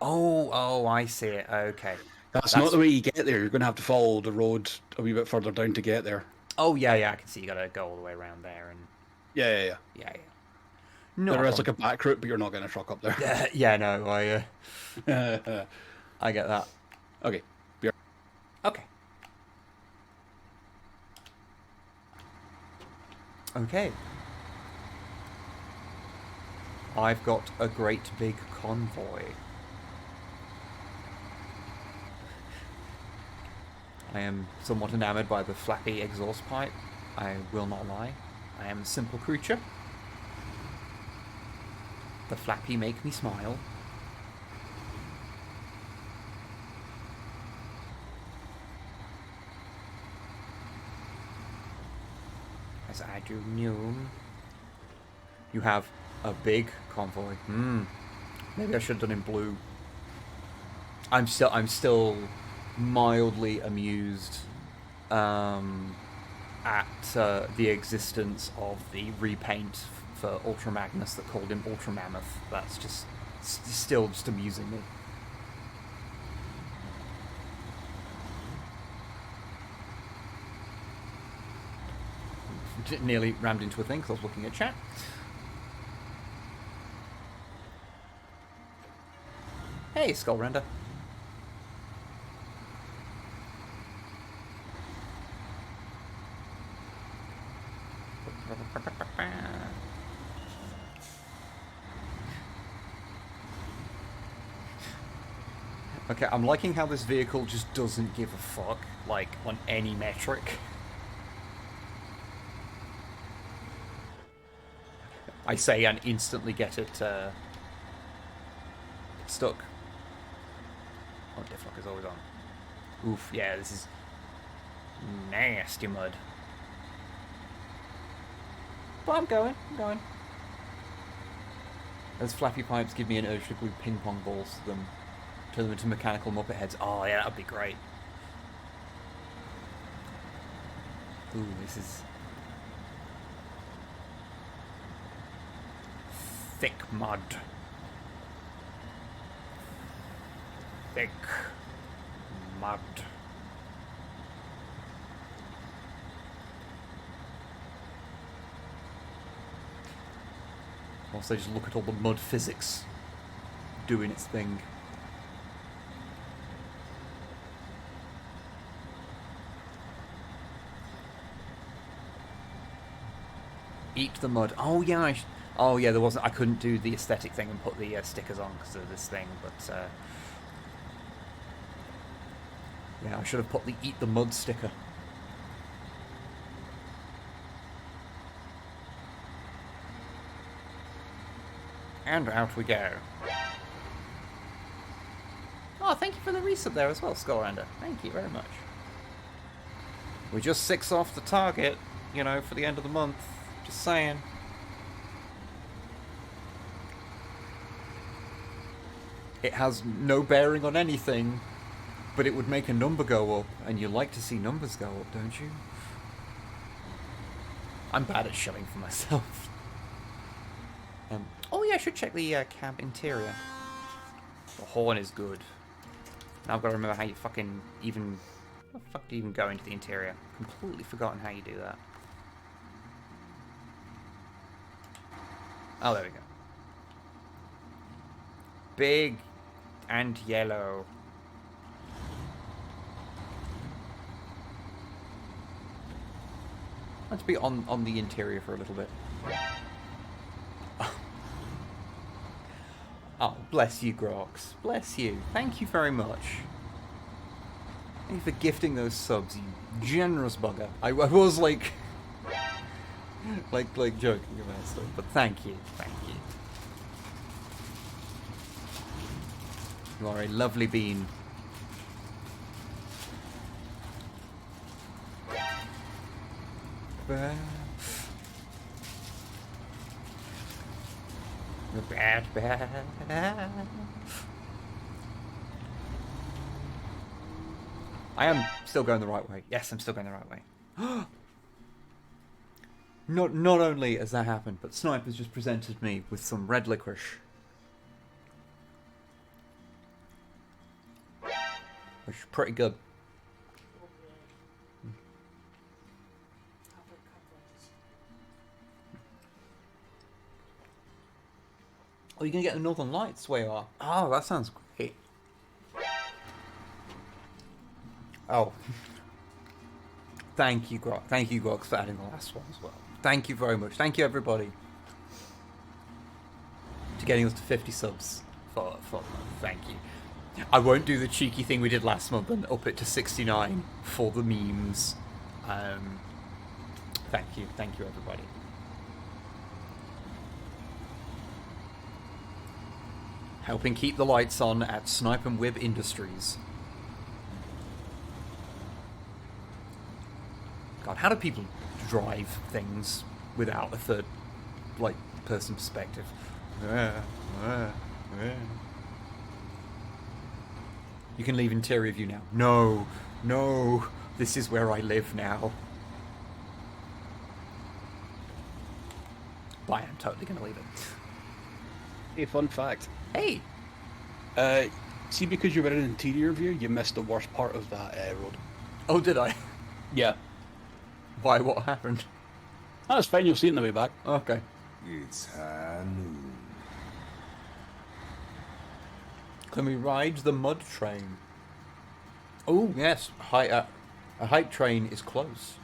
Oh, I see it. Okay. That's not the way you get there. You're going to have to follow the road a wee bit further down to get there. Oh, yeah, I can see. You gotta go all the way around there and... Yeah. Yeah. No, There is like a back route, but you're not getting a truck up there. yeah, no, I get that. Okay. Okay. Okay. I've got a great big convoy. I am somewhat enamored by the flappy exhaust pipe. I will not lie. I am a simple creature. The flappy make me smile. As I do noon. You have a big convoy. Maybe I should have done in blue. I'm still mildly amused at the existence of the repaint for Ultra Magnus that called him Ultra Mammoth. That's just still just amusing me. Nearly rammed into a thing because I was looking at chat. Hey, Skullrender. Okay, I'm liking how this vehicle just doesn't give a fuck, like, on any metric. I say and instantly get it stuck. Oh, Deathlock is always on. Oof, yeah, this is nasty mud. But I'm going. Those flappy pipes give me an urge to glue ping pong balls to them to Turn them into mechanical Muppet heads. Oh, yeah, that'd be great. Ooh, this is... thick mud. Thick mud. Also, just look at all the mud physics doing its thing. Eat the mud. Oh yeah, oh yeah. There wasn't. I couldn't do the aesthetic thing and put the stickers on because of this thing. But yeah, I should have put the eat the mud sticker. And out we go. Oh, thank you for the resub there as well, SnowRunner. Thank you very much. We're just 6 off the target, you know, for the end of the month. Just saying. It has no bearing on anything, but it would make a number go up, and you like to see numbers go up, don't you? I'm bad at shilling for myself. Oh yeah, I should check the cab interior. The horn is good. Now I've got to remember how you fucking even... How the fuck do you even go into the interior? Completely forgotten how you do that. Oh, there we go. Big and yellow. Let's be on the interior for a little bit. Oh, bless you, Grox. Bless you. Thank you very much. Thank you for gifting those subs, you generous bugger. I was like... like joking about stuff, but thank you. Thank you. You are a lovely bean. I am still going the right way. Yes, I'm still going the right way. Not only has that happened, but Snipe has just presented me with some red licorice. Which is pretty good. Oh, you can get the Northern Lights where you are. Oh, that sounds great. Oh. Thank you, Grok. Thank you, Grok, for adding the last one as well. Thank you very much. Thank you, everybody, to getting us to 50 subs for the month. Thank you. I won't do the cheeky thing we did last month and up it to 69 for the memes. Thank you. Thank you, everybody. Helping keep the lights on at Snipe and Wib Industries. God, how do people drive things without a third, like, person perspective? You can leave interior view now. No, no, this is where I live now. But I am totally going to leave it. Hey, fun fact. Hey! See, because you were in interior view, you missed the worst part of that road. Oh, did I? Yeah. Why? What happened? That's fine, you'll see it on the way back. Okay. It's high noon. Can we ride the mud train? Oh, yes. A hype train is close.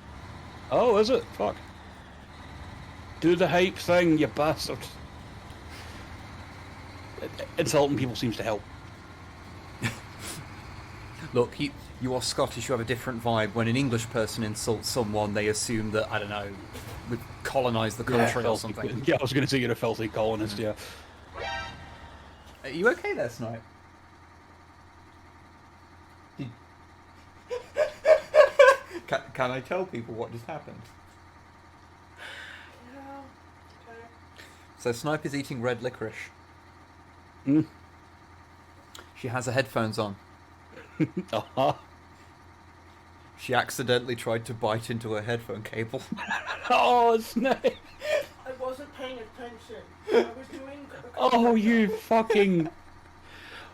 Oh, is it? Fuck. Do the hype thing, you bastard. Insulting people seems to help. Look, you are Scottish, you have a different vibe. When an English person insults someone, they assume that, I don't know, we've colonised the country or something. Yeah, I was going to say you're a filthy colonist, yeah. Are you okay there, Snipe? Can I tell people what just happened? Yeah. Okay. So Snipe is eating red licorice. Mm. She has her headphones on. Uh-huh. She accidentally tried to bite into her headphone cable. Oh, Snipe! I wasn't paying attention. I was doing. Oh, you fucking...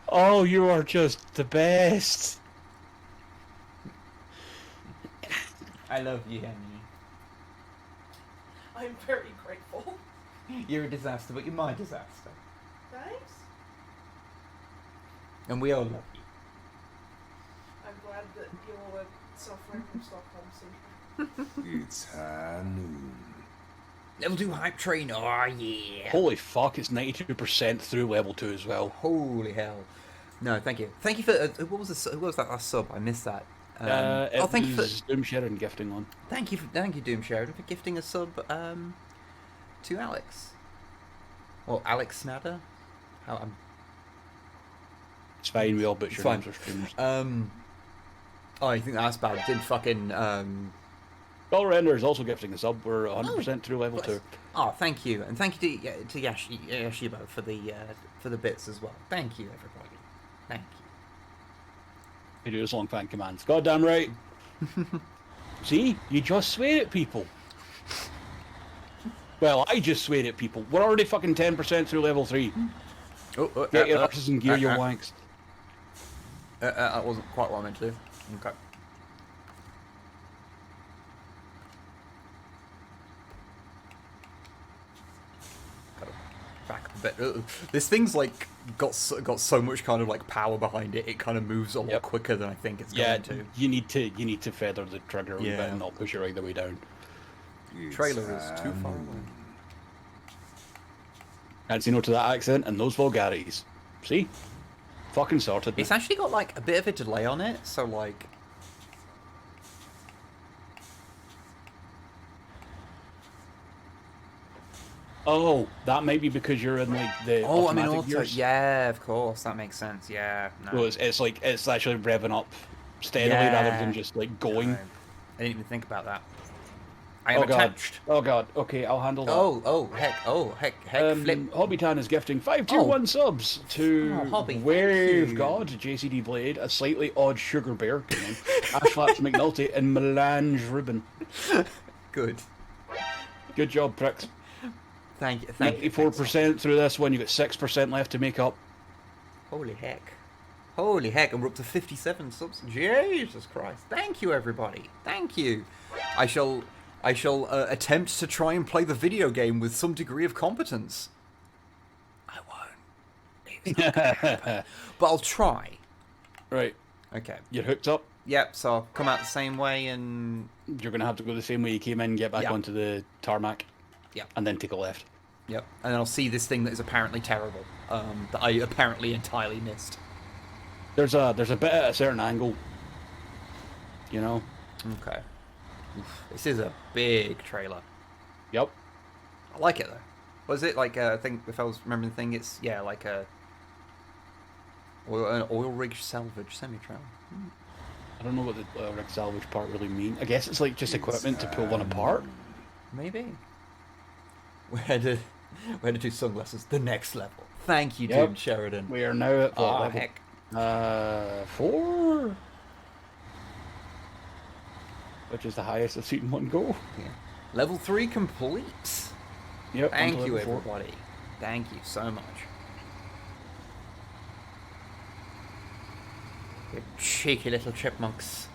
Oh, you are just the best. I love you, Henry. I'm very grateful. You're a disaster, but you're my disaster. Thanks. And we all love you. I'm glad that you're suffering from Stockholm syndrome. It's high noon. Level 2 hype train, oh yeah. Holy fuck, it's 92% through level 2 as well. Holy hell. No, thank you. Thank you for, who was that last sub? I missed that. It thank you for, was Doom Sheridan gifting one. thank you, Doom Sheridan, for gifting a sub, to Alex. Or Alex Snatter? How, It's fine, we all butcher Fine. names or streams. oh, you think that's bad? Did fucking, Bell Render is also gifting a sub. We're 100% through level 2. Oh, thank you, and thank you to Yashibo for the bits as well. Thank you, everybody. Thank you. You do his Longfang commands. Goddamn right. See, you just swear at people. Well, I just swear at people. We're already fucking 10% through level 3. Get your arses in gear, you wanks. That wasn't quite what I meant to do. Okay. Back a bit. This thing's like got so much kind of like power behind it. It kind of moves a lot quicker than I think it's Yeah, going to. you need to feather the trigger a wee bit Yeah. and not push it right the way down. It's Trailer is too high far noon. away. And say no to that accent and those vulgarities. See? Fucking sorted. It's actually got like a bit of a delay on it, so like. Oh, that might be because you're in like the Oh, I mean, automatic auto. gears. Yeah, of course, that makes sense. Yeah. No. So it's like it's actually revving up steadily Yeah. rather than just like going. No. I didn't even think about that. I am Oh god. attached. Oh god. Okay, I'll handle that. Heck, flip. Hobbytan is gifting 5 tier 1 subs to Oh, Hobby, thank Wave you. God, JCD Blade, a slightly odd Sugar Bear, Ash Flaps McNulty, and Melange Ribbon. Good. Good job, pricks. Thank you. 94% through this one, you've got 6% left to make up. Holy heck. Holy heck, and we're up to 57 subs. Jesus Christ. Thank you, everybody. Thank you. I shall attempt to try and play the video game with some degree of competence. I won't. It's not gonna happen. But I'll try. Right, Okay. you're hooked up. Yep, so I'll come out the same way and... You're going to have to go the same way you came in, get back Yeah. onto the tarmac, Yep. and then take a left. Yep. And then I'll see this thing that is apparently terrible. That I apparently entirely missed. There's a bit at a certain angle, you know? Okay. Oof. This is a big trailer. Yep. I like it though. Was it like I think if I was remembering the thing, it's like an oil rig salvage semi trailer. I don't know what the rig salvage part really means. I guess it's like just equipment to pull one apart. Maybe. We had to do sunglasses. The next level. Thank you, Yep. Doom Sheridan. We are now at what Oh level? heck. 4, which is the highest I've seen one go. Yeah. Level 3 complete. Yep. Thank onto you, level 4. everybody. Thank you so much. You cheeky little chipmunks.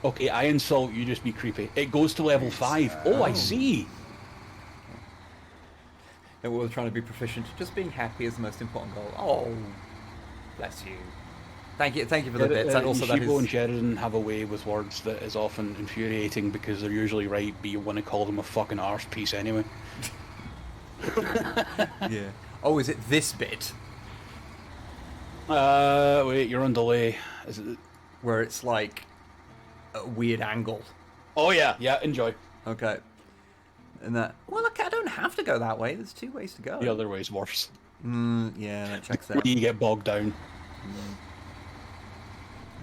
Okay, I insult you. Just be creepy. It goes to level 5. Oh, I see. And we were trying to be proficient. Just being happy is the most important goal. Oh, bless you. Thank you for the bits. And also that Yoshibo and is... Sheridan have a way with words that is often infuriating because they're usually right, but you want to call them a fucking arse piece anyway. Yeah. Oh, is it this bit? Wait, you're on delay. Is it? Where it's like a weird angle. Oh yeah, enjoy. Okay. And that... Well, look, I don't have to go that way. There's 2 ways to go. The other way's worse. Yeah, that checks out. You get bogged down.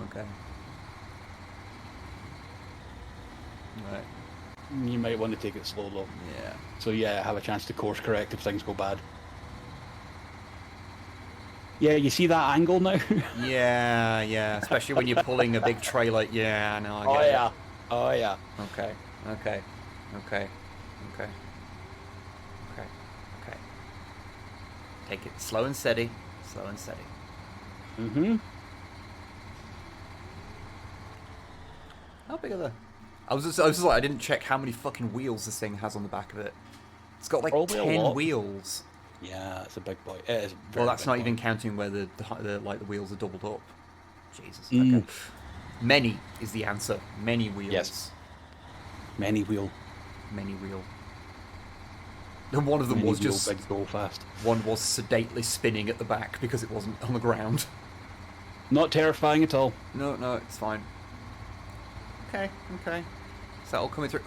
Okay. Right. You might want to take it slow though. Yeah. So yeah, have a chance to course correct if things go bad. Yeah, you see that angle now? Yeah, yeah. Especially when you're pulling a big trailer. Yeah, no, I get it. Oh yeah. Okay, okay, okay, okay, okay, okay. Take it slow and steady, slow and steady. Mm-hmm. How big are the... I was just like, I didn't check how many fucking wheels this thing has on the back of it. It's got like Probably a 10 lot. wheels. Yeah, it's a big boy. It is a very Well, that's big not boy. even counting where the wheels are doubled up. Jesus. Mm. Okay. Many is the answer. Many wheels. Yes. Many wheel. Many wheel. And one of them Many was wheel, just... big go fast. One was sedately spinning at the back because it wasn't on the ground. Not terrifying at all. No, no, it's fine. Okay, okay. Is that all coming through?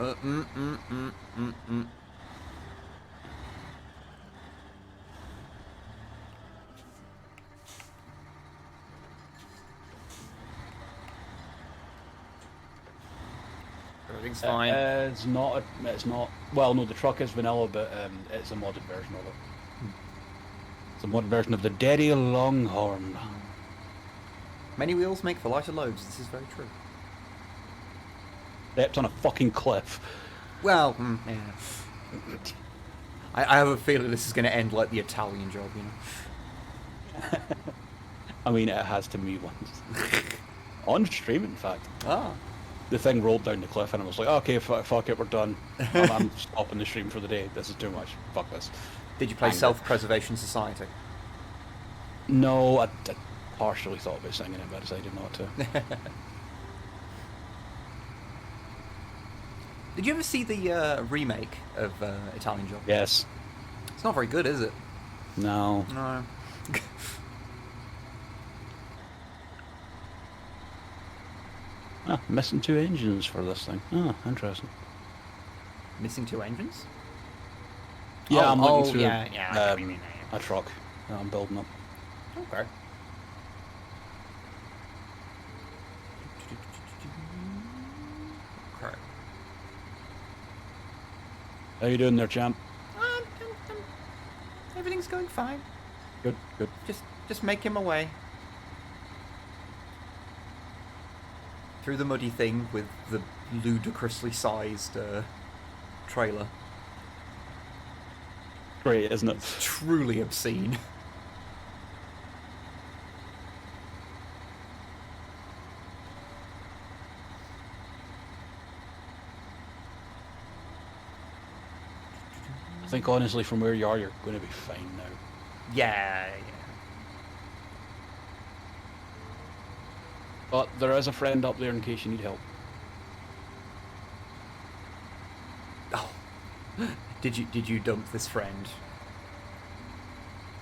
Everything's fine. It's not. It's not. Well, no, the truck is vanilla, but it's a modded version of it. It's a modded version of the Daddy Longhorn. Many wheels make for lighter loads. This is very true. Stepped on a fucking cliff. Well, yeah. I have a feeling this is going to end like the Italian job, you know. I mean, it has to me once. On stream, in fact. Ah. The thing rolled down the cliff, and I was like, okay, fuck it, we're done. I'm stopping the stream for the day. This is too much. Fuck this. Did you play Anger. Self-Preservation Society? No, I partially thought about singing it, but I decided not to. Did you ever see the remake of Italian Job? Yes. It's not very good, is it? No. No. Ah, missing 2 engines for this thing. Oh, interesting. Missing 2 engines? Yeah, I'm looking through yeah, yeah. I know what you mean. a truck that I'm building up. Okay. Okay. How you doing there, champ? Everything's going fine. Good, good. Just making my way through the muddy thing with the ludicrously sized trailer. Great, isn't it? Truly obscene. I think honestly, from where you are, you're going to be fine now. Yeah, But there is a friend up there in case you need help. yeah. Oh. Did you dump this friend?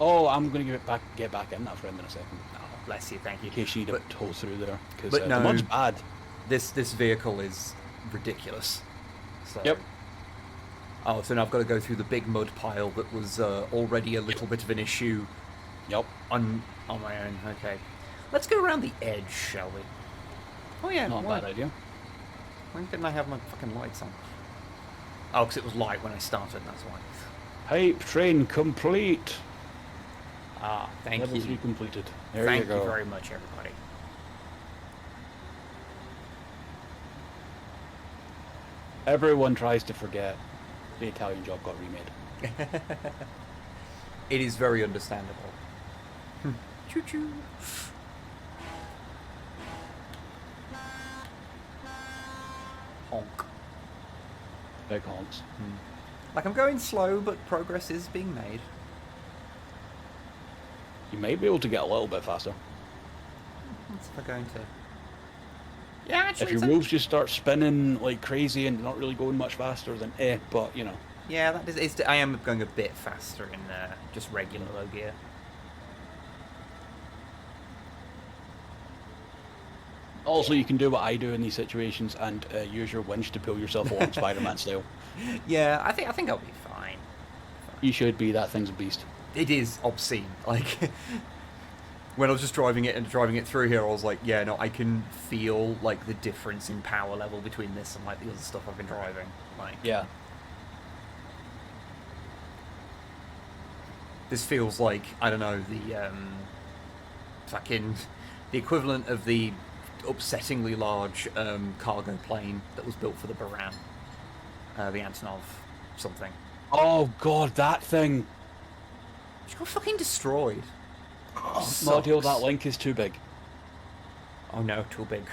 Oh, I'm going to get back in that friend in a second. Oh, bless you, thank you. In case you need a But- tow through there. Because but no. the mud's bad. This vehicle is ridiculous. So, Yep. Oh, so now I've got to go through the big mud pile that was already a little bit of an issue Yep. on my own. Okay. Let's go around the edge, shall we? Oh yeah, Not a why, bad idea. why didn't I have my fucking lights on? Oh, because it was light when I started, that's why. Pipe train complete. Ah, thank Level you. 3 completed. There Thank you go. you very much, everybody. Everyone tries to forget the Italian Job got remade. It is very understandable. Choo choo. Honk. Big honks. Like, I'm going slow, but progress is being made. You may be able to get a little bit faster. What's if I'm going to... Yeah, actually, If your it's moves just start spinning like crazy and not really going much faster, then but you know. yeah, that is, I am going a bit faster in just regular low gear. Also, you can do what I do in these situations and use your winch to pull yourself along Spider-Man style. Yeah, I think I'll be fine. You should be. That thing's a beast. It is obscene. Like, when I was just driving it through here, I was like, yeah, no, I can feel like the difference in power level between this and like the other stuff I've been driving. Like, Yeah. this feels like, I don't know, fucking the equivalent of the upsettingly large cargo plane that was built for the Baran, the Antonov something. Oh god, that thing. She got fucking destroyed. Module, that link is too big. Oh no, too big.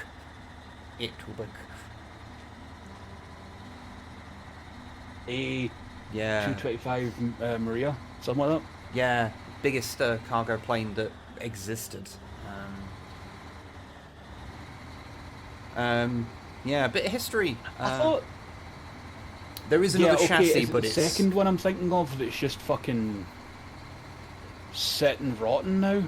It too big. A Yeah. 225 Maria, something like that. Yeah, biggest cargo plane that existed. Yeah, a bit of history. I thought there is another chassis, it's but the it's second one I'm thinking of that's just fucking sitting rotten now.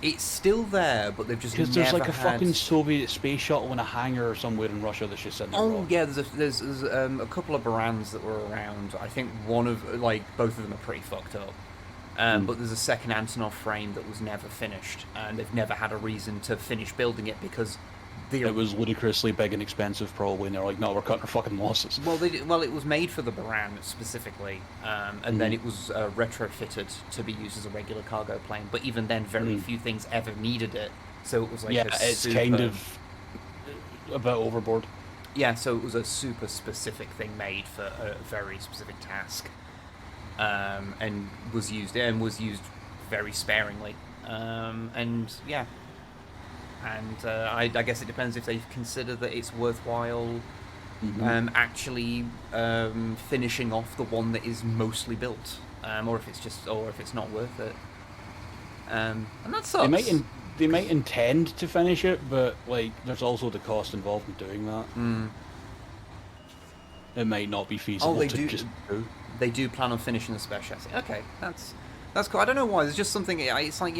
it's still there, but they've just Because never there's like a had... fucking Soviet space shuttle in a hangar somewhere in Russia that's just sitting there Oh rotten. yeah, there's a couple of Barans that were around. I think both of them are pretty fucked up. But there's a second Antonov frame that was never finished, and they've never had a reason to finish building it because It was ludicrously big and expensive, probably, and they're like, no, we're cutting our fucking losses. Well, it was made for the Baran specifically, and then it was retrofitted to be used as a regular cargo plane. But even then, very few things ever needed it. So it was like it's kind of a bit overboard. Yeah, so it was a super specific thing made for a very specific task, and was used very sparingly, and yeah. And I guess it depends if they consider that it's worthwhile actually finishing off the one that is mostly built, or if it's not worth it. And that sucks. They might intend to finish it, but like there's also the cost involved in doing that. It might not be feasible just do. They do plan on finishing the spare chassis. Okay, that's cool. I don't know why. There's just something. It's like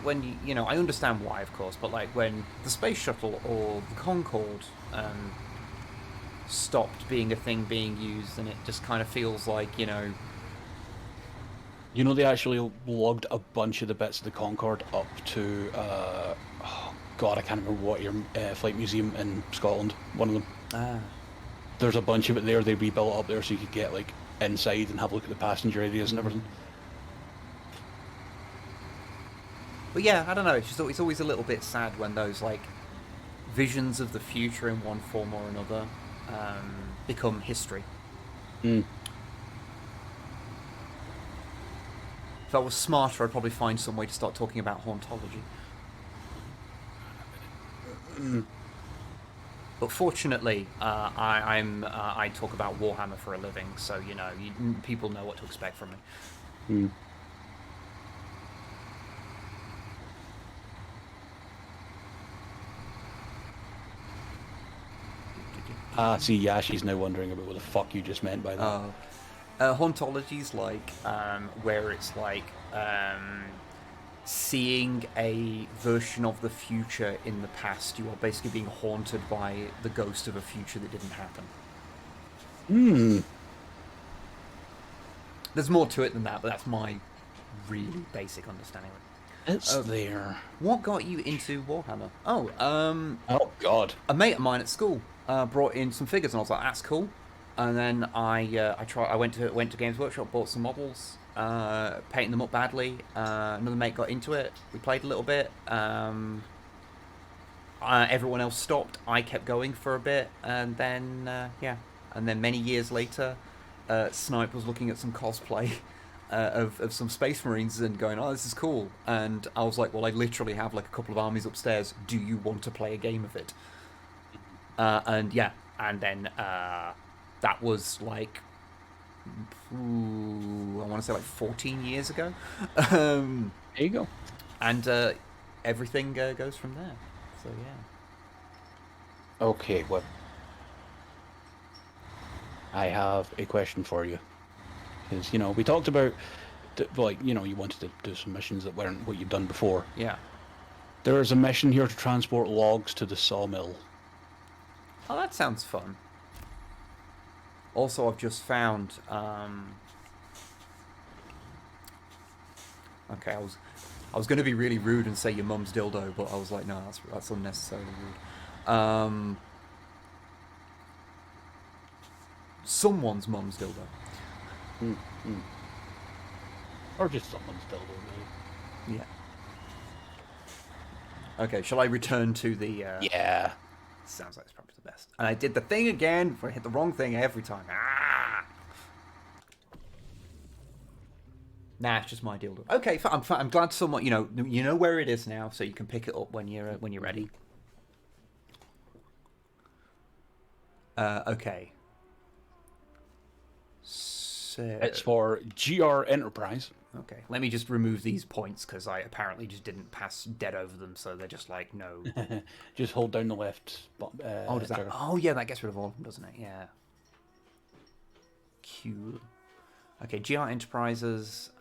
when I understand why, of course, but like when the space shuttle or the Concorde stopped being a thing being used, and it just kind of feels like they actually logged a bunch of the bits of the Concorde up to oh god, I can't remember what your flight museum in Scotland. One of them. There's a bunch of it there. They rebuilt it up there so you could get like inside and have a look at the passenger areas and everything. But yeah, I don't know. It's always a little bit sad when those like visions of the future in one form or another become history. If I was smarter, I'd probably find some way to start talking about hauntology. But fortunately, I talk about Warhammer for a living, so people know what to expect from me. See, Yashi's now wondering about what the fuck you just meant by that. Hauntology's like where it's like seeing a version of the future in the past. You are basically being haunted by the ghost of a future that didn't happen. There's more to it than that, but that's my really basic understanding of it. It's there. What got you into Warhammer? Oh god. A mate of mine at school brought in some figures, and I was like, "That's cool." And then I went to Games Workshop, bought some models, painting them up badly. Another mate got into it. We played a little bit. Everyone else stopped. I kept going for a bit, and then and then many years later, Snipe was looking at some cosplay of some Space Marines and going, "Oh, this is cool." And I was like, "Well, I literally have like a couple of armies upstairs. Do you want to play a game of it?" And then that was like, I want to say like 14 years ago. There you go. And everything goes from there. So yeah. Okay, well, I have a question for you. Because, we talked about, you wanted to do some missions that weren't what you've done before. Yeah. There is a mission here to transport logs to the sawmill. Oh, that sounds fun. Also, I've just found. Okay, I was going to be really rude and say your mum's dildo, but I was like, no, that's unnecessarily rude. Someone's mum's dildo. Or just someone's dildo, really. Yeah. Okay, shall I return to the... Yeah. Sounds like it's probably the best. And I did the thing again, I hit the wrong thing every time. Ah! Nah, it's just my dildo. Okay, I'm glad someone, you know where it is now, so you can pick it up when you're ready. Okay. So... It's for GR Enterprise. Okay, let me just remove these points, because I apparently just didn't pass dead over them, so they're just like, no. Just hold down the left Oh, does that... trigger. Oh, yeah, that gets rid of all of them, doesn't it? Yeah. Cool. Okay, GR Enterprises,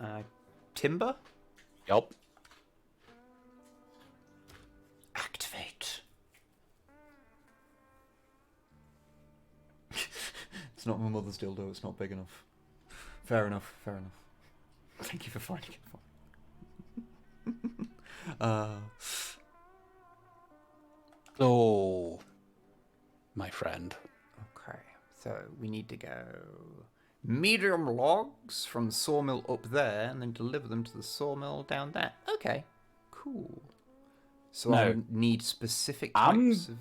Timber? Yup. Activate. It's not my mother's dildo, it's not big enough. Fair enough, fair enough. Thank you for finding it for me. So, my friend. Okay, so we need to go medium logs from the sawmill up there and then deliver them to the sawmill down there. Okay, cool. So Now, I need specific I'm- types of...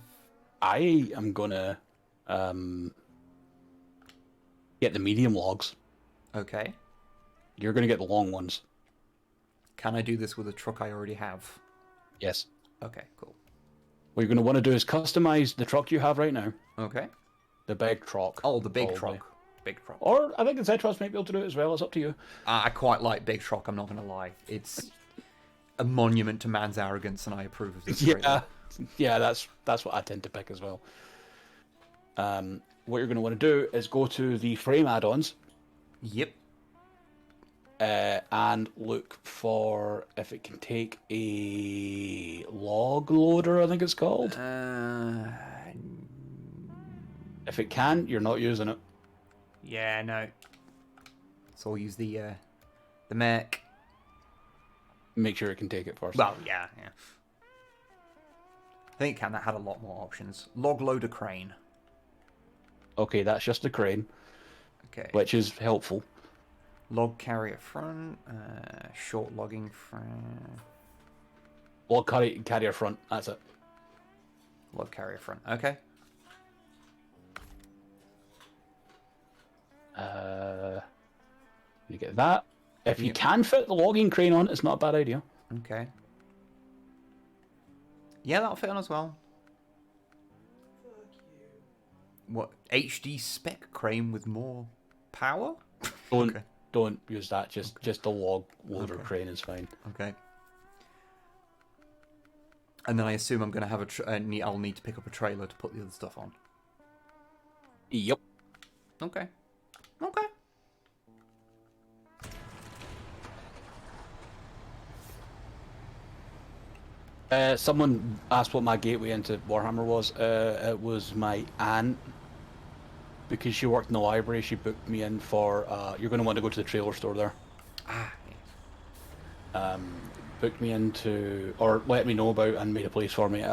I am gonna get the medium logs. Okay. You're gonna get the long ones. Can I do this with a truck I already have? Yes. Okay, cool. What you're gonna want to do is customize the truck you have right now. Okay. The big truck. Oh, the big probably. truck. Big truck. Or I think the Zetros might be able to do it as well. It's up to you. I quite like big truck, I'm not going to lie. It's a monument to man's arrogance, and I approve of this. greatly. Yeah, that's what I tend to pick as well. What you're going to want to do is go to the frame add-ons Yep. and look for if it can take a log loader, I think it's called. If it can, you're not using it. Yeah, no. So I'll use the mech. Make sure it can take it first. Well, yeah. I think it can. That had a lot more options. Log loader crane. Okay, that's just the crane, Okay. which is helpful. Log carrier front. Short logging front. Log carrier front, that's it. Log carrier front. Okay. You get that. If you Yep. can fit the logging crane on, it's not a bad idea. Okay. Yeah, that'll fit on as well. What? HD spec crane with more power? Don't use that. Just the log loader Okay. crane is fine. Okay. And then I assume I'm going to have I'll need to pick up a trailer to put the other stuff on. Yep. Okay. Okay. Someone asked what my gateway into Warhammer was. It was my aunt. Because she worked in the library, she booked me in for... you're going to want to go to the trailer store there. Ah, yes. Booked me into... Or let me know about and made a place for me.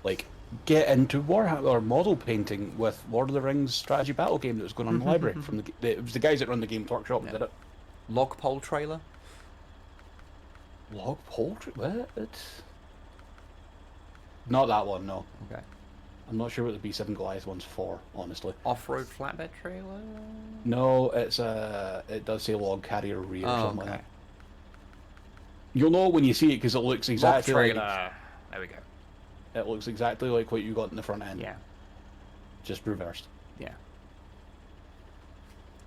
Like, get into Warhammer or model painting with Lord of the Rings strategy battle game that was going on in the library. It was the guys that run the Games Workshop that did it. Log pole trailer? Log poultry? What? Not that one, no. Okay. I'm not sure what the B7 Goliath one's for, honestly. Off-road flatbed trailer? No, it does say log carrier rear or Oh, something okay. like that. You'll know when you see it because it looks Log exactly like trailer. There we go. it looks exactly like what you got in the front end. Yeah. Just reversed. Yeah.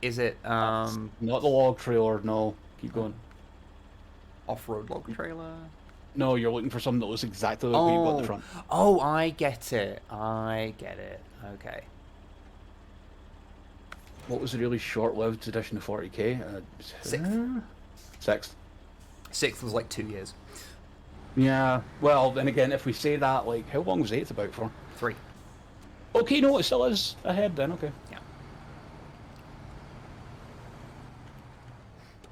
Is it Not the log trailer, no. Keep going. off-road log trailer? No, you're looking for something that looks exactly like what you got in the front. Oh, I get it. I get it. Okay. What was the really short-lived edition of 40k? Sixth. Sixth was like 2 years. Yeah. Well, then again, if we say that, like, how long was 8th about for? 3. Okay, no, it still is ahead then, okay. Yeah.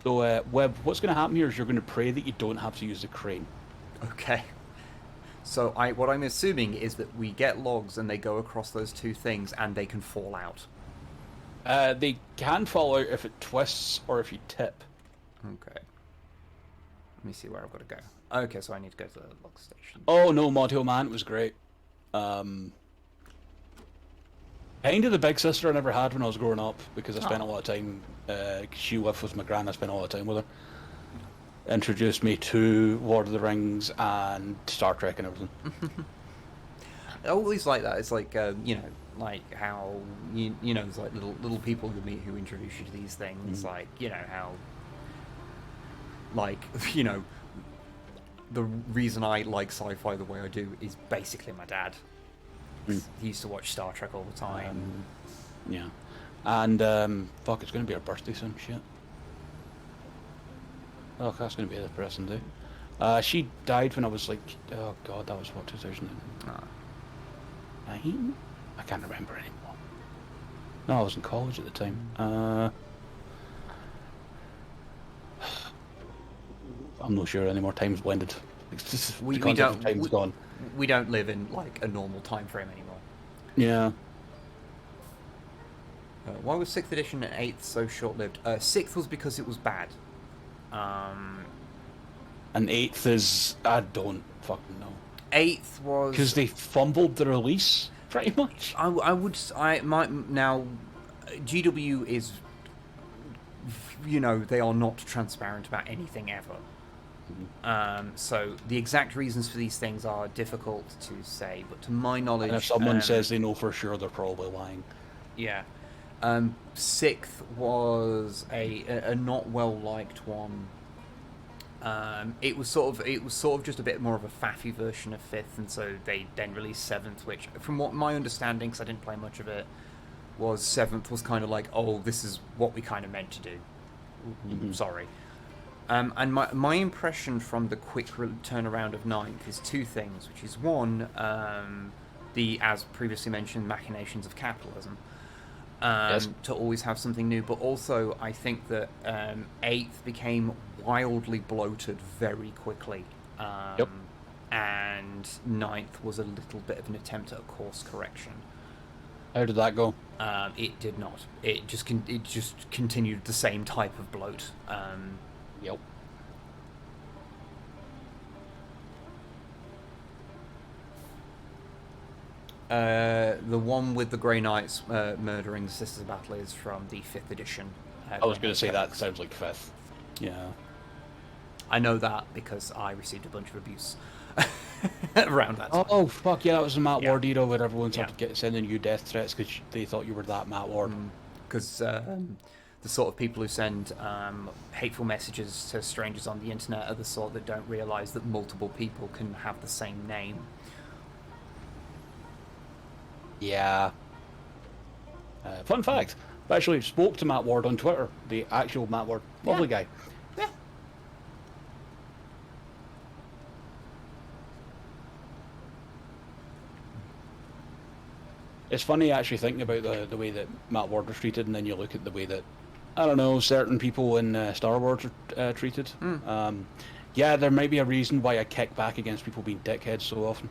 So, Wib, what's going to happen here is you're going to pray that you don't have to use the crane. Okay. So what I'm assuming is that we get logs and they go across those two things and they can fall out. They can fall out if it twists or if you tip. Okay. Let me see where I've got to go. Okay, so I need to go to the log station. Oh no, Mod Hill Man was great. Kind of the big sister I never had when I was growing up because I spent a lot of time. She lived with my gran. I spent a lot of time with her. Introduced me to Lord of the Rings and Star Trek and everything. I always like that. It's like you know, like how you know, there's like little people you meet who introduce you to these things. Like you know how, like you know, the reason I like sci-fi the way I do is basically my dad. He used to watch Star Trek all the time. Yeah, and fuck, it's gonna be her birthday soon. Shit. Oh, that's gonna be a depressing day. She died when I was like, oh god, that was what 2009. I can't remember anymore. No, I was in college at the time. I'm not sure anymore. Time's blended. It's just We time's don't gone. we don't live in like a normal time frame anymore. Yeah. Why was 6th edition and 8th so short-lived? 6th was because it was bad. And 8th is I don't fucking know. 8th was Because they fumbled the release pretty much. I might now. GW is, you know, they are not transparent about anything ever. So the exact reasons for these things are difficult to say, but to my knowledge, And if someone says they know for sure, they're probably lying. yeah, 6th was a not well liked one. It was sort of just a bit more of a faffy version of 5th, and so they then released 7th, which, from what my understanding, because I didn't play much of it, was 7th was kind of like, oh, this is what we kind of meant to do. Sorry. And my impression from the quick turnaround of 9th is two things, which is one, the, as previously mentioned, machinations of capitalism. Yes. To always have something new, but also I think that 8th became wildly bloated very quickly. Yep. And 9th was a little bit of an attempt at a course correction. How did that go? It did not. It just continued the same type of bloat. Yep. The one with the Grey Knights murdering the Sisters of Battle is from the 5th edition. I was going to say that sounds like 5th. Yeah. I know that because I received a bunch of abuse around that time. Oh fuck yeah, that was the Matt Yeah. Ward era where everyone started Yeah. sending you death threats because they thought you were that Matt Ward. Because the sort of people who send hateful messages to strangers on the internet are the sort that don't realise that multiple people can have the same name. Yeah. Fun fact, I actually spoke to Matt Ward on Twitter, the actual Matt Ward. Lovely guy. Yeah. It's funny actually thinking about the way that Matt Ward was treated, and then you look at the way that, I don't know, certain people in Star Wars are treated. Yeah, there might be a reason why I kick back against people being dickheads so often.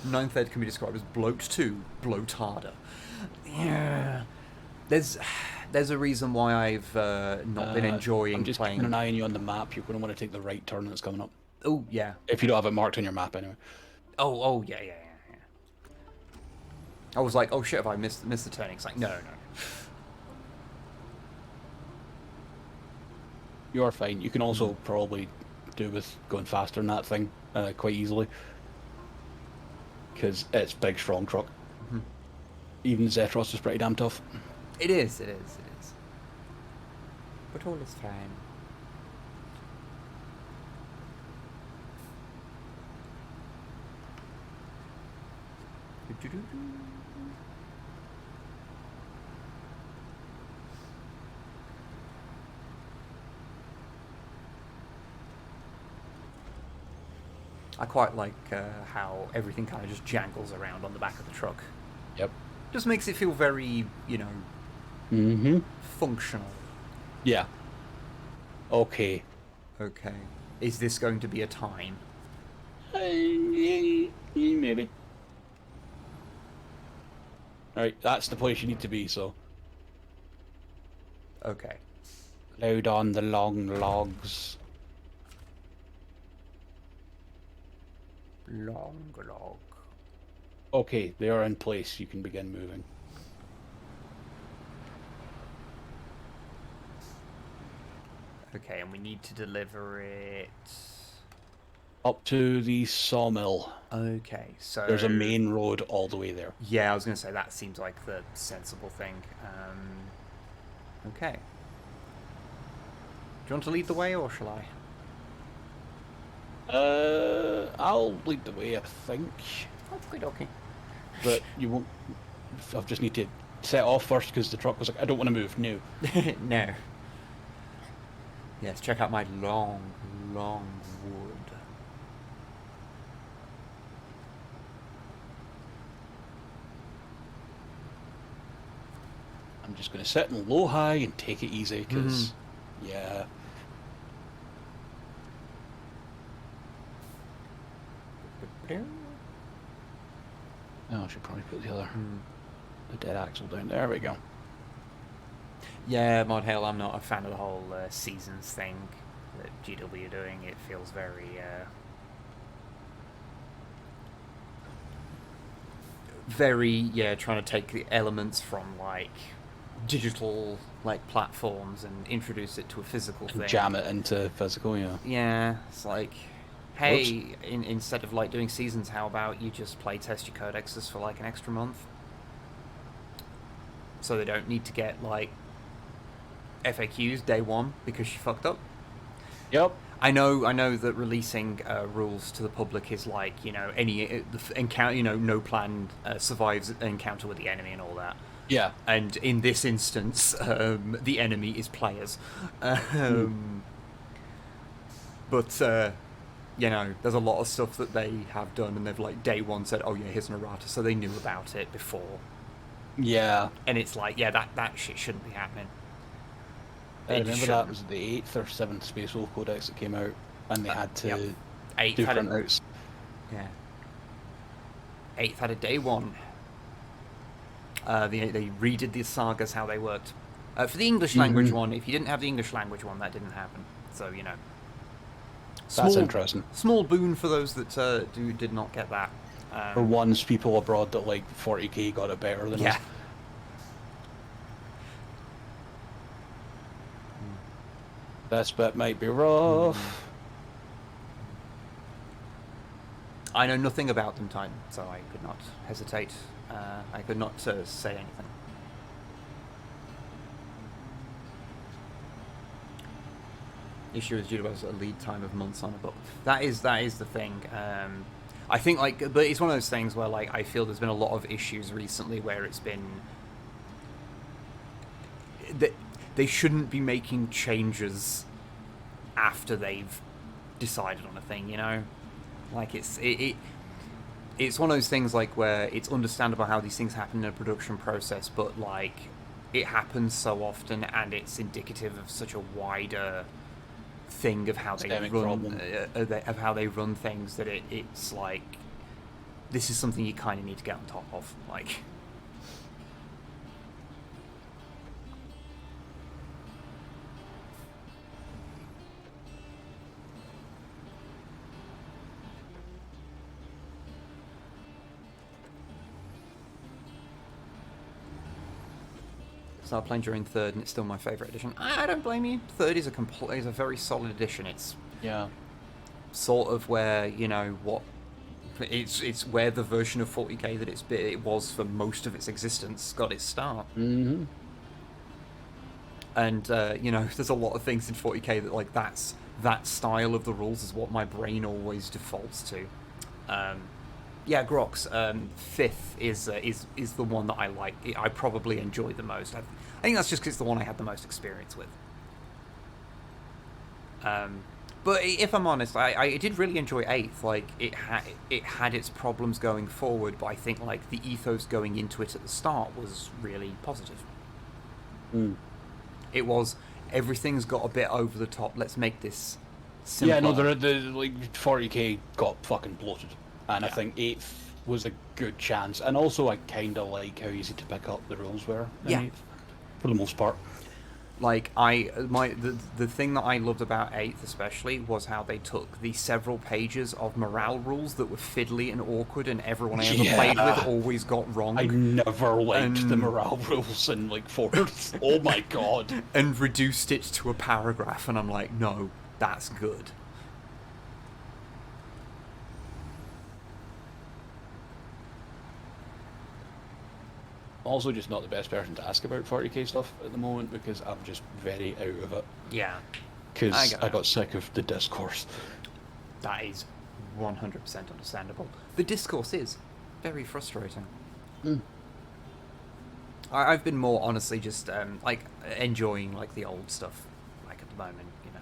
9th Ed can be described as bloat 2, bloat harder. Yeah. There's a reason why I've not been enjoying I'm just playing. keeping an eye on you on the map. You're going to want to take the right turn that's coming up. Oh yeah. If you don't have it marked on your map, anyway. Oh yeah. I was like, oh shit, have I missed the turning? It's like, no. You are fine. You can also probably do with going faster than that thing quite easily. Because it's big, strong truck. Even Zetros is pretty damn tough. It is. But all is fine. I quite like how everything kind of just jangles around on the back of the truck. Yep. Just makes it feel very, functional. Yeah. Okay. Okay. Is this going to be a time? Maybe. Alright, that's the place you need to be, so. Okay. Load on the long logs. Long log. Okay, they are in place. You can begin moving. Okay, and we need to deliver it. Up to the sawmill. Okay, so There's a main road all the way there. Yeah, I was going to say that seems like the sensible thing. Okay. Do you want to lead the way, or shall I? I'll lead the way, I think. Okay. But you won't. I just need to set off first because the truck was like, I don't want to move. No. No. Yes, check out my long wood. I'm just going to sit in low high and take it easy because, yeah. Oh, I should probably put the dead axle down. There we go. Yeah, Mod Hail, I'm not a fan of the whole seasons thing that GW are doing. It feels very, trying to take the elements from, like, digital, like, platforms and introduce it to a physical thing. Jam it into physical, yeah. Yeah, it's like, hey, instead of, like, doing seasons, how about you just play test your codexes for, like, an extra month? So they don't need to get, like, FAQs day one because she fucked up. Yep. I know that releasing rules to the public is like, any encounter, no plan survives an encounter with the enemy and all that. Yeah. And in this instance, the enemy is players. But there's a lot of stuff that they have done, and they've like day one said, oh yeah, here's an errata, so they knew about it before. Yeah. And it's like, yeah, that shit shouldn't be happening. I remember that was the 8th or 7th Space Wolf Codex that came out, and they had to do printouts. Yeah. 8th had a day one. They redid the sagas how they worked. For the English language one, if you didn't have the English language one, that didn't happen. So, That's interesting. Small boon for those that did not get that. For once, people abroad that like 40k got it better than us. This bit might be rough. I know nothing about them, Titan, so I could not hesitate. I could not say anything. Issue is due to us a lead time of months on a book. That is the thing. I think but it's one of those things where I feel there's been a lot of issues recently where it's been that they shouldn't be making changes after they've decided on a thing, it's one of those things where it's understandable how these things happen in a production process, but it happens so often and it's indicative of such a wider thing of how they run things that it's like this is something you kind of need to get on top of. Started playing during third, and it's still my favourite edition. I don't blame you. Third is a very solid edition. It's sort of where it's where the version of 40k that it was for most of its existence got its start. Mm-hmm. And there's a lot of things in 40k that that style of the rules is what my brain always defaults to. Grox, 5th is the one that I like. I probably enjoy the most. I think that's just because it's the one I had the most experience with. But if I'm honest, I did really enjoy 8th. It had its problems going forward, but I think the ethos going into it at the start was really positive. It was everything's got a bit over the top. Let's make this simpler. Yeah, no, the 40k got fucking bloated. And I think 8th was a good chance. And also I kind of like how easy to pick up the rules were in 8th, for the most part. Like the thing that I loved about 8th especially was how they took the several pages of morale rules that were fiddly and awkward and everyone I ever played with always got wrong. I never liked the morale rules in like 4th. Oh my god. And reduced it to a paragraph, and I'm like, no, that's good. Also, just not the best person to ask about 40k stuff at the moment because I'm just very out of it. Yeah. Because I got sick of the discourse. That is 100% understandable. The discourse is very frustrating. I've been more honestly just like enjoying like the old stuff like at the moment, you know.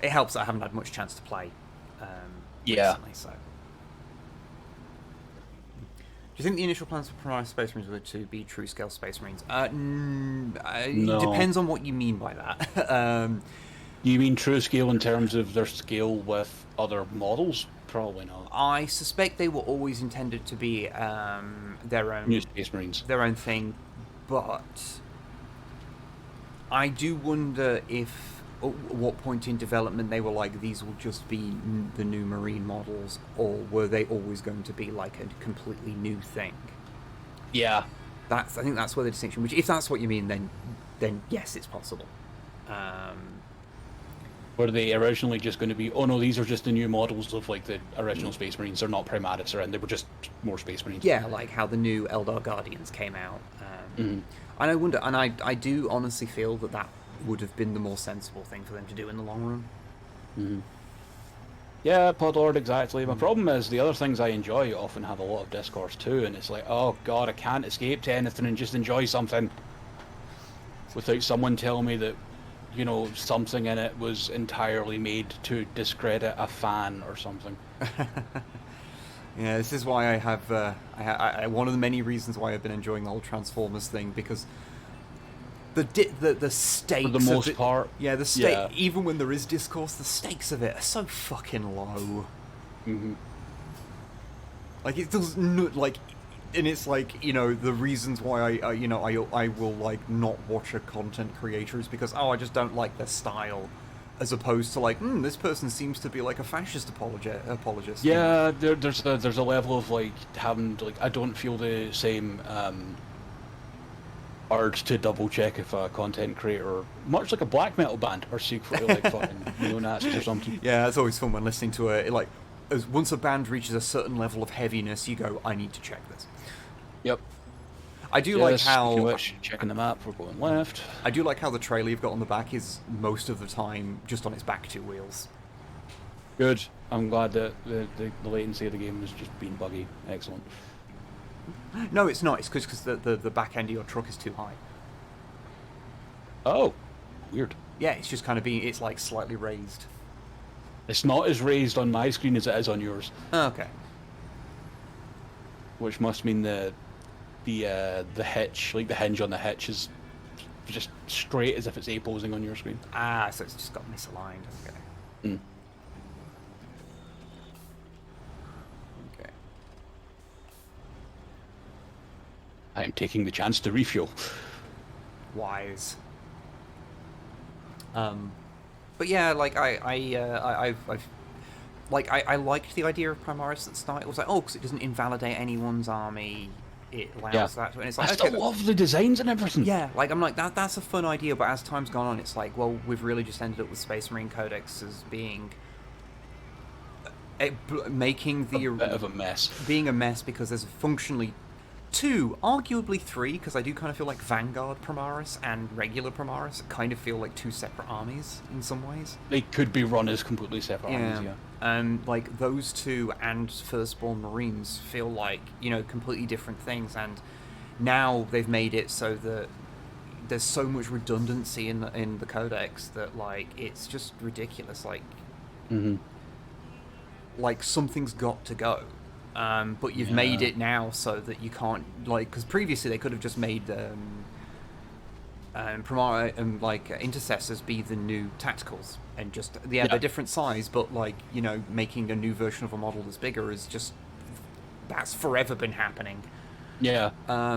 It helps that I haven't had much chance to play recently, so. Do you think the initial plans for Primaris Space Marines were to be true-scale Space Marines? No. It depends on what you mean by that. You mean true scale in terms of their scale with other models? Probably not. I suspect they were always intended to be their own New Space Marines. Their own thing, but I do wonder if at what point in development they were like, these will just be the new Marine models, or were they always going to be like a completely new thing? Yeah. I think that's where the distinction, which if that's what you mean, then yes, it's possible. Were they originally just going to be, oh no, these are just the new models of like the original Space Marines, they're not Primaris, and they were just more Space Marines? Yeah, like how the new Eldar Guardians came out. And I wonder, and I do honestly feel that would have been the more sensible thing for them to do in the long run. Yeah, Podlord, exactly. My problem is the other things I enjoy often have a lot of discourse too, and it's like, oh god, I can't escape to anything and just enjoy something without someone telling me that, you know, something in it was entirely made to discredit a fan or something. Yeah, this is why I have one of the many reasons why I've been enjoying the whole Transformers thing, because the stakes for the most part, yeah, the stake, even when there is discourse, the stakes of it are so fucking low. Like it doesn't like, and it's like, you know, the reasons why I will like not watch a content creator is because I just don't like their style, as opposed to like, this person seems to be like a fascist apologist. Yeah, there's a level of like having like, I don't feel the same urge to double check if a content creator, much like a black metal band, are secretly like fucking neo-Nazis or something. Yeah, it's always fun when listening to once a band reaches a certain level of heaviness, you go, I need to check this. Yep. I do like how checking the map, we're going left. I do like how the trailer you've got on the back is most of the time just on its back two wheels. Good. I'm glad that the latency of the game has just been buggy. Excellent. No, it's not. It's because the back end of your truck is too high. Oh, weird. Yeah, it's just kind of it's like slightly raised. It's not as raised on my screen as it is on yours. Oh, okay. Which must mean the hitch, like the hinge on the hitch, is just straight as if it's A-posing on your screen. Ah, so it's just got misaligned. Okay. Okay. I am taking the chance to refuel. Wise. But yeah, like I liked the idea of Primaris at the start. It was like, oh, because it doesn't invalidate anyone's army. It allows that. And it's like, I still love the designs and everything. Yeah, like I'm like that's a fun idea, but as time's gone on, it's like, well, we've really just ended up with Space Marine Codex as being making the a bit of a mess. Being a mess because there's functionally two, arguably three, because I do kind of feel like Vanguard Primaris and regular Primaris kind of feel like two separate armies in some ways. They could be run as completely separate armies, yeah. Like those two and Firstborn Marines feel like, you know, completely different things, and now they've made it so that there's so much redundancy in the codex that like it's just ridiculous. Like, like something's got to go. But you've made it now so that you can't, like, because previously they could have just made intercessors be the new tacticals, and just they're different size, but like, you know, making a new version of a model that's bigger is just, that's forever been happening. Yeah.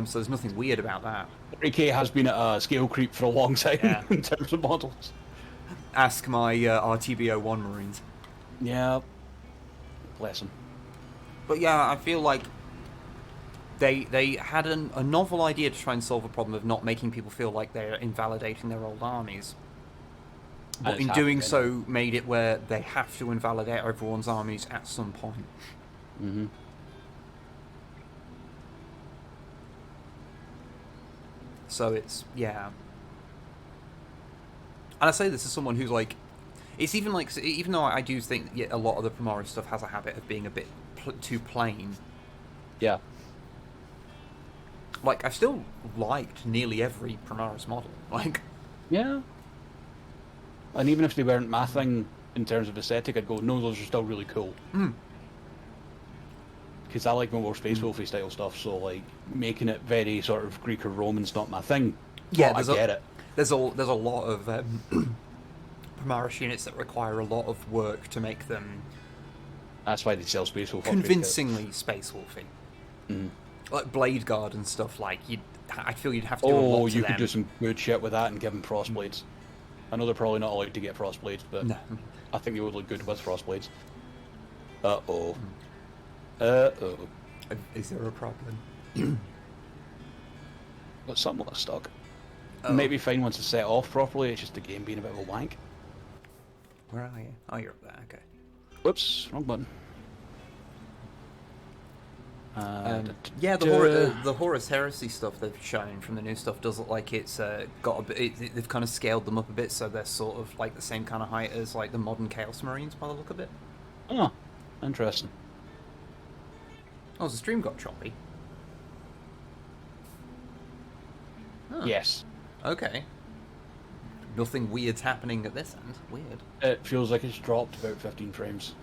So there's nothing weird about that. 40k has been at a scale creep for a long time Yeah. in terms of models. Ask my RTB01 Marines. Yeah. Bless them. But yeah, I feel like they had a novel idea to try and solve a problem of not making people feel like they're invalidating their old armies. But in doing so, made it where they have to invalidate everyone's armies at some point. Mm-hmm. So it's, yeah. And I say this as someone who's like, it's even like, even though I do think a lot of the Primaris stuff has a habit of being a bit too plain. Yeah. Like, I still liked nearly every Primaris model. Like, Yeah. And even if they weren't my thing in terms of aesthetic, I'd go, no, those are still really cool. Because I like more Space Wolfy style stuff, so like making it very sort of Greek or Roman's not my thing. yeah, But I get it. There's a lot of Primaris units that require a lot of work to make them That's why they sell Space Wolf. convincingly Space Wolfy. Mm. Like Blade Guard and stuff. Like, I feel you'd have to do a lot Oh, to you them. could do some good shit with that and give them frost blades. I know they're probably not allowed to get frost blades, but No. I think they would look good with frost blades. Uh-oh. Uh-oh. Is there a problem? Got somewhat stuck. Oh. Maybe fine once it's set off properly, it's just the game being a bit of a wank. Where are you? Oh, you're up there. Okay. Whoops, wrong button. Yeah, the Horus Heresy stuff they've shown from the new stuff does look like it's got a bit. They've kind of scaled them up a bit, so they're sort of like the same kind of height as like the modern Chaos Marines by the look of it. Oh, interesting. Oh, the stream got choppy. Oh, Yes. Okay. Nothing weird's happening at this end. Weird. It feels like it's dropped about 15 frames.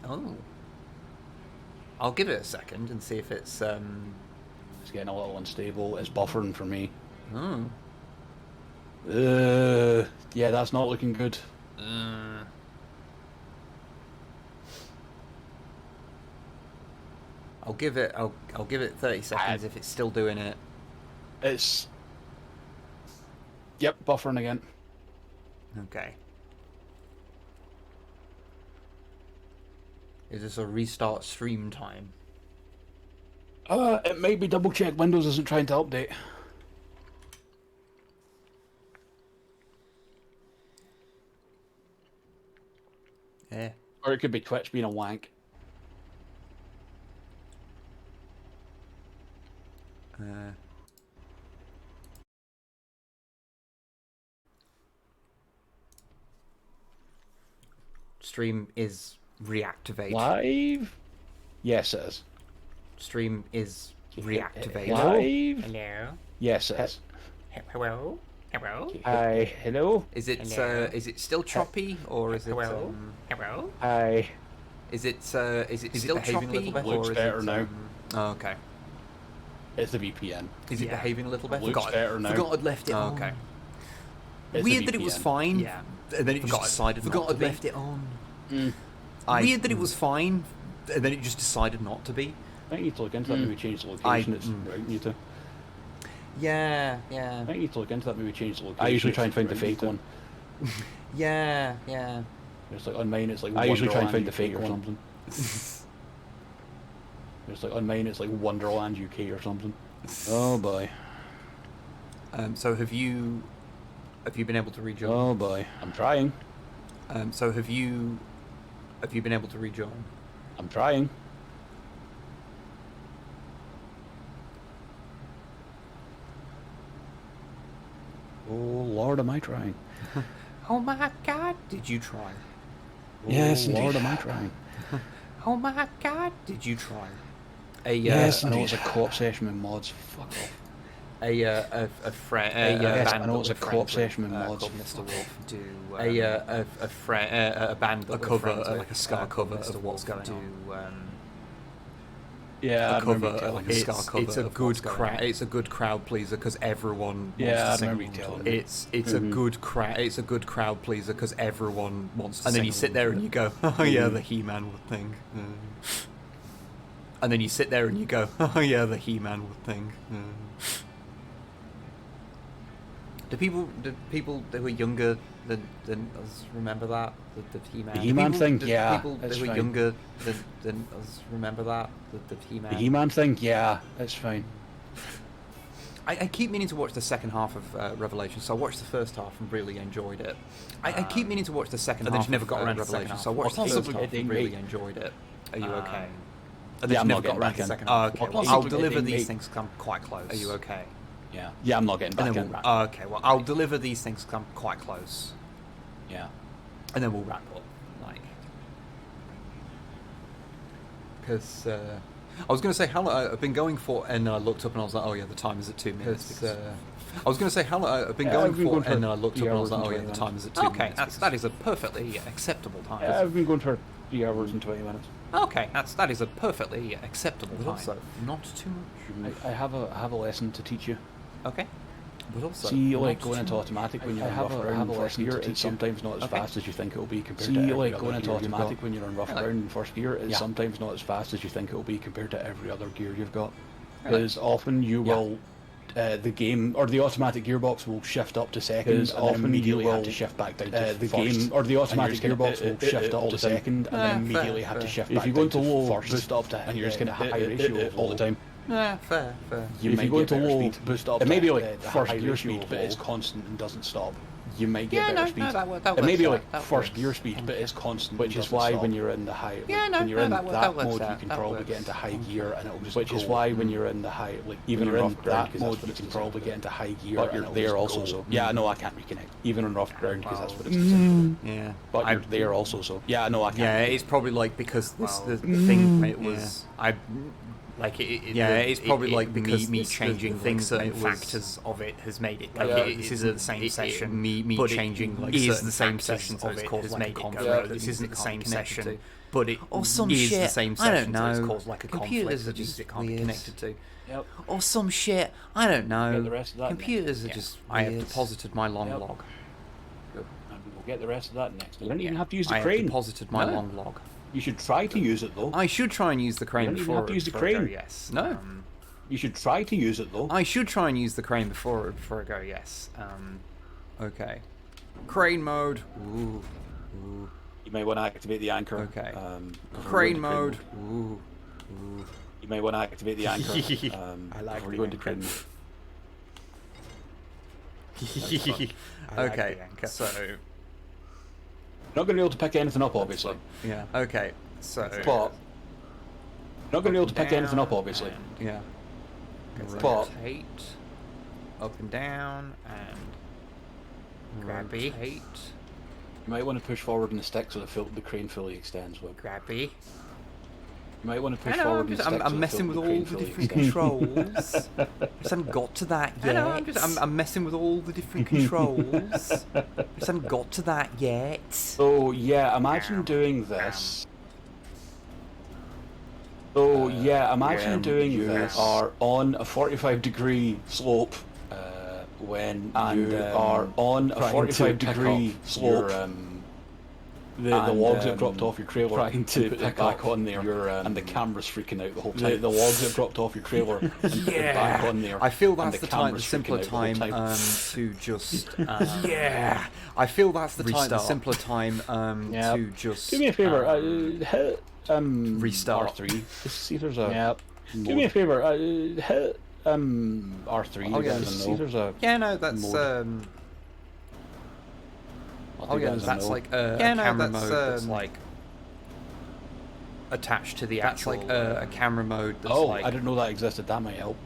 Oh. I'll give it a second and see if it's It's getting a little unstable. It's buffering for me. Oh. Yeah, that's not looking good. I'll give it 30 seconds if it's still doing it. It's... Yep, buffering again. Okay. Is this a restart stream time? It may be double check Windows isn't trying to update. Yeah. Or it could be Twitch being a wank. Stream is reactivated. Live? Yes, it is. Stream is reactivated. Live? Hello. Yes, it is. Hello. Hello. Hi, hello? Is it still choppy or is it Hello? hello? Hi. Is it still behaving a choppy little better? Looks or is better it now. Oh, okay. It's the VPN. Is it Yeah. behaving a little better? Looks better now. Forgot I'd left it Oh, on. okay. It's Weird the that it was VPN. fine. Yeah. And then it just decided Forgot not to I'd be. left it on. Weird that it was fine, and then it just decided not to be. I think you need to look into that, maybe change the location it's routing you to. Yeah. I think you need to look into that, maybe change the location. I usually try and find the fake one. Yeah. It's like on mine, it's like I usually try and Wonderland find the UK fake or one. something. It's like on mine, it's like Wonderland UK or something. Oh boy. So have you been able to rejoin? Oh boy. I'm trying. So have you been able to rejoin? I'm trying. Oh Lord, am I trying? Oh my God! Did you try? Yes, Oh, Lord, am I trying? Oh my God! Did you try? Yes, I know it's a co-op session with mods. Fuck off. A friend. Yes, band I know that it's a we're co-op friends session with, with mods. called Mr. Wolf. Do A band that a we're cover, friends with, like a ska called cover Mr. of what's Wolf, going do Yeah, I a remember cover, you telling like me. a ska cover it's a of good what's going crowd. on. It's a good crowd pleaser because everyone Yeah, wants to I remember sing. you telling me. It's a good crowd. It's a good crowd pleaser because everyone wants to. And then you sit there and you go, oh yeah, the He-Man thing. And then you sit there and you go, oh yeah, the He-Man thing. Do people that were younger than us remember that? The He-Man? The He-Man thing? Yeah, People it's that were fine. younger than us remember that? The He-Man? The He-Man thing? Yeah, it's fine. I keep meaning to watch the second half of Revelation, so I watched the first half and really enjoyed it. I keep meaning to watch the second half. And then you never got around to the second half. So I watched the first half and really enjoyed it. Are you okay? And then Yeah, you I'm never not got getting around back to the in. second half. Okay, well, I'll deliver these things things come quite close. Are you okay? Yeah, I'm not getting back And then in. we'll, okay, well, I'll deliver these things come quite close. Yeah. And then we'll wrap up. Like, because I was going to say how long I've been going for, and I looked up and I was like, oh yeah, the time is at 2 minutes. Because I was going to say how long I've been going for, and I looked up and I was like, oh yeah, the time is at 2 minutes. Okay, that is a perfectly acceptable time. Yeah, I've been going for 3 hours and 20 minutes. Okay, that is a perfectly acceptable time. Also, not too much. I have a lesson to teach you. Okay. But also, see, like going into automatic when you're on rough ground in first gear, it's sometimes not as fast as you think it will be compared to every other gear. See, like going into automatic when you're on rough ground in first gear, it's sometimes not as fast as you think it will be compared to every other gear you've got. Because often you will, the game or the automatic gearbox will shift up to second, and then immediately have to shift back down to the game or the automatic gearbox will shift up to second, and then immediately have to shift back down to first. If you go into low, boost up to, and you're just going to high ratio all the time. Yeah, fair. If you go into low, boost up. It may be like first gear speed, but it's constant and doesn't stop. You might get better speed. It may be like first gear speed, but it's constant. Which is why when you're in the high, when you're in that mode, you can probably get into high gear, and it'll just. Which is why when you're in the high, like even in that mode, you can probably get into high gear. But you're there also, so yeah, no, I can't reconnect. Even on rough ground, because that's what it's designed to do. Yeah, but you're there also, so yeah, no, I can't. Yeah, it's probably like because the thing it was like it's probably like because me changing things, certain factors of it has made it. Like this is the same session. Me changing like certain the same sessions of it has made it go. This isn't the same session, but it or some is shit. The same session. I don't know. So it's caused like a computers are just it can't be connected to. Yep. Or some shit. I don't know. The rest of that computers are just. I have deposited my long log. Good. And we'll get the rest of that next. You don't even have to use the crane. I have deposited my long log. You should try to use it though. I should try and use the crane before. You don't even have to use the crane. Yes. No. You should try to use it though. I should try and use the crane before I go. Yes. Okay. Crane mode. Ooh. You may want to activate the anchor. Okay. Crane mode. Ooh. You may want to activate the anchor. I like before you go into crane mode. Okay. So. Not going to be able to pick anything up, obviously. Yeah. Okay. So. But. Not going to be able to pick anything up, obviously. Yeah. Rotate. Up and down and. Grabby. Rotate. You might want to push forward in the stick so the crane fully extends. Grabby. You might want to push forward in the stick. I'm messing with all the different controls. I just haven't got to that yet. I'm messing with all the different controls. I just haven't got to that yet. So yeah, imagine doing this. So yeah, imagine doing this. Are on a 45-degree slope. When you are on a 45-degree slope. The logs that dropped off your trailer trying to put it back on there, and the camera's freaking out the whole time. The logs that dropped off your trailer and put it back on there. I feel that's the simpler time to just. Yeah, I feel that's the simpler time to just. Do me a favor, hit restart R3. Just see if there's a. Yeah. Do me a favor, hit R3. Oh yeah, see if there's a. Yeah, no, that's Oh yeah, that's like a camera mode that's like attached to the actual. That's like a camera mode that's like. Oh, I didn't know that existed. That might help.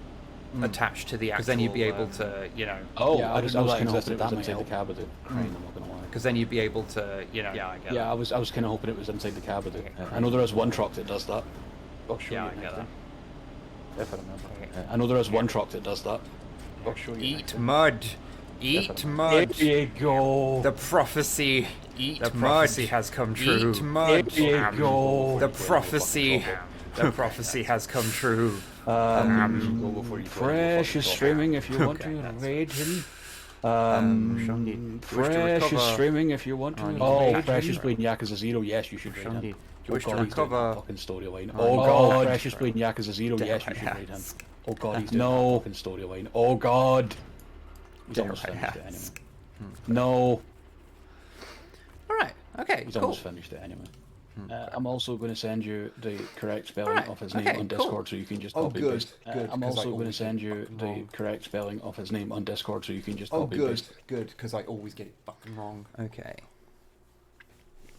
Attached to the actual. Because then you'd be able to, you know. Oh, yeah, I didn't know that existed. That might help. The cab of the crane. I'm not gonna lie. Because then you'd be able to, you know. Yeah, I get. Yeah, I was kind of hoping it was inside the cab of the. I know there is one truck that does that. I'll show you. Yeah, I get that. If I remember. I know there is one truck that does that. I'll show you. Eat mud. Eat mud. There you go. The prophecy. Eat mud. The prophecy has come true. Eat mud. There you go. The prophecy. The prophecy has come true. Fresh is streaming if you want to. Raging. Fresh is streaming if you want to. Oh, Fresh is playing Yakuza 0. Yes, you should. you wish to God, he's doing that recover? fucking storyline. Oh, Oh God, God. Precious played Yakuza 0. Yes, you should Dare I read him. ask? Oh God, he's doing that fucking storyline. Oh God. He's Dare almost I finished it ask? anyway. No. All right. Okay. He's Cool. almost finished it anyway. I'm also going to send you the correct spelling Alright, of his name okay, on cool. Discord so you can just Oh, copy good, paste. good, I'm 'cause I also going to always get send it you fucking the wrong. correct spelling of his name on Discord so you can just Oh, copy good, paste. good, because I always get it fucking wrong. Okay.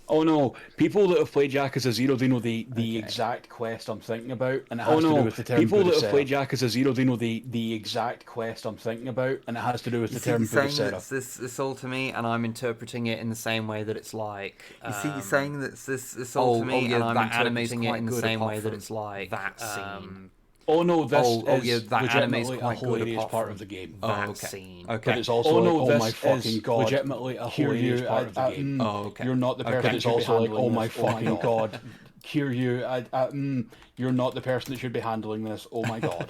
Oh no, people that have played Yakuza 0, they know the Okay. exact quest I'm thinking about, and it has to do with the term people that have played Yakuza 0, they know the exact quest I'm thinking about, and it has to do with You the see, term you're saying Buddha that this all to me, and I'm interpreting it in the same way that it's like. You see, you're saying that this all to me, and I'm interpreting it in the same way that it's like that scene. Oh no, this is yeah, that anime's legitimately a quite good hilarious apart part from of the game. that okay. scene. Okay. But it's also Oh, like, no, oh my this fucking is god, legitimately a hilarious part of the game. Oh, okay. You're not the person Okay. that should be handling this. Oh my fucking god. Kiryu, you're not the person that should be handling this. Oh my god.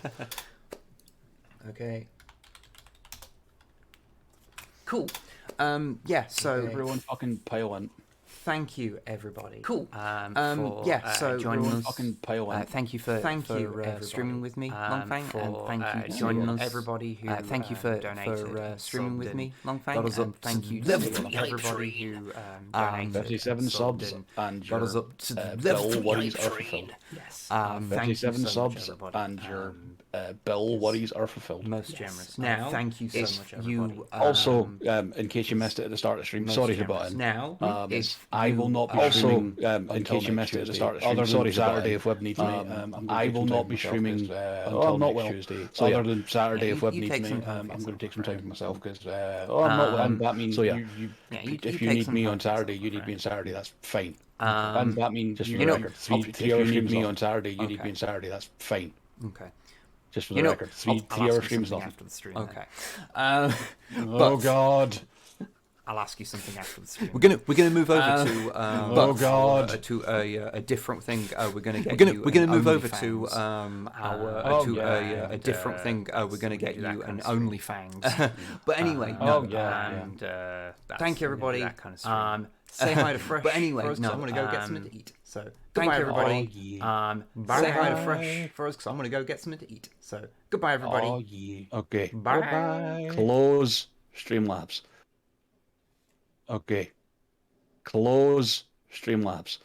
Okay. Cool. Yeah. So Everyone fucking pile in. thank you, everybody. Cool. For yeah. So Joining everyone us. Fucking pile in. thank you for streaming with me, Longfang, and thank you joining us. Everybody who thank you for streaming with me, Longfang, and thank you to everybody who donated, 57 subs and got your us up to bill worries are fulfilled. Yes. 57 subs and your bill worries are fulfilled. Most generous. Now, thank you so much, everybody. Also, in case you missed it at the start of the stream, sorry to butt in. Now, if I will not be streaming. In case you missed it at the start of the stream, sorry, Saturday if Wib needs me. I will not be streaming until next Tuesday. Other than Saturday if Wib needs me, I'm going to take some time for myself because I'm not well. And that means if you need me on Saturday, you need me on Saturday. That's fine. And that means just for the record, if you need me on Saturday, you need me on Saturday. That's fine. Okay. Just for the record, 3-hour streams off. After the stream. Okay. Oh God. I'll ask you something after the stream. We're gonna move over to oh God to a different thing. We're gonna move over to a different thing. We're gonna get you an OnlyFans. But anyway, no. Thank you, everybody. That kind of stream. Say hi to Fresh. But anyway, no. I'm gonna go get something to eat. So thank you, everybody. Say hi to Fresh for us because I'm gonna go get something to eat. So goodbye, everybody. Oh yeah. Okay. Bye. Close Streamlabs. Okay. Close Streamlabs.